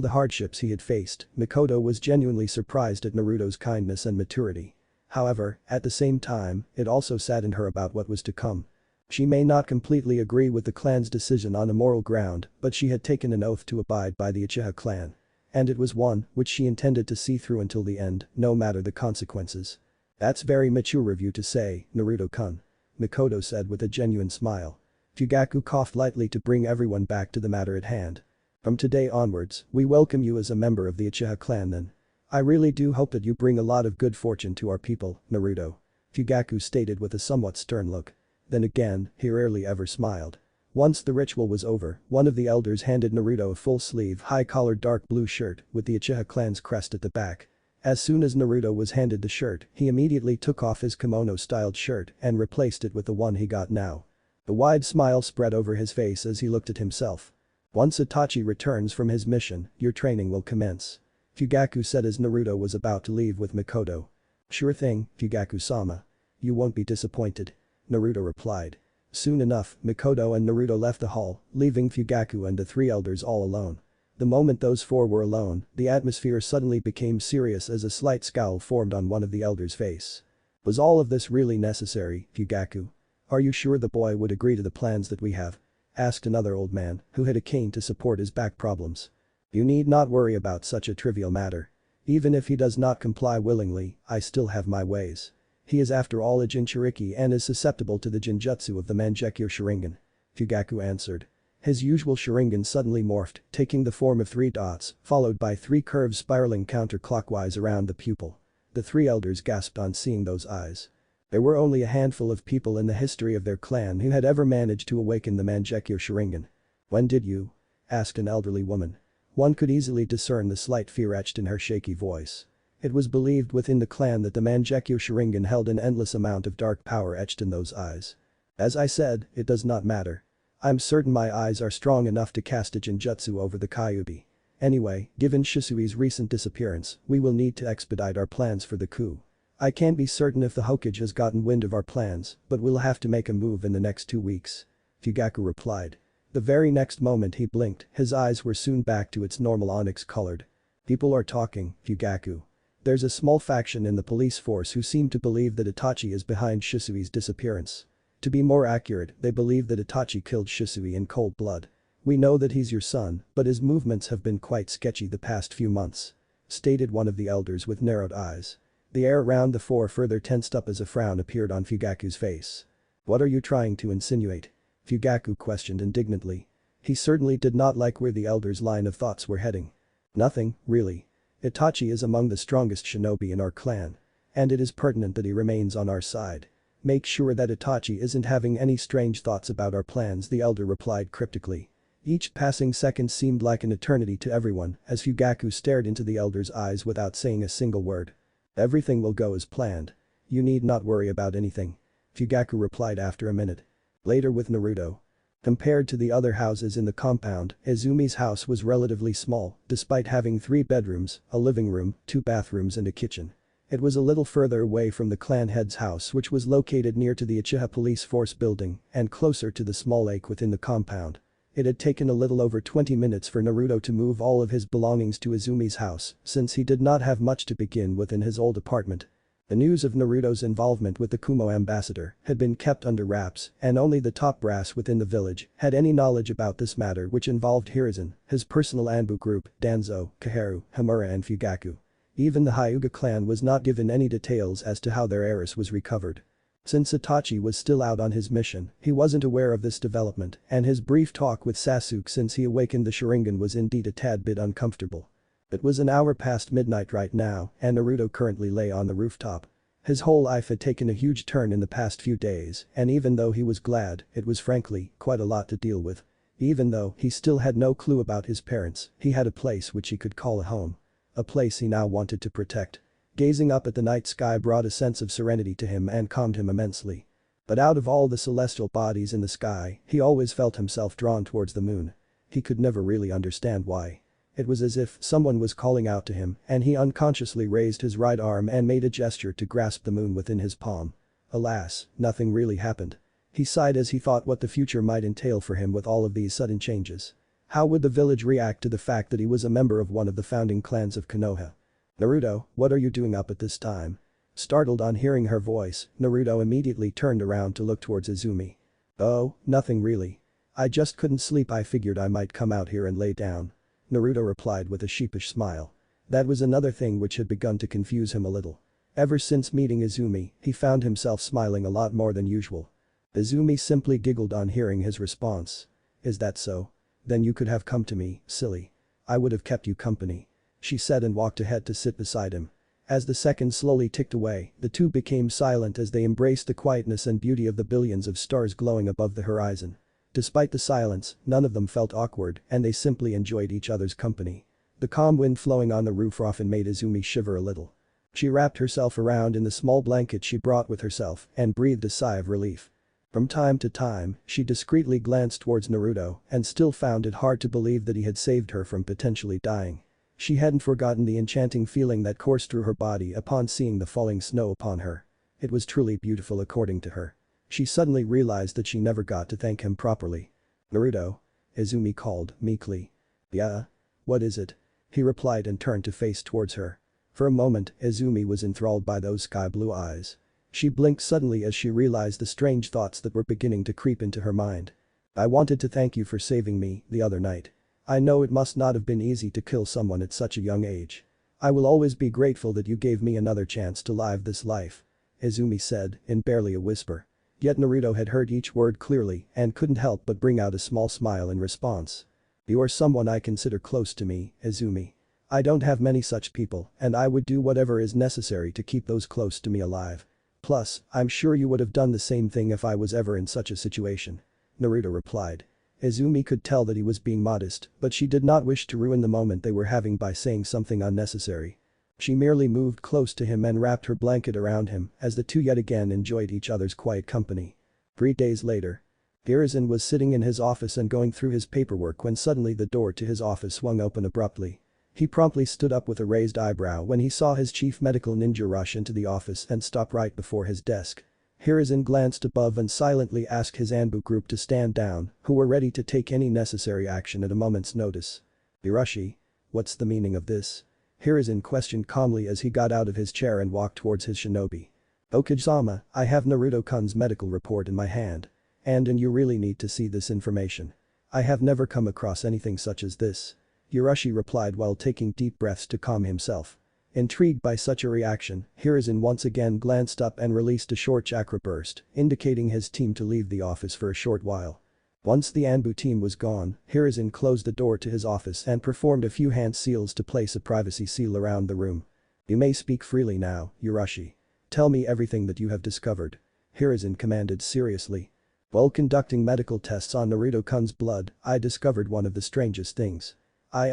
the hardships he had faced, Mikoto was genuinely surprised at Naruto's kindness and maturity. However, at the same time, it also saddened her about what was to come. She may not completely agree with the clan's decision on a moral ground, but she had taken an oath to abide by the Uchiha clan. And it was one which she intended to see through until the end, no matter the consequences. That's very mature of you to say, Naruto-kun. Mikoto said with a genuine smile. Fugaku coughed lightly to bring everyone back to the matter at hand. From today onwards, we welcome you as a member of the Uchiha clan then. I really do hope that you bring a lot of good fortune to our people, Naruto. Fugaku stated with a somewhat stern look. Then again, he rarely ever smiled. Once the ritual was over, one of the elders handed Naruto a full-sleeve, high-collared dark blue shirt with the Uchiha clan's crest at the back. As soon as Naruto was handed the shirt, he immediately took off his kimono-styled shirt and replaced it with the one he got now. A wide smile spread over his face as he looked at himself. Once Itachi returns from his mission, your training will commence. Fugaku said as Naruto was about to leave with Mikoto. Sure thing, Fugaku-sama. You won't be disappointed. Naruto replied. Soon enough, Mikoto and Naruto left the hall, leaving Fugaku and the three elders all alone. The moment those four were alone, the atmosphere suddenly became serious as a slight scowl formed on one of the elders' face. Was all of this really necessary, Fugaku? Are you sure the boy would agree to the plans that we have? Asked another old man, who had a cane to support his back problems. You need not worry about such a trivial matter. Even if he does not comply willingly, I still have my ways. He is after all a Jinchuriki and is susceptible to the Jinjutsu of the Mangekyo Sharingan. Fugaku answered. His usual Sharingan suddenly morphed, taking the form of 3 dots, followed by 3 curves spiraling counterclockwise around the pupil. The 3 elders gasped on seeing those eyes. There were only a handful of people in the history of their clan who had ever managed to awaken the Mangekyo Sharingan. When did you? Asked an elderly woman. One could easily discern the slight fear etched in her shaky voice. It was believed within the clan that the Mangekyo Sharingan held an endless amount of dark power etched in those eyes. As I said, it does not matter. I'm certain my eyes are strong enough to cast a Jinjutsu over the Kyuubi. Anyway, given Shisui's recent disappearance, we will need to expedite our plans for the coup. I can't be certain if the Hokage has gotten wind of our plans, but we'll have to make a move in the next 2 weeks. Fugaku replied. The very next moment he blinked, his eyes were soon back to its normal onyx-colored. People are talking, Fugaku. There's a small faction in the police force who seem to believe that Itachi is behind Shisui's disappearance. To be more accurate, they believe that Itachi killed Shisui in cold blood. We know that he's your son, but his movements have been quite sketchy the past few months. Stated one of the elders with narrowed eyes. The air around the four further tensed up as a frown appeared on Fugaku's face. What are you trying to insinuate? Fugaku questioned indignantly. He certainly did not like where the elder's line of thoughts were heading. Nothing, really. Itachi is among the strongest shinobi in our clan. And it is pertinent that he remains on our side. Make sure that Itachi isn't having any strange thoughts about our plans, the elder replied cryptically. Each passing second seemed like an eternity to everyone as Fugaku stared into the elder's eyes without saying a single word. Everything will go as planned. You need not worry about anything. Fugaku replied after a minute. Later with Naruto. Compared to the other houses in the compound, Izumi's house was relatively small, despite having 3 bedrooms, a living room, 2 bathrooms and a kitchen. It was a little further away from the clan head's house, which was located near to the Uchiha police force building and closer to the small lake within the compound. It had taken a little over 20 minutes for Naruto to move all of his belongings to Izumi's house, since he did not have much to begin with in his old apartment. The news of Naruto's involvement with the Kumo ambassador had been kept under wraps and only the top brass within the village had any knowledge about this matter, which involved Hiruzen, his personal Anbu group, Danzo, Kaharu, Hamura and Fugaku. Even the Hyuga clan was not given any details as to how their heiress was recovered. Since Itachi was still out on his mission, he wasn't aware of this development and his brief talk with Sasuke since he awakened the Sharingan was indeed a tad bit uncomfortable. It was an hour past midnight right now and Naruto currently lay on the rooftop. His whole life had taken a huge turn in the past few days and even though he was glad, it was frankly quite a lot to deal with. Even though he still had no clue about his parents, he had a place which he could call a home. A place he now wanted to protect. Gazing up at the night sky brought a sense of serenity to him and calmed him immensely. But out of all the celestial bodies in the sky, he always felt himself drawn towards the moon. He could never really understand why. It was as if someone was calling out to him and he unconsciously raised his right arm and made a gesture to grasp the moon within his palm. Alas, nothing really happened. He sighed as he thought what the future might entail for him with all of these sudden changes. How would the village react to the fact that he was a member of one of the founding clans of Konoha? Naruto, what are you doing up at this time? Startled on hearing her voice, Naruto immediately turned around to look towards Izumi. Oh, nothing really. I just couldn't sleep, I figured I might come out here and lay down. Naruto replied with a sheepish smile. That was another thing which had begun to confuse him a little. Ever since meeting Izumi, he found himself smiling a lot more than usual. Izumi simply giggled on hearing his response. Is that so? Then you could have come to me, silly. I would have kept you company. She said and walked ahead to sit beside him. As the seconds slowly ticked away, the two became silent as they embraced the quietness and beauty of the billions of stars glowing above the horizon. Despite the silence, none of them felt awkward and they simply enjoyed each other's company. The calm wind flowing on the roof often made Izumi shiver a little. She wrapped herself around in the small blanket she brought with herself and breathed a sigh of relief. From time to time, she discreetly glanced towards Naruto and still found it hard to believe that he had saved her from potentially dying. She hadn't forgotten the enchanting feeling that coursed through her body upon seeing the falling snow upon her. It was truly beautiful according to her. She suddenly realized that she never got to thank him properly. Naruto? Izumi called, meekly. Yeah? What is it? He replied and turned to face towards her. For a moment, Izumi was enthralled by those sky blue eyes. She blinked suddenly as she realized the strange thoughts that were beginning to creep into her mind. I wanted to thank you for saving me the other night. I know it must not have been easy to kill someone at such a young age. I will always be grateful that you gave me another chance to live this life. Izumi said, in barely a whisper. Yet Naruto had heard each word clearly and couldn't help but bring out a small smile in response. You are someone I consider close to me, Izumi. I don't have many such people and I would do whatever is necessary to keep those close to me alive. Plus, I'm sure you would have done the same thing if I was ever in such a situation. Naruto replied. Izumi could tell that he was being modest, but she did not wish to ruin the moment they were having by saying something unnecessary. She merely moved close to him and wrapped her blanket around him as the two yet again enjoyed each other's quiet company. 3 days later. Hiruzen was sitting in his office and going through his paperwork when suddenly the door to his office swung open abruptly. He promptly stood up with a raised eyebrow when he saw his chief medical ninja rush into the office and stop right before his desk. Hiruzen glanced above and silently asked his Anbu group to stand down, who were ready to take any necessary action at a moment's notice. Hiroshi? What's the meaning of this? Hiruzen questioned calmly as he got out of his chair and walked towards his shinobi. Hokage-sama, I have Naruto-kun's medical report in my hand. And you really need to see this information. I have never come across anything such as this. Hiroshi replied while taking deep breaths to calm himself. Intrigued by such a reaction, Hiruzen once again glanced up and released a short chakra burst, indicating his team to leave the office for a short while. Once the Anbu team was gone, Hiruzen closed the door to his office and performed a few hand seals to place a privacy seal around the room. "You may speak freely now, Urashi. Tell me everything that you have discovered," Hiruzen commanded seriously. "While conducting medical tests on Naruto-kun's blood, I discovered one of the strangest things. I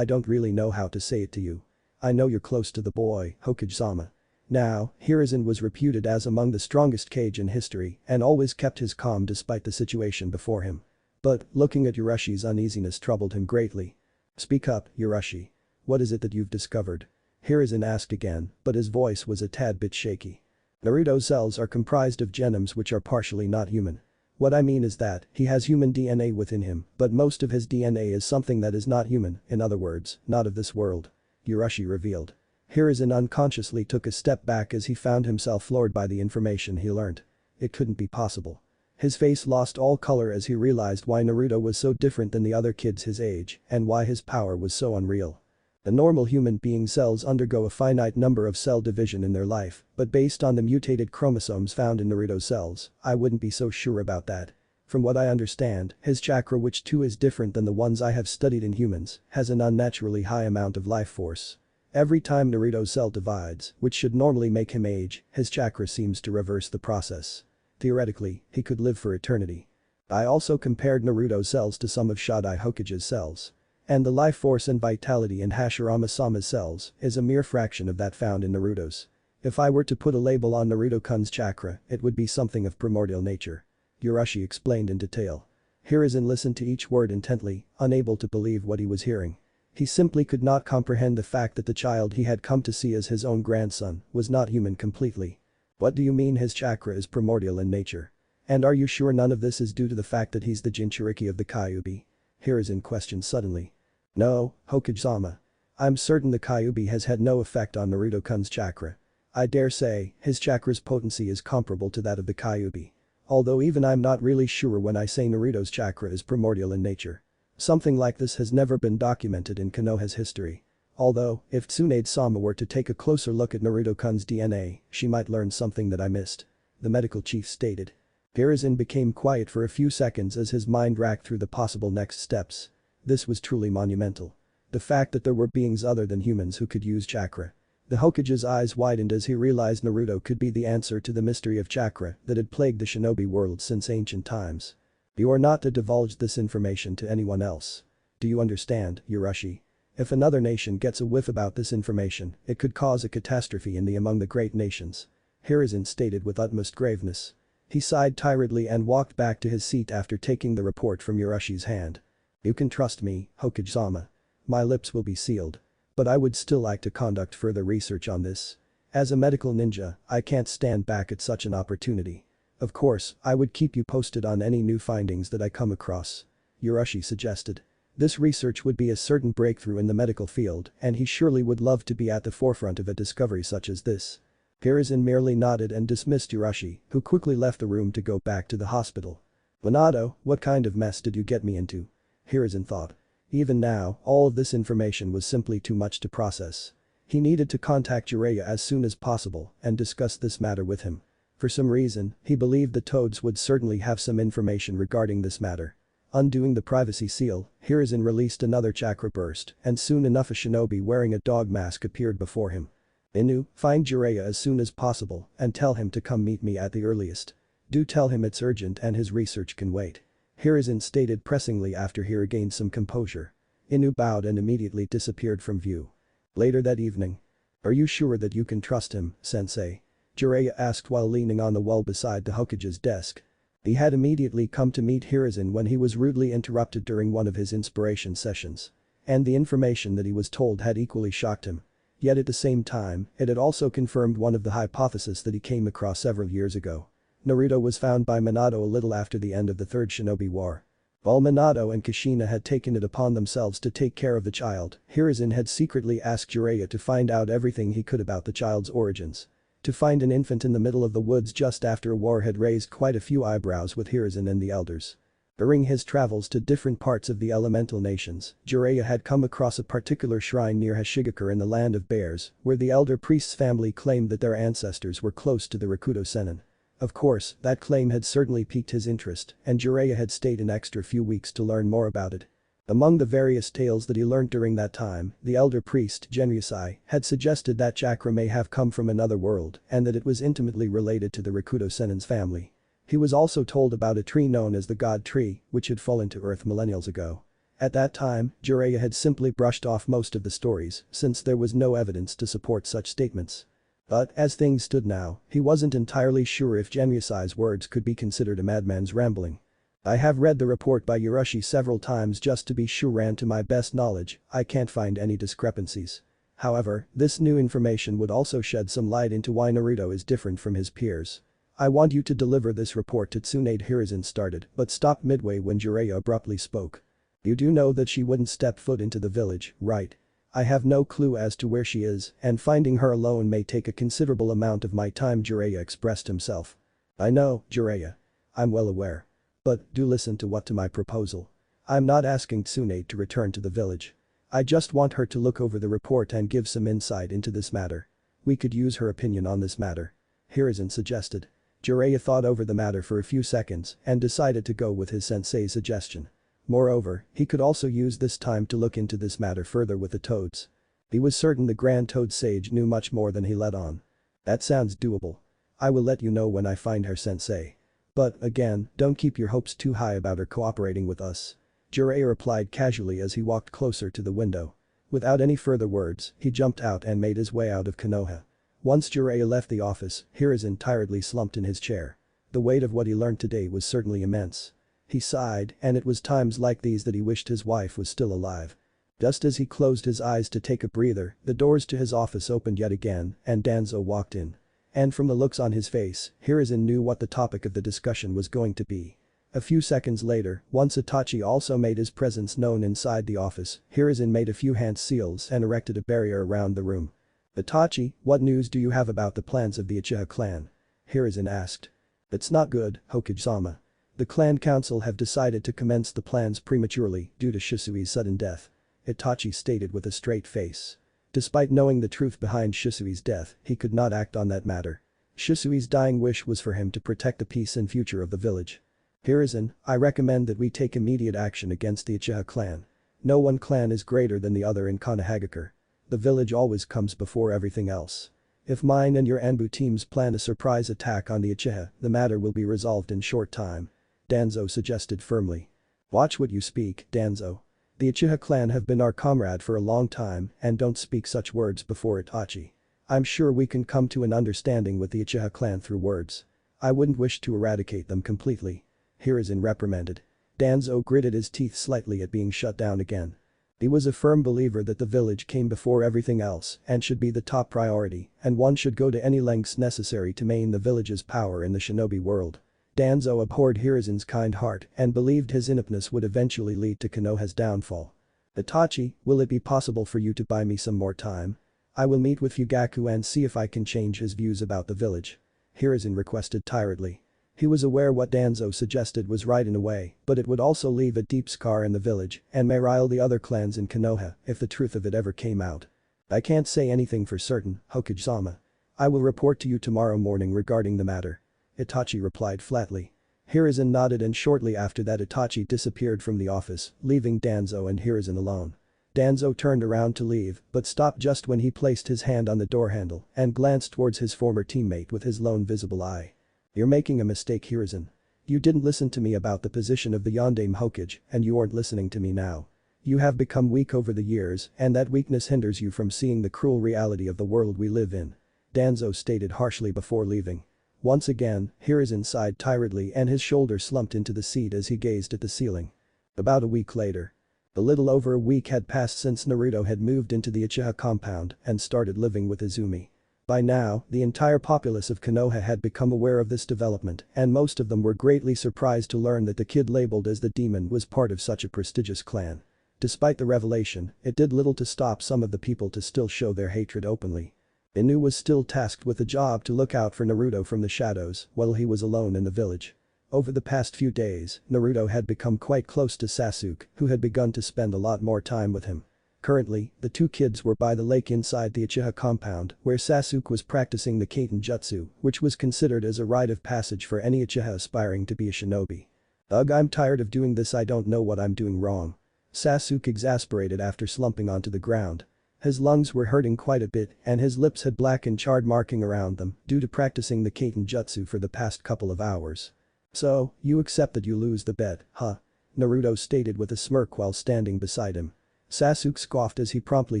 don't really know how to say it to you. I know you're close to the boy, Hokage-sama." Now, Hiruzen was reputed as among the strongest Kage in history and always kept his calm despite the situation before him. But, looking at Urashi's uneasiness troubled him greatly. "Speak up, Urashi. What is it that you've discovered?" Hiruzen asked again, but his voice was a tad bit shaky. "Naruto's cells are comprised of genomes which are partially not human. What I mean is that he has human DNA within him, but most of his DNA is something that is not human, in other words, not of this world," Urashi revealed. Hiruzen unconsciously took a step back as he found himself floored by the information he learned. It couldn't be possible. His face lost all color as he realized why Naruto was so different than the other kids his age and why his power was so unreal. The normal human being's cells undergo a finite number of cell division in their life, but based on the mutated chromosomes found in Naruto's cells, I wouldn't be so sure about that. From what I understand, his chakra, which too is different than the ones I have studied in humans, has an unnaturally high amount of life force. Every time Naruto's cell divides, which should normally make him age, his chakra seems to reverse the process. Theoretically, he could live for eternity. I also compared Naruto's cells to some of Shodai Hokage's cells. And the life force and vitality in Hashirama-sama's cells is a mere fraction of that found in Naruto's. If I were to put a label on Naruto-kun's chakra, it would be something of primordial nature," Urashi explained in detail. Hiruzen listened to each word intently, unable to believe what he was hearing. He simply could not comprehend the fact that the child he had come to see as his own grandson was not human completely. "What do you mean his chakra is primordial in nature? And are you sure none of this is due to the fact that he's the Jinchuriki of the Kyuubi?" Hiruzen questioned suddenly. "No, Hokage-sama. I'm certain the Kyuubi has had no effect on Naruto-kun's chakra. I dare say, his chakra's potency is comparable to that of the Kyuubi. Although even I'm not really sure when I say Naruto's chakra is primordial in nature. Something like this has never been documented in Konoha's history. Although, if Tsunade-sama were to take a closer look at Naruto-kun's DNA, she might learn something that I missed," the medical chief stated. Hiruzen became quiet for a few seconds as his mind racked through the possible next steps. This was truly monumental. The fact that there were beings other than humans who could use chakra. The Hokage's eyes widened as he realized Naruto could be the answer to the mystery of chakra that had plagued the shinobi world since ancient times. "You are not to divulge this information to anyone else. Do you understand, Urashi? If another nation gets a whiff about this information, it could cause a catastrophe among the great nations," Hiruzen stated with utmost graveness. He sighed tiredly and walked back to his seat after taking the report from Urashi's hand. "You can trust me, Hokage-sama. My lips will be sealed. But I would still like to conduct further research on this. As a medical ninja, I can't stand back at such an opportunity. Of course, I would keep you posted on any new findings that I come across," Urashi suggested. This research would be a certain breakthrough in the medical field and he surely would love to be at the forefront of a discovery such as this. Hiruzen merely nodded and dismissed Urashi, who quickly left the room to go back to the hospital. "Minato, what kind of mess did you get me into?" Hiruzen thought. Even now, all of this information was simply too much to process. He needed to contact Jiraiya as soon as possible and discuss this matter with him. For some reason, he believed the Toads would certainly have some information regarding this matter. Undoing the privacy seal, Hiruzen released another chakra burst and soon enough a shinobi wearing a dog mask appeared before him. "Inu, find Jiraiya as soon as possible and tell him to come meet me at the earliest. Do tell him it's urgent and his research can wait," Hiruzen stated pressingly after he regained some composure. Inu bowed and immediately disappeared from view. Later that evening. "Are you sure that you can trust him, sensei?" Jiraiya asked while leaning on the wall beside the Hokage's desk. He had immediately come to meet Hiruzen when he was rudely interrupted during one of his inspiration sessions. And the information that he was told had equally shocked him. Yet at the same time, it had also confirmed one of the hypotheses that he came across several years ago. Naruto was found by Minato a little after the end of the Third Shinobi War. While Minato and Kushina had taken it upon themselves to take care of the child, Hiruzen had secretly asked Jiraiya to find out everything he could about the child's origins. To find an infant in the middle of the woods just after a war had raised quite a few eyebrows with Hiruzen and the elders. During his travels to different parts of the elemental nations, Jiraiya had come across a particular shrine near Hashigakure in the land of bears, where the elder priest's family claimed that their ancestors were close to the Rakuto Sennin. Of course, that claim had certainly piqued his interest, and Jiraiya had stayed an extra few weeks to learn more about it. Among the various tales that he learned during that time, the elder priest, Genryusai, had suggested that chakra may have come from another world and that it was intimately related to the Rakuto Sennin's family. He was also told about a tree known as the God Tree, which had fallen to Earth millennials ago. At that time, Jiraiya had simply brushed off most of the stories since there was no evidence to support such statements. But, as things stood now, he wasn't entirely sure if Genryusai's words could be considered a madman's rambling. I have read the report by Urashi several times just to be sure, and to my best knowledge, I can't find any discrepancies. However, this new information would also shed some light into why Naruto is different from his peers. I want you to deliver this report to Tsunade. Hiruzen started but stopped midway when Jiraiya abruptly spoke. You do know that she wouldn't step foot into the village, right? I have no clue as to where she is, and finding her alone may take a considerable amount of my time, Jiraiya expressed himself. I know, Jiraiya. I'm well aware. But do listen to my proposal. I'm not asking Tsunade to return to the village. I just want her to look over the report and give some insight into this matter. We could use her opinion on this matter. Hiruzen suggested. Jiraiya thought over the matter for a few seconds and decided to go with his sensei's suggestion. Moreover, he could also use this time to look into this matter further with the toads. He was certain the Grand Toad Sage knew much more than he let on. That sounds doable. I will let you know when I find her, sensei. But, again, don't keep your hopes too high about her cooperating with us. Jiraiya replied casually as he walked closer to the window. Without any further words, he jumped out and made his way out of Konoha. Once Jiraiya left the office, Hiruzen tiredly slumped in his chair. The weight of what he learned today was certainly immense. He sighed, and it was times like these that he wished his wife was still alive. Just as he closed his eyes to take a breather, the doors to his office opened yet again, and Danzo walked in. And from the looks on his face, Hiruzen knew what the topic of the discussion was going to be. A few seconds later, once Itachi also made his presence known inside the office, Hiruzen made a few hand seals and erected a barrier around the room. Itachi, what news do you have about the plans of the Uchiha clan? Hiruzen asked. It's not good, Hokage-sama. The clan council have decided to commence the plans prematurely due to Shisui's sudden death. Itachi stated with a straight face. Despite knowing the truth behind Shisui's death, he could not act on that matter. Shisui's dying wish was for him to protect the peace and future of the village. Hiruzen, I recommend that we take immediate action against the Uchiha clan. No one clan is greater than the other in Konohagakure. The village always comes before everything else. If mine and your Anbu teams plan a surprise attack on the Uchiha, the matter will be resolved in short time. Danzo suggested firmly. Watch what you speak, Danzo. The Uchiha clan have been our comrade for a long time and don't speak such words before Itachi. I'm sure we can come to an understanding with the Uchiha clan through words. I wouldn't wish to eradicate them completely. Hiruzen reprimanded. Danzo gritted his teeth slightly at being shut down again. He was a firm believer that the village came before everything else and should be the top priority, and one should go to any lengths necessary to maintain the village's power in the shinobi world. Danzo abhorred Hiruzen's kind heart and believed his ineptness would eventually lead to Konoha's downfall. Itachi, will it be possible for you to buy me some more time? I will meet with Fugaku and see if I can change his views about the village. Hiruzen requested tiredly. He was aware what Danzo suggested was right in a way, but it would also leave a deep scar in the village and may rile the other clans in Konoha if the truth of it ever came out. I can't say anything for certain, Hokage-sama. I will report to you tomorrow morning regarding the matter. Itachi replied flatly. Hiruzen nodded, and shortly after that Itachi disappeared from the office, leaving Danzo and Hiruzen alone. Danzo turned around to leave but stopped just when he placed his hand on the door handle and glanced towards his former teammate with his lone visible eye. You're making a mistake, Hiruzen. You didn't listen to me about the position of the Yondaime Hokage and you aren't listening to me now. You have become weak over the years and that weakness hinders you from seeing the cruel reality of the world we live in. Danzo stated harshly before leaving. Once again, Hiruzen sighed tiredly and his shoulder slumped into the seat as he gazed at the ceiling. About a week later. A little over a week had passed since Naruto had moved into the Uchiha compound and started living with Izumi. By now, the entire populace of Konoha had become aware of this development and most of them were greatly surprised to learn that the kid labeled as the demon was part of such a prestigious clan. Despite the revelation, it did little to stop some of the people to still show their hatred openly. Inu was still tasked with the job to look out for Naruto from the shadows while he was alone in the village. Over the past few days, Naruto had become quite close to Sasuke, who had begun to spend a lot more time with him. Currently, the two kids were by the lake inside the Uchiha compound, where Sasuke was practicing the Kaiten Jutsu, which was considered as a rite of passage for any Uchiha aspiring to be a shinobi. "Ugh, I'm tired of doing this, I don't know what I'm doing wrong." Sasuke exasperated after slumping onto the ground. His lungs were hurting quite a bit and his lips had black and charred marking around them due to practicing the Kaiten Jutsu for the past couple of hours. "So, you accept that you lose the bet, huh?" Naruto stated with a smirk while standing beside him. Sasuke scoffed as he promptly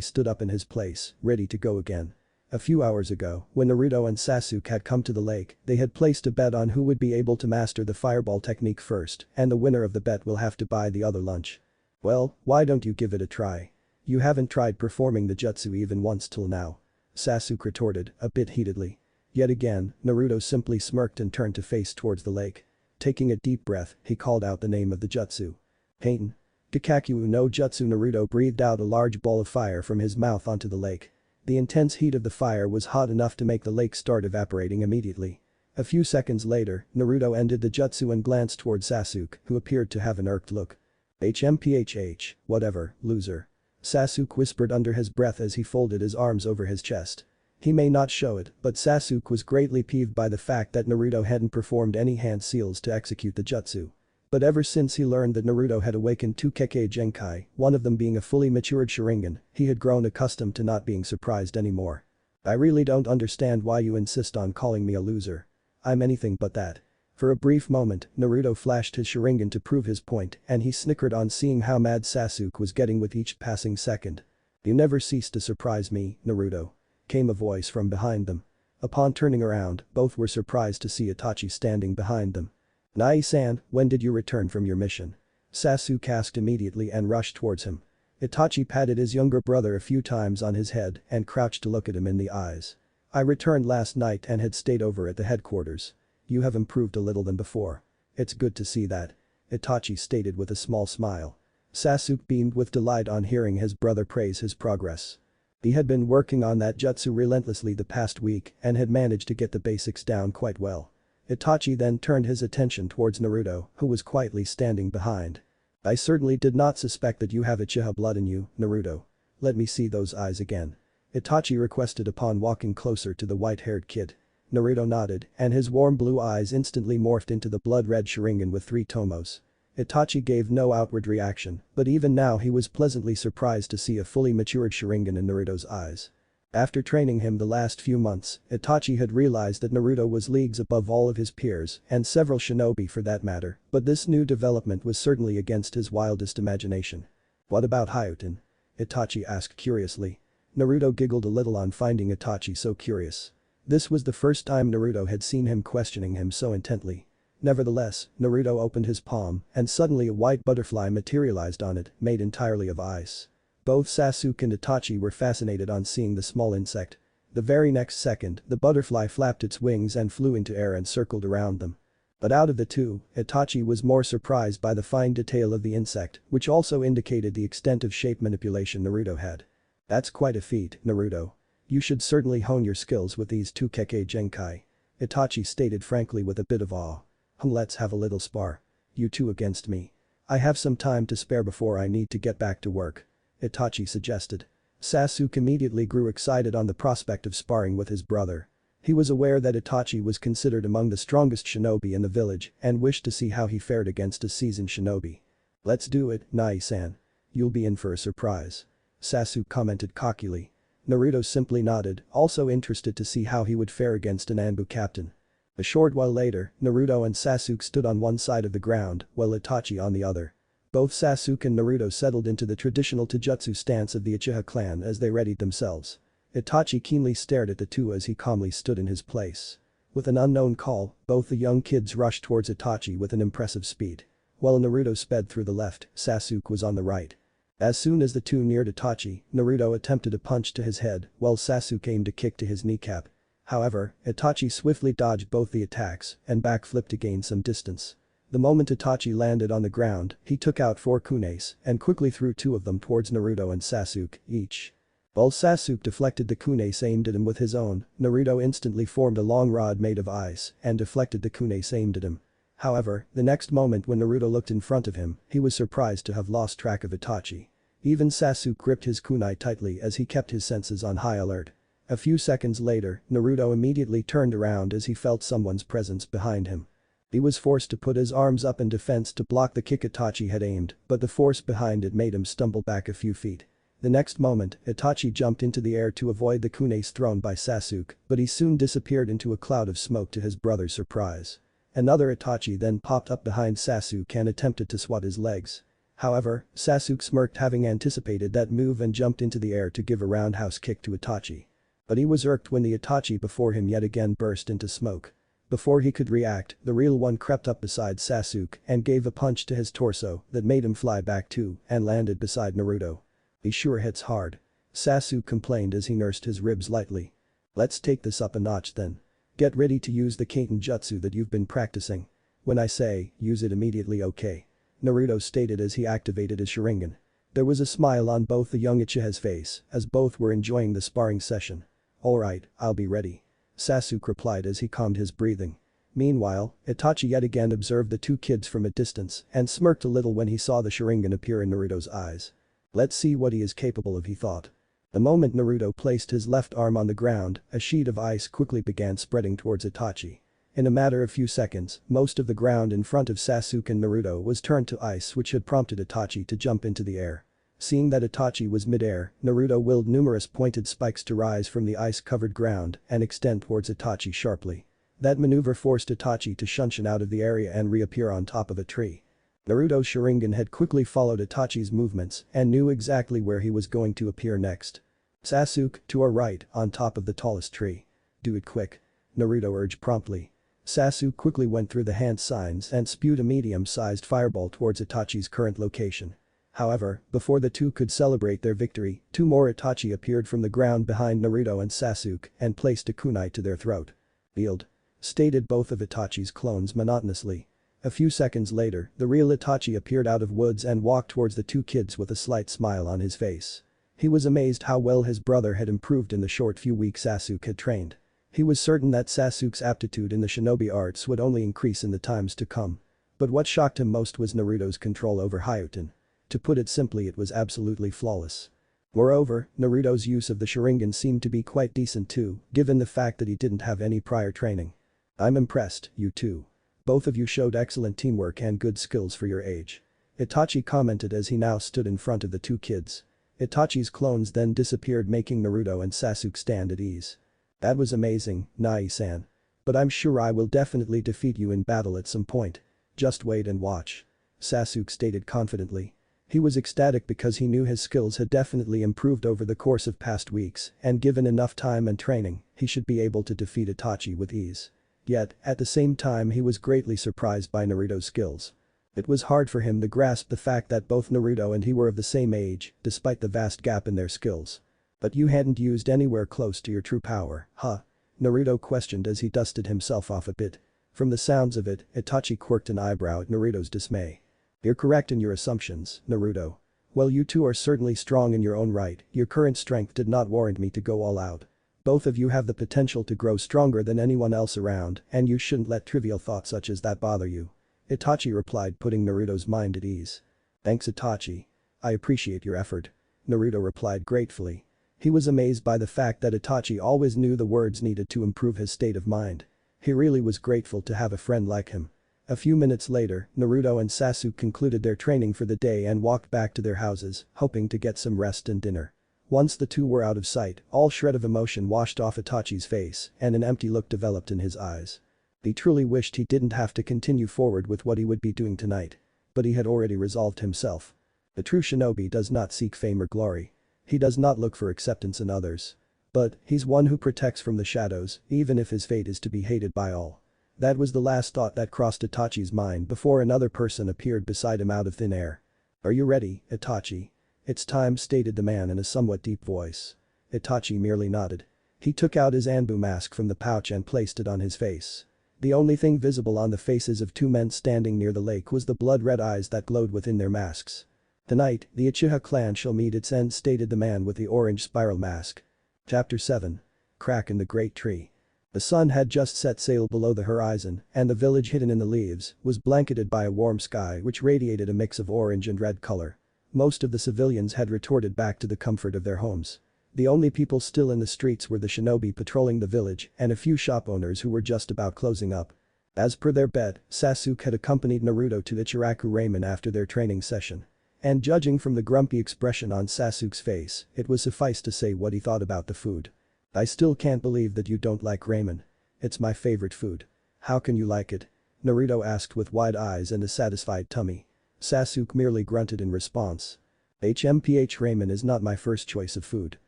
stood up in his place, ready to go again. A few hours ago, when Naruto and Sasuke had come to the lake, they had placed a bet on who would be able to master the fireball technique first, and the winner of the bet will have to buy the other lunch. "Well, why don't you give it a try? You haven't tried performing the jutsu even once till now." Sasuke retorted, a bit heatedly. Yet again, Naruto simply smirked and turned to face towards the lake. Taking a deep breath, he called out the name of the jutsu. "Kaiten Gakakyu no Jutsu." Naruto breathed out a large ball of fire from his mouth onto the lake. The intense heat of the fire was hot enough to make the lake start evaporating immediately. A few seconds later, Naruto ended the jutsu and glanced towards Sasuke, who appeared to have an irked look. "HMPHH, whatever, loser." Sasuke whispered under his breath as he folded his arms over his chest. He may not show it, but Sasuke was greatly peeved by the fact that Naruto hadn't performed any hand seals to execute the jutsu. But ever since he learned that Naruto had awakened two Kekkei Genkai, one of them being a fully matured Sharingan, he had grown accustomed to not being surprised anymore. "I really don't understand why you insist on calling me a loser. I'm anything but that." For a brief moment, Naruto flashed his Sharingan to prove his point and he snickered on seeing how mad Sasuke was getting with each passing second. "You never cease to surprise me, Naruto," came a voice from behind them. Upon turning around, both were surprised to see Itachi standing behind them. "Nai-san, when did you return from your mission?" Sasuke asked immediately and rushed towards him. Itachi patted his younger brother a few times on his head and crouched to look at him in the eyes. "I returned last night and had stayed over at the headquarters. You have improved a little than before." "It's good to see that," Itachi stated with a small smile. Sasuke beamed with delight on hearing his brother praise his progress. He had been working on that jutsu relentlessly the past week and had managed to get the basics down quite well. Itachi then turned his attention towards Naruto, who was quietly standing behind. "I certainly did not suspect that you have Uchiha blood in you, Naruto. Let me see those eyes again," Itachi requested upon walking closer to the white-haired kid. Naruto nodded, and his warm blue eyes instantly morphed into the blood-red Sharingan with 3 tomos. Itachi gave no outward reaction, but even now he was pleasantly surprised to see a fully matured Sharingan in Naruto's eyes. After training him the last few months, Itachi had realized that Naruto was leagues above all of his peers and several shinobi for that matter, but this new development was certainly against his wildest imagination. "What about Hyutin?" Itachi asked curiously. Naruto giggled a little on finding Itachi so curious. This was the first time Naruto had seen him questioning him so intently. Nevertheless, Naruto opened his palm and suddenly a white butterfly materialized on it, made entirely of ice. Both Sasuke and Itachi were fascinated on seeing the small insect. The very next second, the butterfly flapped its wings and flew into air and circled around them. But out of the two, Itachi was more surprised by the fine detail of the insect, which also indicated the extent of shape manipulation Naruto had. "That's quite a feat, Naruto. You should certainly hone your skills with these two Kekkei Genkai," Itachi stated frankly with a bit of awe. "Let's have a little spar. You two against me. I have some time to spare before I need to get back to work," Itachi suggested. Sasuke immediately grew excited on the prospect of sparring with his brother. He was aware that Itachi was considered among the strongest shinobi in the village and wished to see how he fared against a seasoned shinobi. "Let's do it, Nai-san. You'll be in for a surprise," Sasuke commented cockily. Naruto simply nodded, also interested to see how he would fare against an Anbu captain. A short while later, Naruto and Sasuke stood on one side of the ground, while Itachi on the other. Both Sasuke and Naruto settled into the traditional taijutsu stance of the Uchiha clan as they readied themselves. Itachi keenly stared at the two as he calmly stood in his place. With an unknown call, both the young kids rushed towards Itachi with an impressive speed. While Naruto sped through the left, Sasuke was on the right. As soon as the two neared Itachi, Naruto attempted a punch to his head, while Sasuke aimed a kick to his kneecap. However, Itachi swiftly dodged both the attacks and backflipped to gain some distance. The moment Itachi landed on the ground, he took out 4 kunes and quickly threw 2 of them towards Naruto and Sasuke, each. While Sasuke deflected the kunes aimed at him with his own, Naruto instantly formed a long rod made of ice and deflected the kunes aimed at him. However, the next moment when Naruto looked in front of him, he was surprised to have lost track of Itachi. Even Sasuke gripped his kunai tightly as he kept his senses on high alert. A few seconds later, Naruto immediately turned around as he felt someone's presence behind him. He was forced to put his arms up in defense to block the kick Itachi had aimed, but the force behind it made him stumble back a few feet. The next moment, Itachi jumped into the air to avoid the kunes thrown by Sasuke, but he soon disappeared into a cloud of smoke to his brother's surprise. Another Itachi then popped up behind Sasuke and attempted to swat his legs. However, Sasuke smirked, having anticipated that move, and jumped into the air to give a roundhouse kick to Itachi. But he was irked when the Itachi before him yet again burst into smoke. Before he could react, the real one crept up beside Sasuke and gave a punch to his torso that made him fly back too and landed beside Naruto. "He sure hits hard," Sasuke complained as he nursed his ribs lightly. "Let's take this up a notch then. Get ready to use the Kaiten jutsu that you've been practicing. When I say, use it immediately, okay?" Naruto stated as he activated his Sharingan. There was a smile on both the young Uchiha's face as both were enjoying the sparring session. "Alright, I'll be ready," Sasuke replied as he calmed his breathing. Meanwhile, Itachi yet again observed the two kids from a distance and smirked a little when he saw the Sharingan appear in Naruto's eyes. "Let's see what he is capable of," he thought. The moment Naruto placed his left arm on the ground, a sheet of ice quickly began spreading towards Itachi. In a matter of few seconds, most of the ground in front of Sasuke and Naruto was turned to ice, which had prompted Itachi to jump into the air. Seeing that Itachi was mid-air, Naruto willed numerous pointed spikes to rise from the ice-covered ground and extend towards Itachi sharply. That maneuver forced Itachi to shunshin out of the area and reappear on top of a tree. Naruto's Sharingan had quickly followed Itachi's movements and knew exactly where he was going to appear next. "Sasuke, to our right, on top of the tallest tree. Do it quick," Naruto urged promptly. Sasuke quickly went through the hand signs and spewed a medium-sized fireball towards Itachi's current location. However, before the two could celebrate their victory, two more Itachi appeared from the ground behind Naruto and Sasuke and placed a kunai to their throat. "Yield," stated both of Itachi's clones monotonously. A few seconds later, the real Itachi appeared out of woods and walked towards the two kids with a slight smile on his face. He was amazed how well his brother had improved in the short few weeks Sasuke had trained. He was certain that Sasuke's aptitude in the shinobi arts would only increase in the times to come. But what shocked him most was Naruto's control over Hyutin. To put it simply, it was absolutely flawless. Moreover, Naruto's use of the Sharingan seemed to be quite decent too, given the fact that he didn't have any prior training. "I'm impressed, you two. Both of you showed excellent teamwork and good skills for your age," Itachi commented as he now stood in front of the two kids. Itachi's clones then disappeared, making Naruto and Sasuke stand at ease. "That was amazing, Nai-san. But I'm sure I will definitely defeat you in battle at some point. Just wait and watch," Sasuke stated confidently. He was ecstatic because he knew his skills had definitely improved over the course of past weeks, and given enough time and training, he should be able to defeat Itachi with ease. Yet, at the same time, he was greatly surprised by Naruto's skills. It was hard for him to grasp the fact that both Naruto and he were of the same age, despite the vast gap in their skills. "But you hadn't used anywhere close to your true power, huh?" Naruto questioned as he dusted himself off a bit. From the sounds of it, Itachi quirked an eyebrow at Naruto's dismay. "You're correct in your assumptions, Naruto. While you two are certainly strong in your own right, your current strength did not warrant me to go all out. Both of you have the potential to grow stronger than anyone else around, and you shouldn't let trivial thoughts such as that bother you," Itachi replied, putting Naruto's mind at ease. "Thanks, Itachi. I appreciate your effort," Naruto replied gratefully. He was amazed by the fact that Itachi always knew the words needed to improve his state of mind. He really was grateful to have a friend like him. A few minutes later, Naruto and Sasuke concluded their training for the day and walked back to their houses, hoping to get some rest and dinner. Once the two were out of sight, all shred of emotion washed off Itachi's face and an empty look developed in his eyes. He truly wished he didn't have to continue forward with what he would be doing tonight. But he had already resolved himself. The true shinobi does not seek fame or glory. He does not look for acceptance in others. But, he's one who protects from the shadows, even if his fate is to be hated by all. That was the last thought that crossed Itachi's mind before another person appeared beside him out of thin air. "Are you ready, Itachi?" "It's time," stated the man in a somewhat deep voice. Itachi merely nodded. He took out his Anbu mask from the pouch and placed it on his face. The only thing visible on the faces of two men standing near the lake was the blood-red eyes that glowed within their masks. "Tonight, the Uchiha clan shall meet its end," stated the man with the orange spiral mask. Chapter 7. Crack in the Great Tree. The sun had just set sail below the horizon, and the village hidden in the leaves was blanketed by a warm sky which radiated a mix of orange and red color. Most of the civilians had retorted back to the comfort of their homes. The only people still in the streets were the shinobi patrolling the village and a few shop owners who were just about closing up. As per their bet, Sasuke had accompanied Naruto to Ichiraku Ramen after their training session. And judging from the grumpy expression on Sasuke's face, it was suffice to say what he thought about the food. "I still can't believe that you don't like ramen. It's my favorite food. How can you like it?" Naruto asked with wide eyes and a satisfied tummy. Sasuke merely grunted in response. "HMPH ramen is not my first choice of food.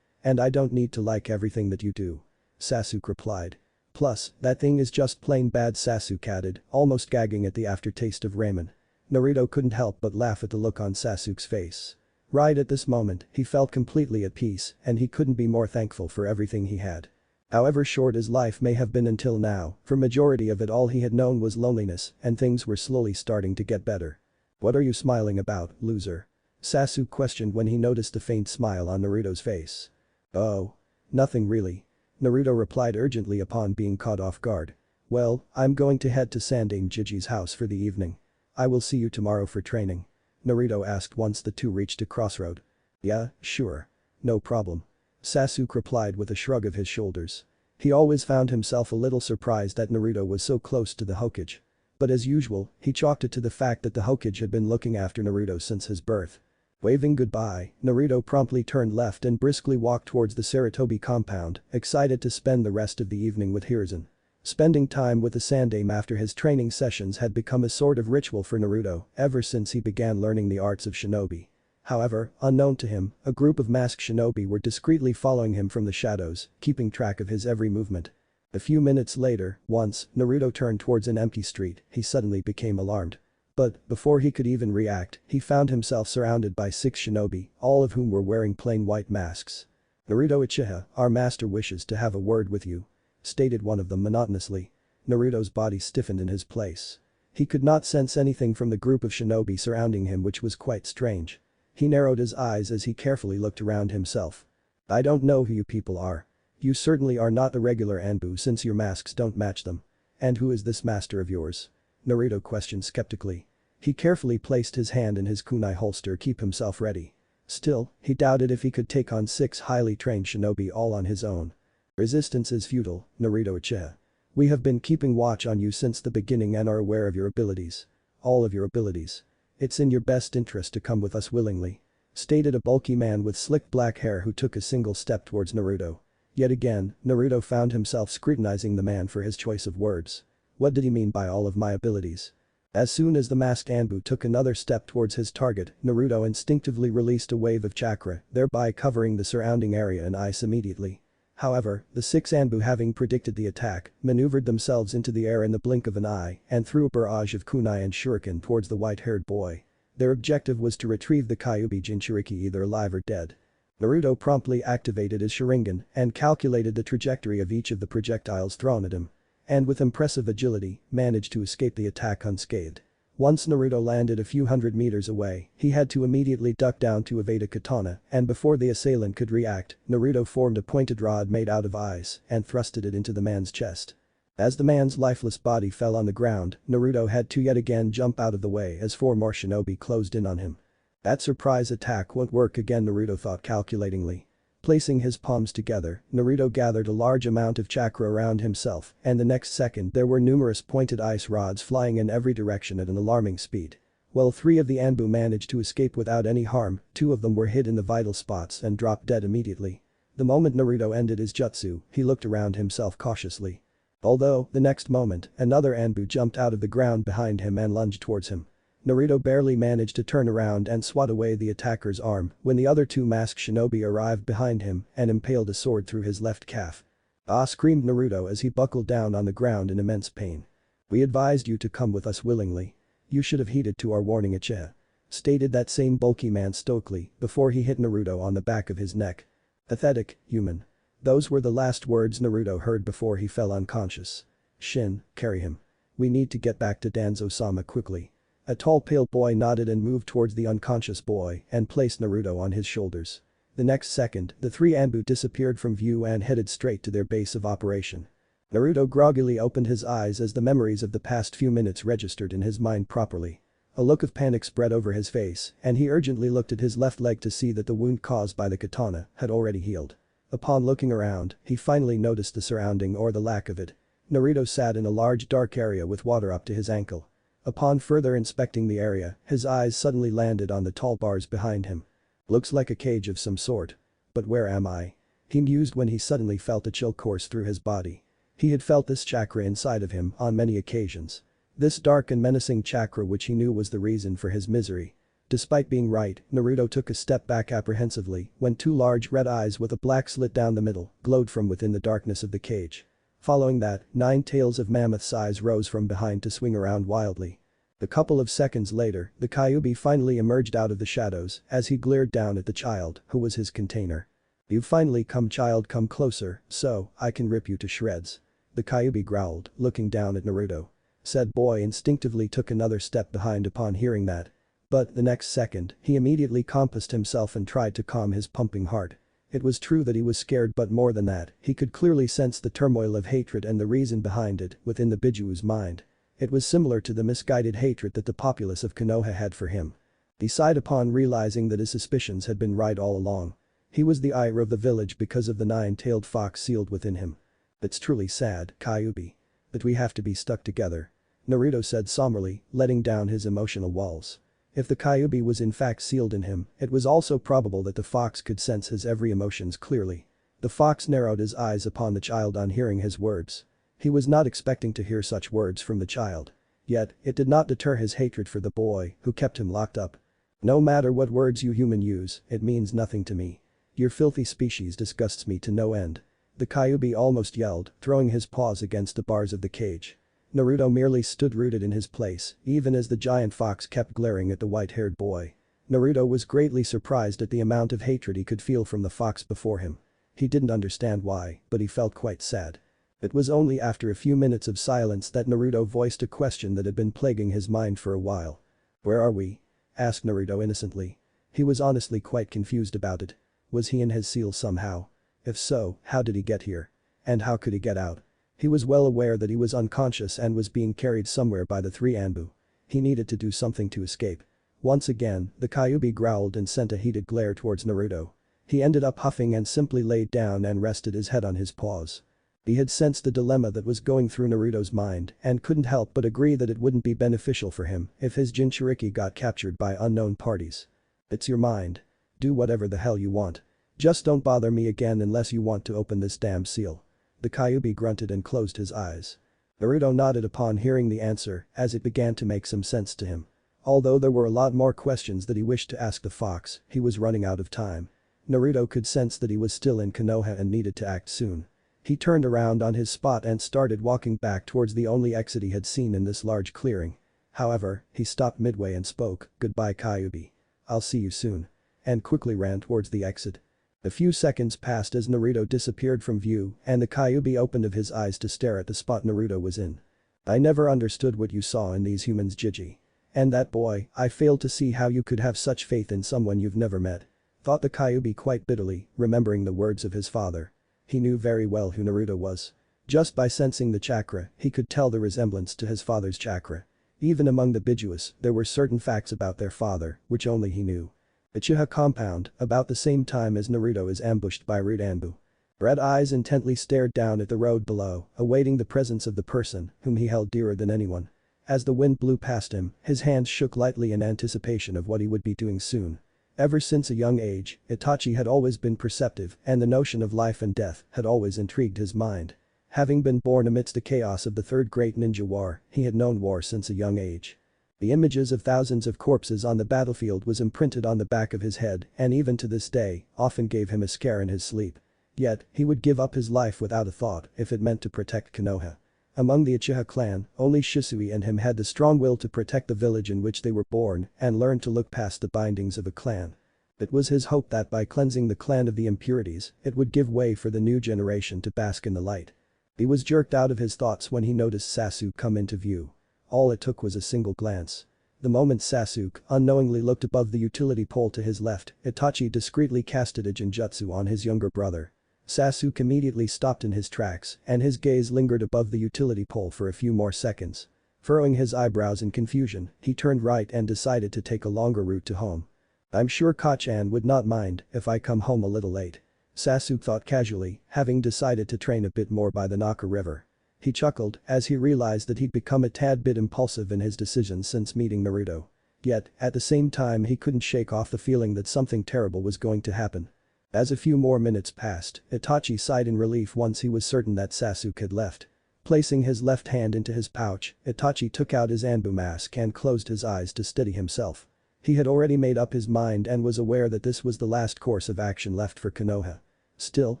And I don't need to like everything that you do," Sasuke replied. "Plus, that thing is just plain bad," Sasuke added, almost gagging at the aftertaste of ramen. Naruto couldn't help but laugh at the look on Sasuke's face. Right at this moment, he felt completely at peace and he couldn't be more thankful for everything he had. However short his life may have been until now, for majority of it all he had known was loneliness and things were slowly starting to get better. "What are you smiling about, loser?" Sasuke questioned when he noticed the faint smile on Naruto's face. "Oh. Nothing really," Naruto replied urgently upon being caught off guard. "Well, I'm going to head to Sandame Jiji's house for the evening. I will see you tomorrow for training," Naruto asked once the two reached a crossroad. "Yeah, sure. No problem," Sasuke replied with a shrug of his shoulders. He always found himself a little surprised that Naruto was so close to the Hokage. But as usual, he chalked it to the fact that the Hokage had been looking after Naruto since his birth. Waving goodbye, Naruto promptly turned left and briskly walked towards the Sarutobi compound, excited to spend the rest of the evening with Hiruzen. Spending time with the Sandame after his training sessions had become a sort of ritual for Naruto ever since he began learning the arts of shinobi. However, unknown to him, a group of masked shinobi were discreetly following him from the shadows, keeping track of his every movement. A few minutes later, once Naruto turned towards an empty street, he suddenly became alarmed. But, before he could even react, he found himself surrounded by 6 shinobi, all of whom were wearing plain white masks. "Naruto Uchiha, our master wishes to have a word with you," stated one of them monotonously. Naruto's body stiffened in his place. He could not sense anything from the group of shinobi surrounding him, which was quite strange. He narrowed his eyes as he carefully looked around himself. "I don't know who you people are. You certainly are not a regular Anbu since your masks don't match them. And who is this master of yours?" Naruto questioned skeptically. He carefully placed his hand in his kunai holster to keep himself ready. Still, he doubted if he could take on 6 highly trained shinobi all on his own. "Resistance is futile, Naruto Uchiha. We have been keeping watch on you since the beginning and are aware of your abilities. All of your abilities. It's in your best interest to come with us willingly," stated a bulky man with slick black hair who took a single step towards Naruto. Yet again, Naruto found himself scrutinizing the man for his choice of words. What did he mean by all of my abilities? As soon as the masked Anbu took another step towards his target, Naruto instinctively released a wave of chakra, thereby covering the surrounding area and ice immediately. However, the 6 Anbu, having predicted the attack, maneuvered themselves into the air in the blink of an eye and threw a barrage of kunai and shuriken towards the white-haired boy. Their objective was to retrieve the Kyuubi Jinchuriki either alive or dead. Naruto promptly activated his Sharingan and calculated the trajectory of each of the projectiles thrown at him. And with impressive agility, managed to escape the attack unscathed. Once Naruto landed a few hundred meters away, he had to immediately duck down to evade a katana, and before the assailant could react, Naruto formed a pointed rod made out of ice and thrusted it into the man's chest. As the man's lifeless body fell on the ground, Naruto had to yet again jump out of the way as 4 more shinobi closed in on him. That surprise attack won't work again, Naruto thought calculatingly. Placing his palms together, Naruto gathered a large amount of chakra around himself, and the next second there were numerous pointed ice rods flying in every direction at an alarming speed. While 3 of the Anbu managed to escape without any harm, 2 of them were hit in the vital spots and dropped dead immediately. The moment Naruto ended his jutsu, he looked around himself cautiously. Although, the next moment, another Anbu jumped out of the ground behind him and lunged towards him. Naruto barely managed to turn around and swat away the attacker's arm when the other 2 masked shinobi arrived behind him and impaled a sword through his left calf. "Ah!" screamed Naruto as he buckled down on the ground in immense pain. "We advised you to come with us willingly. You should have heeded to our warning, Uchiha," stated that same bulky man stoically before he hit Naruto on the back of his neck. "Pathetic, human." Those were the last words Naruto heard before he fell unconscious. "Shin, carry him. We need to get back to Danzo-sama quickly." A tall pale boy nodded and moved towards the unconscious boy and placed Naruto on his shoulders. The next second, the 3 Anbu disappeared from view and headed straight to their base of operation. Naruto groggily opened his eyes as the memories of the past few minutes registered in his mind properly. A look of panic spread over his face, and he urgently looked at his left leg to see that the wound caused by the katana had already healed. Upon looking around, he finally noticed the surrounding or the lack of it. Naruto sat in a large dark area with water up to his ankle. Upon further inspecting the area, his eyes suddenly landed on the tall bars behind him. Looks like a cage of some sort. But where am I? He mused when he suddenly felt a chill course through his body. He had felt this chakra inside of him on many occasions. This dark and menacing chakra which he knew was the reason for his misery. Despite being right, Naruto took a step back apprehensively when two large red eyes with a black slit down the middle glowed from within the darkness of the cage. Following that, 9 tails of mammoth size rose from behind to swing around wildly. A couple of seconds later, the Kyuubi finally emerged out of the shadows as he glared down at the child who was his container. "You've finally come, child, come closer, so I can rip you to shreds." The Kyuubi growled, looking down at Naruto. Said boy instinctively took another step behind upon hearing that. But the next second, he immediately composed himself and tried to calm his pumping heart. It was true that he was scared, but more than that, he could clearly sense the turmoil of hatred and the reason behind it within the Bijuu's mind. It was similar to the misguided hatred that the populace of Konoha had for him. He sighed upon realizing that his suspicions had been right all along. He was the ire of the village because of the 9-tailed fox sealed within him. It's truly sad, Kyuubi. But we have to be stuck together. Naruto said somberly, letting down his emotional walls. If the Kyuubi was in fact sealed in him, it was also probable that the fox could sense his every emotions clearly. The fox narrowed his eyes upon the child on hearing his words. He was not expecting to hear such words from the child. Yet, it did not deter his hatred for the boy who kept him locked up. "No matter what words you human use, it means nothing to me. Your filthy species disgusts me to no end." The Kyuubi almost yelled, throwing his paws against the bars of the cage. Naruto merely stood rooted in his place, even as the giant fox kept glaring at the white-haired boy. Naruto was greatly surprised at the amount of hatred he could feel from the fox before him. He didn't understand why, but he felt quite sad. It was only after a few minutes of silence that Naruto voiced a question that had been plaguing his mind for a while. "Where are we?" asked Naruto innocently. He was honestly quite confused about it. Was he in his seal somehow? If so, how did he get here? And how could he get out? He was well aware that he was unconscious and was being carried somewhere by the 3 Anbu. He needed to do something to escape. Once again, the Kyuubi growled and sent a heated glare towards Naruto. He ended up huffing and simply laid down and rested his head on his paws. He had sensed the dilemma that was going through Naruto's mind and couldn't help but agree that it wouldn't be beneficial for him if his Jinchuriki got captured by unknown parties. "It's your mind. Do whatever the hell you want. Just don't bother me again unless you want to open this damn seal." The Kyuubi grunted and closed his eyes. Naruto nodded upon hearing the answer as it began to make some sense to him. Although there were a lot more questions that he wished to ask the fox, he was running out of time. Naruto could sense that he was still in Konoha and needed to act soon. He turned around on his spot and started walking back towards the only exit he had seen in this large clearing. However, he stopped midway and spoke, "Goodbye, Kyuubi. I'll see you soon." And quickly ran towards the exit. A few seconds passed as Naruto disappeared from view and the Kyuubi opened of his eyes to stare at the spot Naruto was in. "I never understood what you saw in these humans, Jiji. And that boy, I failed to see how you could have such faith in someone you've never met," thought the Kyuubi quite bitterly, remembering the words of his father. He knew very well who Naruto was. Just by sensing the chakra, he could tell the resemblance to his father's chakra. Even among the Bijuus, there were certain facts about their father, which only he knew. Uchiha compound, about the same time as Naruto is ambushed by Root Anbu. Red eyes intently stared down at the road below, awaiting the presence of the person whom he held dearer than anyone. As the wind blew past him, his hands shook lightly in anticipation of what he would be doing soon. Ever since a young age, Itachi had always been perceptive and the notion of life and death had always intrigued his mind. Having been born amidst the chaos of the Third Great Ninja War, he had known war since a young age. The images of thousands of corpses on the battlefield was imprinted on the back of his head and even to this day, often gave him a scare in his sleep. Yet, he would give up his life without a thought if it meant to protect Konoha. Among the Uchiha clan, only Shisui and him had the strong will to protect the village in which they were born and learn to look past the bindings of a clan. It was his hope that by cleansing the clan of the impurities, it would give way for the new generation to bask in the light. He was jerked out of his thoughts when he noticed Sasuke come into view. All it took was a single glance. The moment Sasuke unknowingly looked above the utility pole to his left, Itachi discreetly casted a genjutsu on his younger brother. Sasuke immediately stopped in his tracks and his gaze lingered above the utility pole for a few more seconds. Furrowing his eyebrows in confusion, he turned right and decided to take a longer route to home. I'm sure Kacchan would not mind if I come home a little late. Sasuke thought casually, having decided to train a bit more by the Naka River. He chuckled as he realized that he'd become a tad bit impulsive in his decisions since meeting Naruto. Yet, at the same time he couldn't shake off the feeling that something terrible was going to happen. As a few more minutes passed, Itachi sighed in relief once he was certain that Sasuke had left. Placing his left hand into his pouch, Itachi took out his Anbu mask and closed his eyes to steady himself. He had already made up his mind and was aware that this was the last course of action left for Konoha. Still,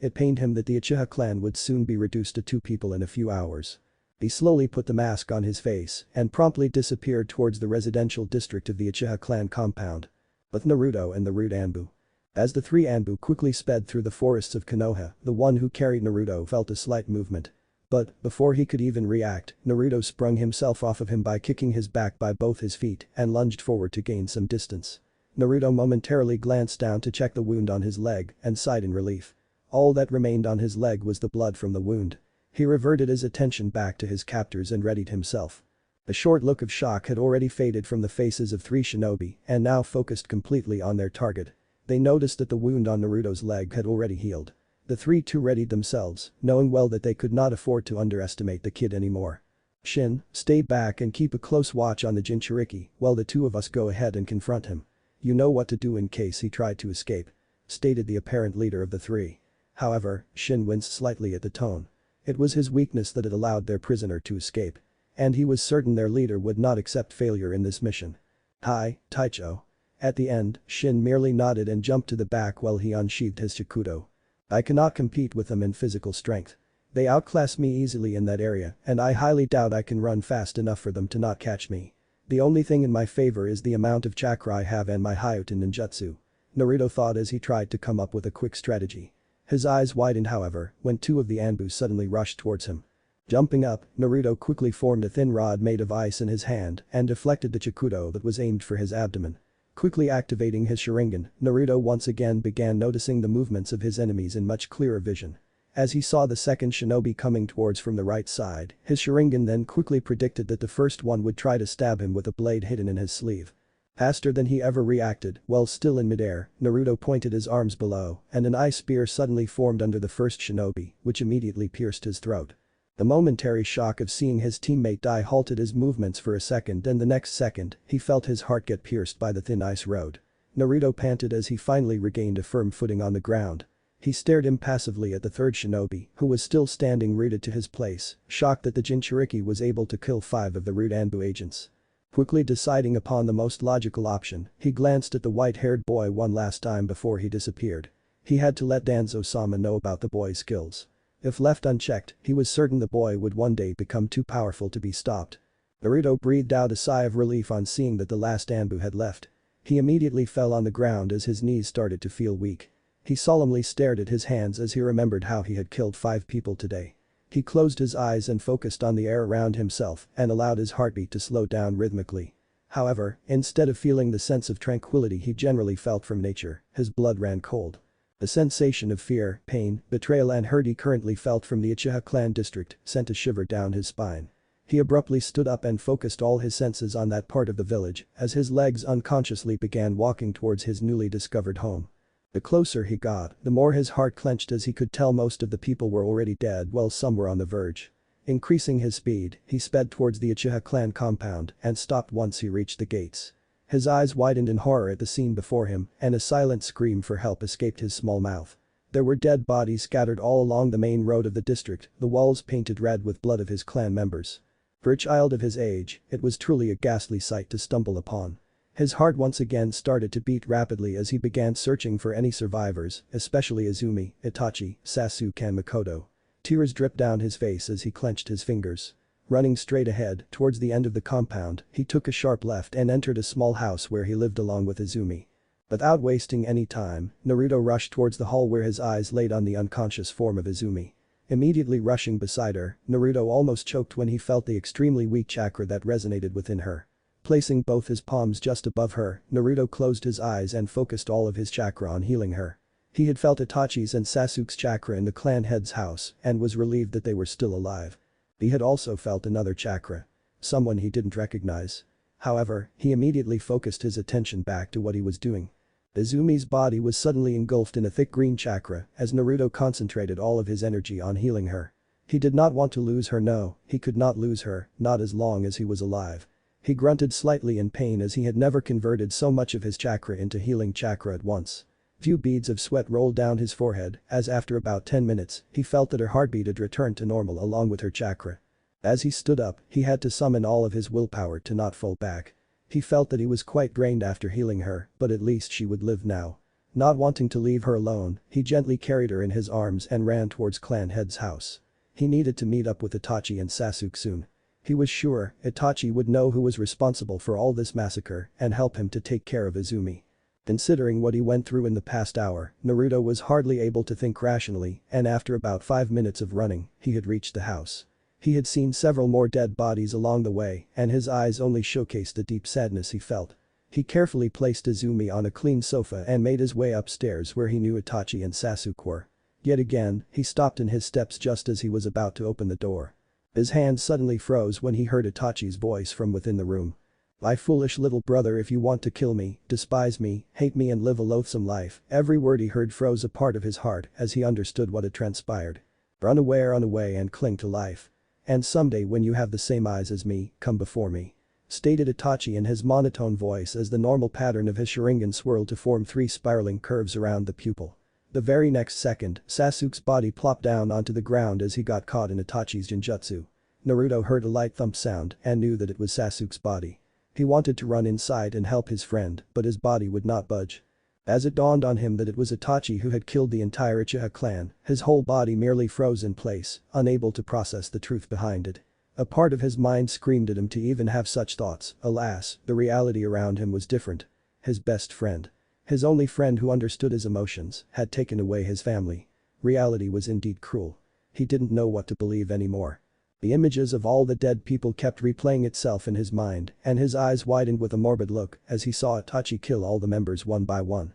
it pained him that the Uchiha clan would soon be reduced to 2 people in a few hours. He slowly put the mask on his face and promptly disappeared towards the residential district of the Uchiha clan compound. With Naruto and the root Anbu. As the 3 Anbu quickly sped through the forests of Konoha, the one who carried Naruto felt a slight movement. But, before he could even react, Naruto sprung himself off of him by kicking his back by both his feet and lunged forward to gain some distance. Naruto momentarily glanced down to check the wound on his leg and sighed in relief. All that remained on his leg was the blood from the wound. He reverted his attention back to his captors and readied himself. A short look of shock had already faded from the faces of 3 shinobi and now focused completely on their target. They noticed that the wound on Naruto's leg had already healed. The 3 too readied themselves, knowing well that they could not afford to underestimate the kid anymore. Shin, stay back and keep a close watch on the Jinchuriki while the 2 of us go ahead and confront him. You know what to do in case he tried to escape. Stated the apparent leader of the 3. However, Shin winced slightly at the tone. It was his weakness that had allowed their prisoner to escape. And he was certain their leader would not accept failure in this mission. Hi, Taicho. At the end, Shin merely nodded and jumped to the back while he unsheathed his Shakudo. I cannot compete with them in physical strength. They outclass me easily in that area and I highly doubt I can run fast enough for them to not catch me. The only thing in my favor is the amount of chakra I have and my Hyutin ninjutsu. Naruto thought as he tried to come up with a quick strategy. His eyes widened however, when 2 of the Anbu suddenly rushed towards him. Jumping up, Naruto quickly formed a thin rod made of ice in his hand and deflected the Shakudo that was aimed for his abdomen. Quickly activating his Sharingan, Naruto once again began noticing the movements of his enemies in much clearer vision. As he saw the second shinobi coming towards from the right side, his Sharingan then quickly predicted that the first one would try to stab him with a blade hidden in his sleeve. Faster than he ever reacted, while still in midair, Naruto pointed his arms below and an ice spear suddenly formed under the first shinobi, which immediately pierced his throat. The momentary shock of seeing his teammate die halted his movements for a second and the next second, he felt his heart get pierced by the thin ice road. Naruto panted as he finally regained a firm footing on the ground. He stared impassively at the third shinobi, who was still standing rooted to his place, shocked that the Jinchuriki was able to kill 5 of the root Anbu agents. Quickly deciding upon the most logical option, he glanced at the white-haired boy one last time before he disappeared. He had to let Danzo-sama know about the boy's skills. If left unchecked, he was certain the boy would one day become too powerful to be stopped. Naruto breathed out a sigh of relief on seeing that the last Anbu had left. He immediately fell on the ground as his knees started to feel weak. He solemnly stared at his hands as he remembered how he had killed 5 people today. He closed his eyes and focused on the air around himself and allowed his heartbeat to slow down rhythmically. However, instead of feeling the sense of tranquility he generally felt from nature, his blood ran cold. The sensation of fear, pain, betrayal and hurt he currently felt from the Uchiha clan district sent a shiver down his spine. He abruptly stood up and focused all his senses on that part of the village as his legs unconsciously began walking towards his newly discovered home. The closer he got, the more his heart clenched as he could tell most of the people were already dead while some were on the verge. Increasing his speed, he sped towards the Uchiha clan compound and stopped once he reached the gates. His eyes widened in horror at the scene before him and a silent scream for help escaped his small mouth. There were dead bodies scattered all along the main road of the district, the walls painted red with blood of his clan members. For a child of his age, it was truly a ghastly sight to stumble upon. His heart once again started to beat rapidly as he began searching for any survivors, especially Izumi, Itachi, Sasuke and Makoto. Tears dripped down his face as he clenched his fingers. Running straight ahead, towards the end of the compound, he took a sharp left and entered a small house where he lived along with Izumi. Without wasting any time, Naruto rushed towards the hall where his eyes laid on the unconscious form of Izumi. Immediately rushing beside her, Naruto almost choked when he felt the extremely weak chakra that resonated within her. Placing both his palms just above her, Naruto closed his eyes and focused all of his chakra on healing her. He had felt Itachi's and Sasuke's chakra in the clan head's house and was relieved that they were still alive. He had also felt another chakra. Someone he didn't recognize. However, he immediately focused his attention back to what he was doing. Izumi's body was suddenly engulfed in a thick green chakra as Naruto concentrated all of his energy on healing her. He did not want to lose her, no, he could not lose her, not as long as he was alive. He grunted slightly in pain as he had never converted so much of his chakra into healing chakra at once. Few beads of sweat rolled down his forehead as after about 10 minutes, he felt that her heartbeat had returned to normal along with her chakra. As he stood up, he had to summon all of his willpower to not fall back. He felt that he was quite drained after healing her, but at least she would live now. Not wanting to leave her alone, he gently carried her in his arms and ran towards clan head's house. He needed to meet up with Itachi and Sasuke soon. He was sure Itachi would know who was responsible for all this massacre and help him to take care of Izumi. Considering what he went through in the past hour, Naruto was hardly able to think rationally, and after about 5 minutes of running, he had reached the house. He had seen several more dead bodies along the way and his eyes only showcased the deep sadness he felt. He carefully placed Izumi on a clean sofa and made his way upstairs where he knew Itachi and Sasuke were. Yet again, he stopped in his steps just as he was about to open the door. His hand suddenly froze when he heard Itachi's voice from within the room. "My foolish little brother, if you want to kill me, despise me, hate me and live a loathsome life," every word he heard froze a part of his heart as he understood what had transpired. "Run away and cling to life. And someday when you have the same eyes as me, come before me," stated Itachi in his monotone voice as the normal pattern of his Sharingan swirled to form 3 spiraling curves around the pupil. The very next second, Sasuke's body plopped down onto the ground as he got caught in Itachi's genjutsu. Naruto heard a light thump sound and knew that it was Sasuke's body. He wanted to run inside and help his friend, but his body would not budge. As it dawned on him that it was Itachi who had killed the entire Uchiha clan, his whole body merely froze in place, unable to process the truth behind it. A part of his mind screamed at him to even have such thoughts. Alas, the reality around him was different. His best friend. His only friend who understood his emotions, had taken away his family. Reality was indeed cruel. He didn't know what to believe anymore. The images of all the dead people kept replaying itself in his mind and his eyes widened with a morbid look as he saw Itachi kill all the members one by one.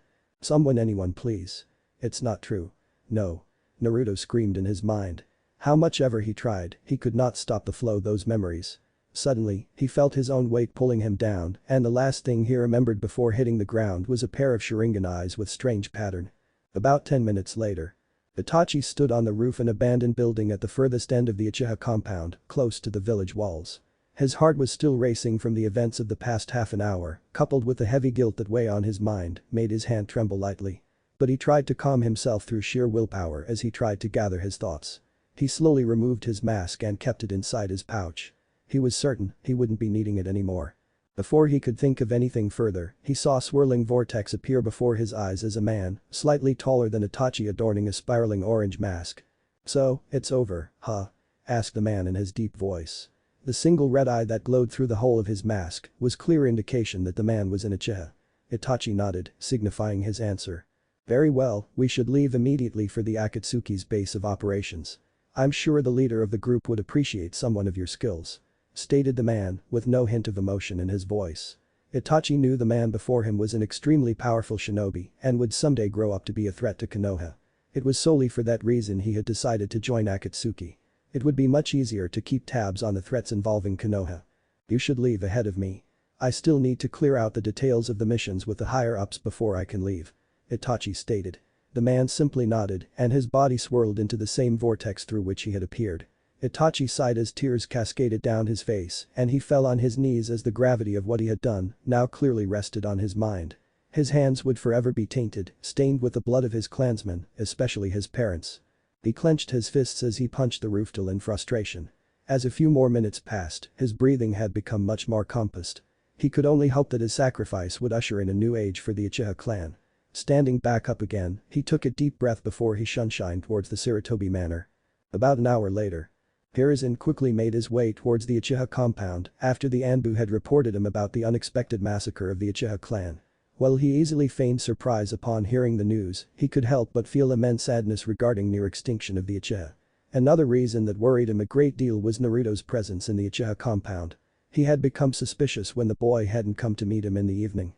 Anyone please. It's not true. No. Naruto screamed in his mind. How much ever he tried, he could not stop the flow of those memories. Suddenly, he felt his own weight pulling him down and the last thing he remembered before hitting the ground was a pair of Sharingan eyes with strange pattern. About 10 minutes later. Itachi stood on the roof of an abandoned building at the furthest end of the Uchiha compound, close to the village walls. His heart was still racing from the events of the past half an hour, coupled with the heavy guilt that weighed on his mind, made his hand tremble lightly. But he tried to calm himself through sheer willpower as he tried to gather his thoughts. He slowly removed his mask and kept it inside his pouch. He was certain he wouldn't be needing it anymore. Before he could think of anything further, he saw a swirling vortex appear before his eyes as a man, slightly taller than Itachi adorning a spiraling orange mask. "So, it's over, huh?" asked the man in his deep voice. The single red eye that glowed through the hole of his mask was clear indication that the man was an Uchiha. Itachi nodded, signifying his answer. "Very well, we should leave immediately for the Akatsuki's base of operations. I'm sure the leader of the group would appreciate someone of your skills," stated the man, with no hint of emotion in his voice. Itachi knew the man before him was an extremely powerful shinobi and would someday grow up to be a threat to Konoha. It was solely for that reason he had decided to join Akatsuki. It would be much easier to keep tabs on the threats involving Konoha. "You should leave ahead of me. I still need to clear out the details of the missions with the higher-ups before I can leave," Itachi stated. The man simply nodded and his body swirled into the same vortex through which he had appeared. Itachi sighed as tears cascaded down his face and he fell on his knees as the gravity of what he had done now clearly rested on his mind. His hands would forever be tainted, stained with the blood of his clansmen, especially his parents. He clenched his fists as he punched the roof till in frustration. As a few more minutes passed, his breathing had become much more compassed. He could only hope that his sacrifice would usher in a new age for the Uchiha clan. Standing back up again, he took a deep breath before he shunshined towards the Sarutobi Manor. About an hour later. Hiruzen quickly made his way towards the Uchiha compound after the Anbu had reported him about the unexpected massacre of the Uchiha clan. While he easily feigned surprise upon hearing the news, he could help but feel immense sadness regarding near extinction of the Uchiha. Another reason that worried him a great deal was Naruto's presence in the Uchiha compound. He had become suspicious when the boy hadn't come to meet him in the evening.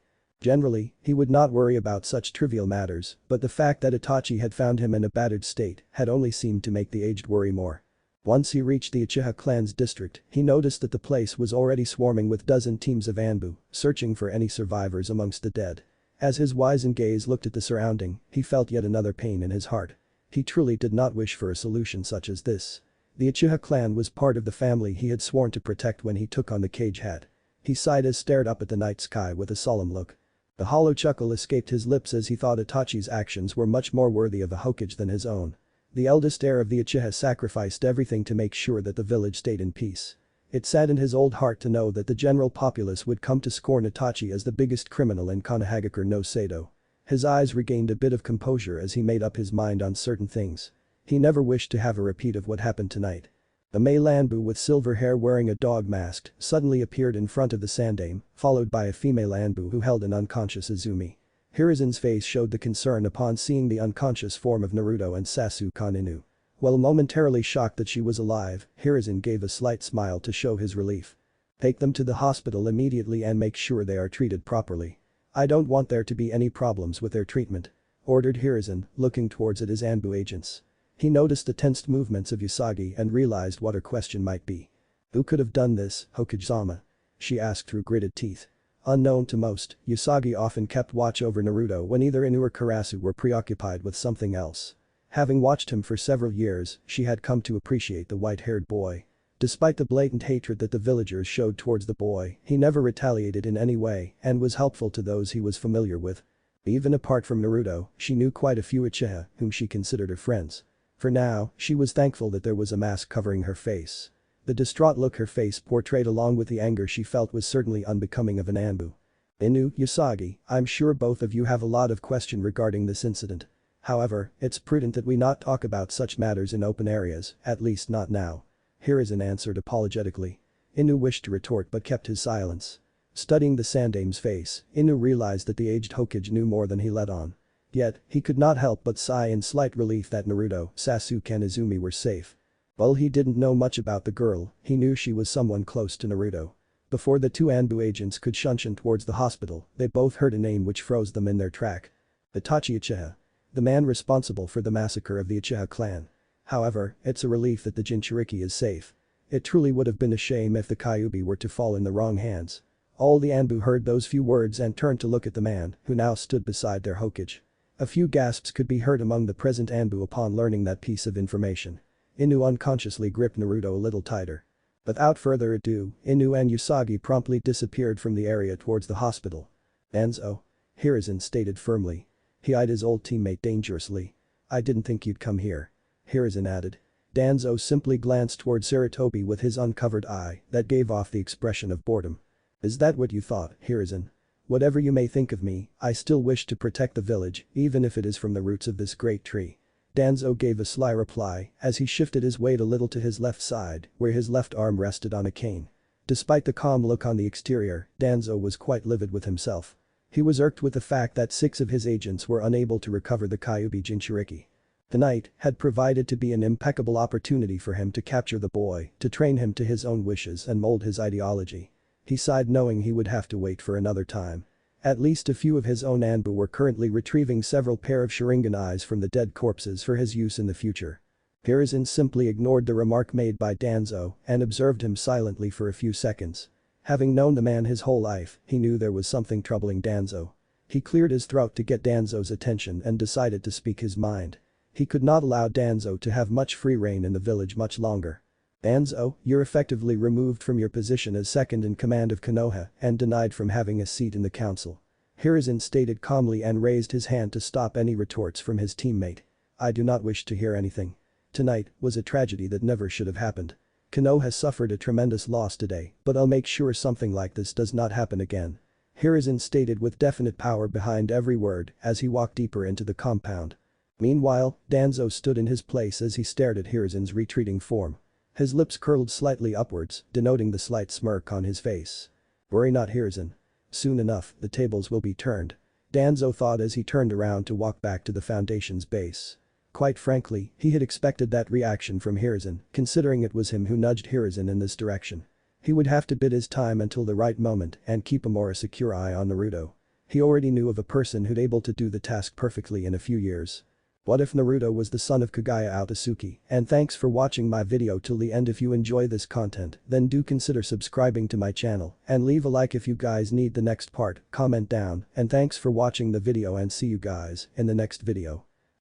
Generally, he would not worry about such trivial matters, but the fact that Itachi had found him in a battered state had only seemed to make the aged worry more. Once he reached the Uchiha clan's district, he noticed that the place was already swarming with dozen teams of Anbu, searching for any survivors amongst the dead. As his wizened gaze looked at the surrounding, he felt yet another pain in his heart. He truly did not wish for a solution such as this. The Uchiha clan was part of the family he had sworn to protect when he took on the cage hat. He sighed as stared up at the night sky with a solemn look. The hollow chuckle escaped his lips as he thought Itachi's actions were much more worthy of a Hokage than his own. The eldest heir of the Uchiha sacrificed everything to make sure that the village stayed in peace. It saddened his old heart to know that the general populace would come to scorn Itachi as the biggest criminal in Konohagakure no Seido. His eyes regained a bit of composure as he made up his mind on certain things. He never wished to have a repeat of what happened tonight. The male Anbu with silver hair wearing a dog mask suddenly appeared in front of the Sandaime, followed by a female Anbu who held an unconscious Izumi. Hirizen's face showed the concern upon seeing the unconscious form of Naruto and Sasuke Inu. While momentarily shocked that she was alive, Hirizen gave a slight smile to show his relief. Take them to the hospital immediately and make sure they are treated properly. I don't want there to be any problems with their treatment. Ordered Hirizen, looking towards his Anbu agents. He noticed the tensed movements of Usagi and realized what her question might be. Who could have done this, Hokage-sama? She asked through gritted teeth. Unknown to most, Usagi often kept watch over Naruto when either Inu or Karasu were preoccupied with something else. Having watched him for several years, she had come to appreciate the white-haired boy. Despite the blatant hatred that the villagers showed towards the boy, he never retaliated in any way and was helpful to those he was familiar with. Even apart from Naruto, she knew quite a few Uchiha whom she considered her friends. For now, she was thankful that there was a mask covering her face. The distraught look her face portrayed along with the anger she felt was certainly unbecoming of an Anbu. Inu, Usagi, I'm sure both of you have a lot of question regarding this incident. However, it's prudent that we not talk about such matters in open areas, at least not now. Hirizen answered apologetically. Inu wished to retort but kept his silence. Studying the Sandaime's face, Inu realized that the aged Hokage knew more than he let on. Yet, he could not help but sigh in slight relief that Naruto, Sasuke and Izumi were safe. While he didn't know much about the girl, he knew she was someone close to Naruto. Before the two Anbu agents could shuntion towards the hospital, they both heard a name which froze them in their track. Itachi Uchiha. The man responsible for the massacre of the Uchiha clan. However, it's a relief that the Jinchuriki is safe. It truly would have been a shame if the Kyuubi were to fall in the wrong hands. All the Anbu heard those few words and turned to look at the man, who now stood beside their Hokage. A few gasps could be heard among the present Anbu upon learning that piece of information. Inu unconsciously gripped Naruto a little tighter. Without further ado, Inu and Usagi promptly disappeared from the area towards the hospital. Danzo. Hirizen stated firmly. He eyed his old teammate dangerously. I didn't think you'd come here. Hirizen added. Danzo simply glanced towards Sarutobi with his uncovered eye that gave off the expression of boredom. Is that what you thought, Hirizen? Whatever you may think of me, I still wish to protect the village, even if it is from the roots of this great tree. Danzo gave a sly reply as he shifted his weight a little to his left side, where his left arm rested on a cane. Despite the calm look on the exterior, Danzo was quite livid with himself. He was irked with the fact that 6 of his agents were unable to recover the Kyuubi Jinchuriki. Tonight had provided to be an impeccable opportunity for him to capture the boy, to train him to his own wishes and mold his ideology. He sighed knowing he would have to wait for another time. At least a few of his own Anbu were currently retrieving several pair of Sharingan eyes from the dead corpses for his use in the future. Hirizen simply ignored the remark made by Danzo and observed him silently for a few seconds. Having known the man his whole life, he knew there was something troubling Danzo. He cleared his throat to get Danzo's attention and decided to speak his mind. He could not allow Danzo to have much free reign in the village much longer. Danzo, you're effectively removed from your position as second in command of Konoha and denied from having a seat in the council. Hirizen stated calmly and raised his hand to stop any retorts from his teammate. I do not wish to hear anything. Tonight was a tragedy that never should have happened. Konoha suffered a tremendous loss today, but I'll make sure something like this does not happen again. Hirizen stated with definite power behind every word as he walked deeper into the compound. Meanwhile, Danzo stood in his place as he stared at Hirizen's retreating form. His lips curled slightly upwards, denoting the slight smirk on his face. Worry not, Hirizen. Soon enough, the tables will be turned. Danzo thought as he turned around to walk back to the Foundation's base. Quite frankly, he had expected that reaction from Hirizen, considering it was him who nudged Hirizen in this direction. He would have to bid his time until the right moment and keep a more secure eye on Naruto. He already knew of a person who'd able to do the task perfectly in a few years. What if Naruto was the son of Kaguya outosuki? And thanks for watching my video till the end. If you enjoy this content, then do consider subscribing to my channel and leave a like if you guys need the next part, comment down, and thanks for watching the video and see you guys in the next video.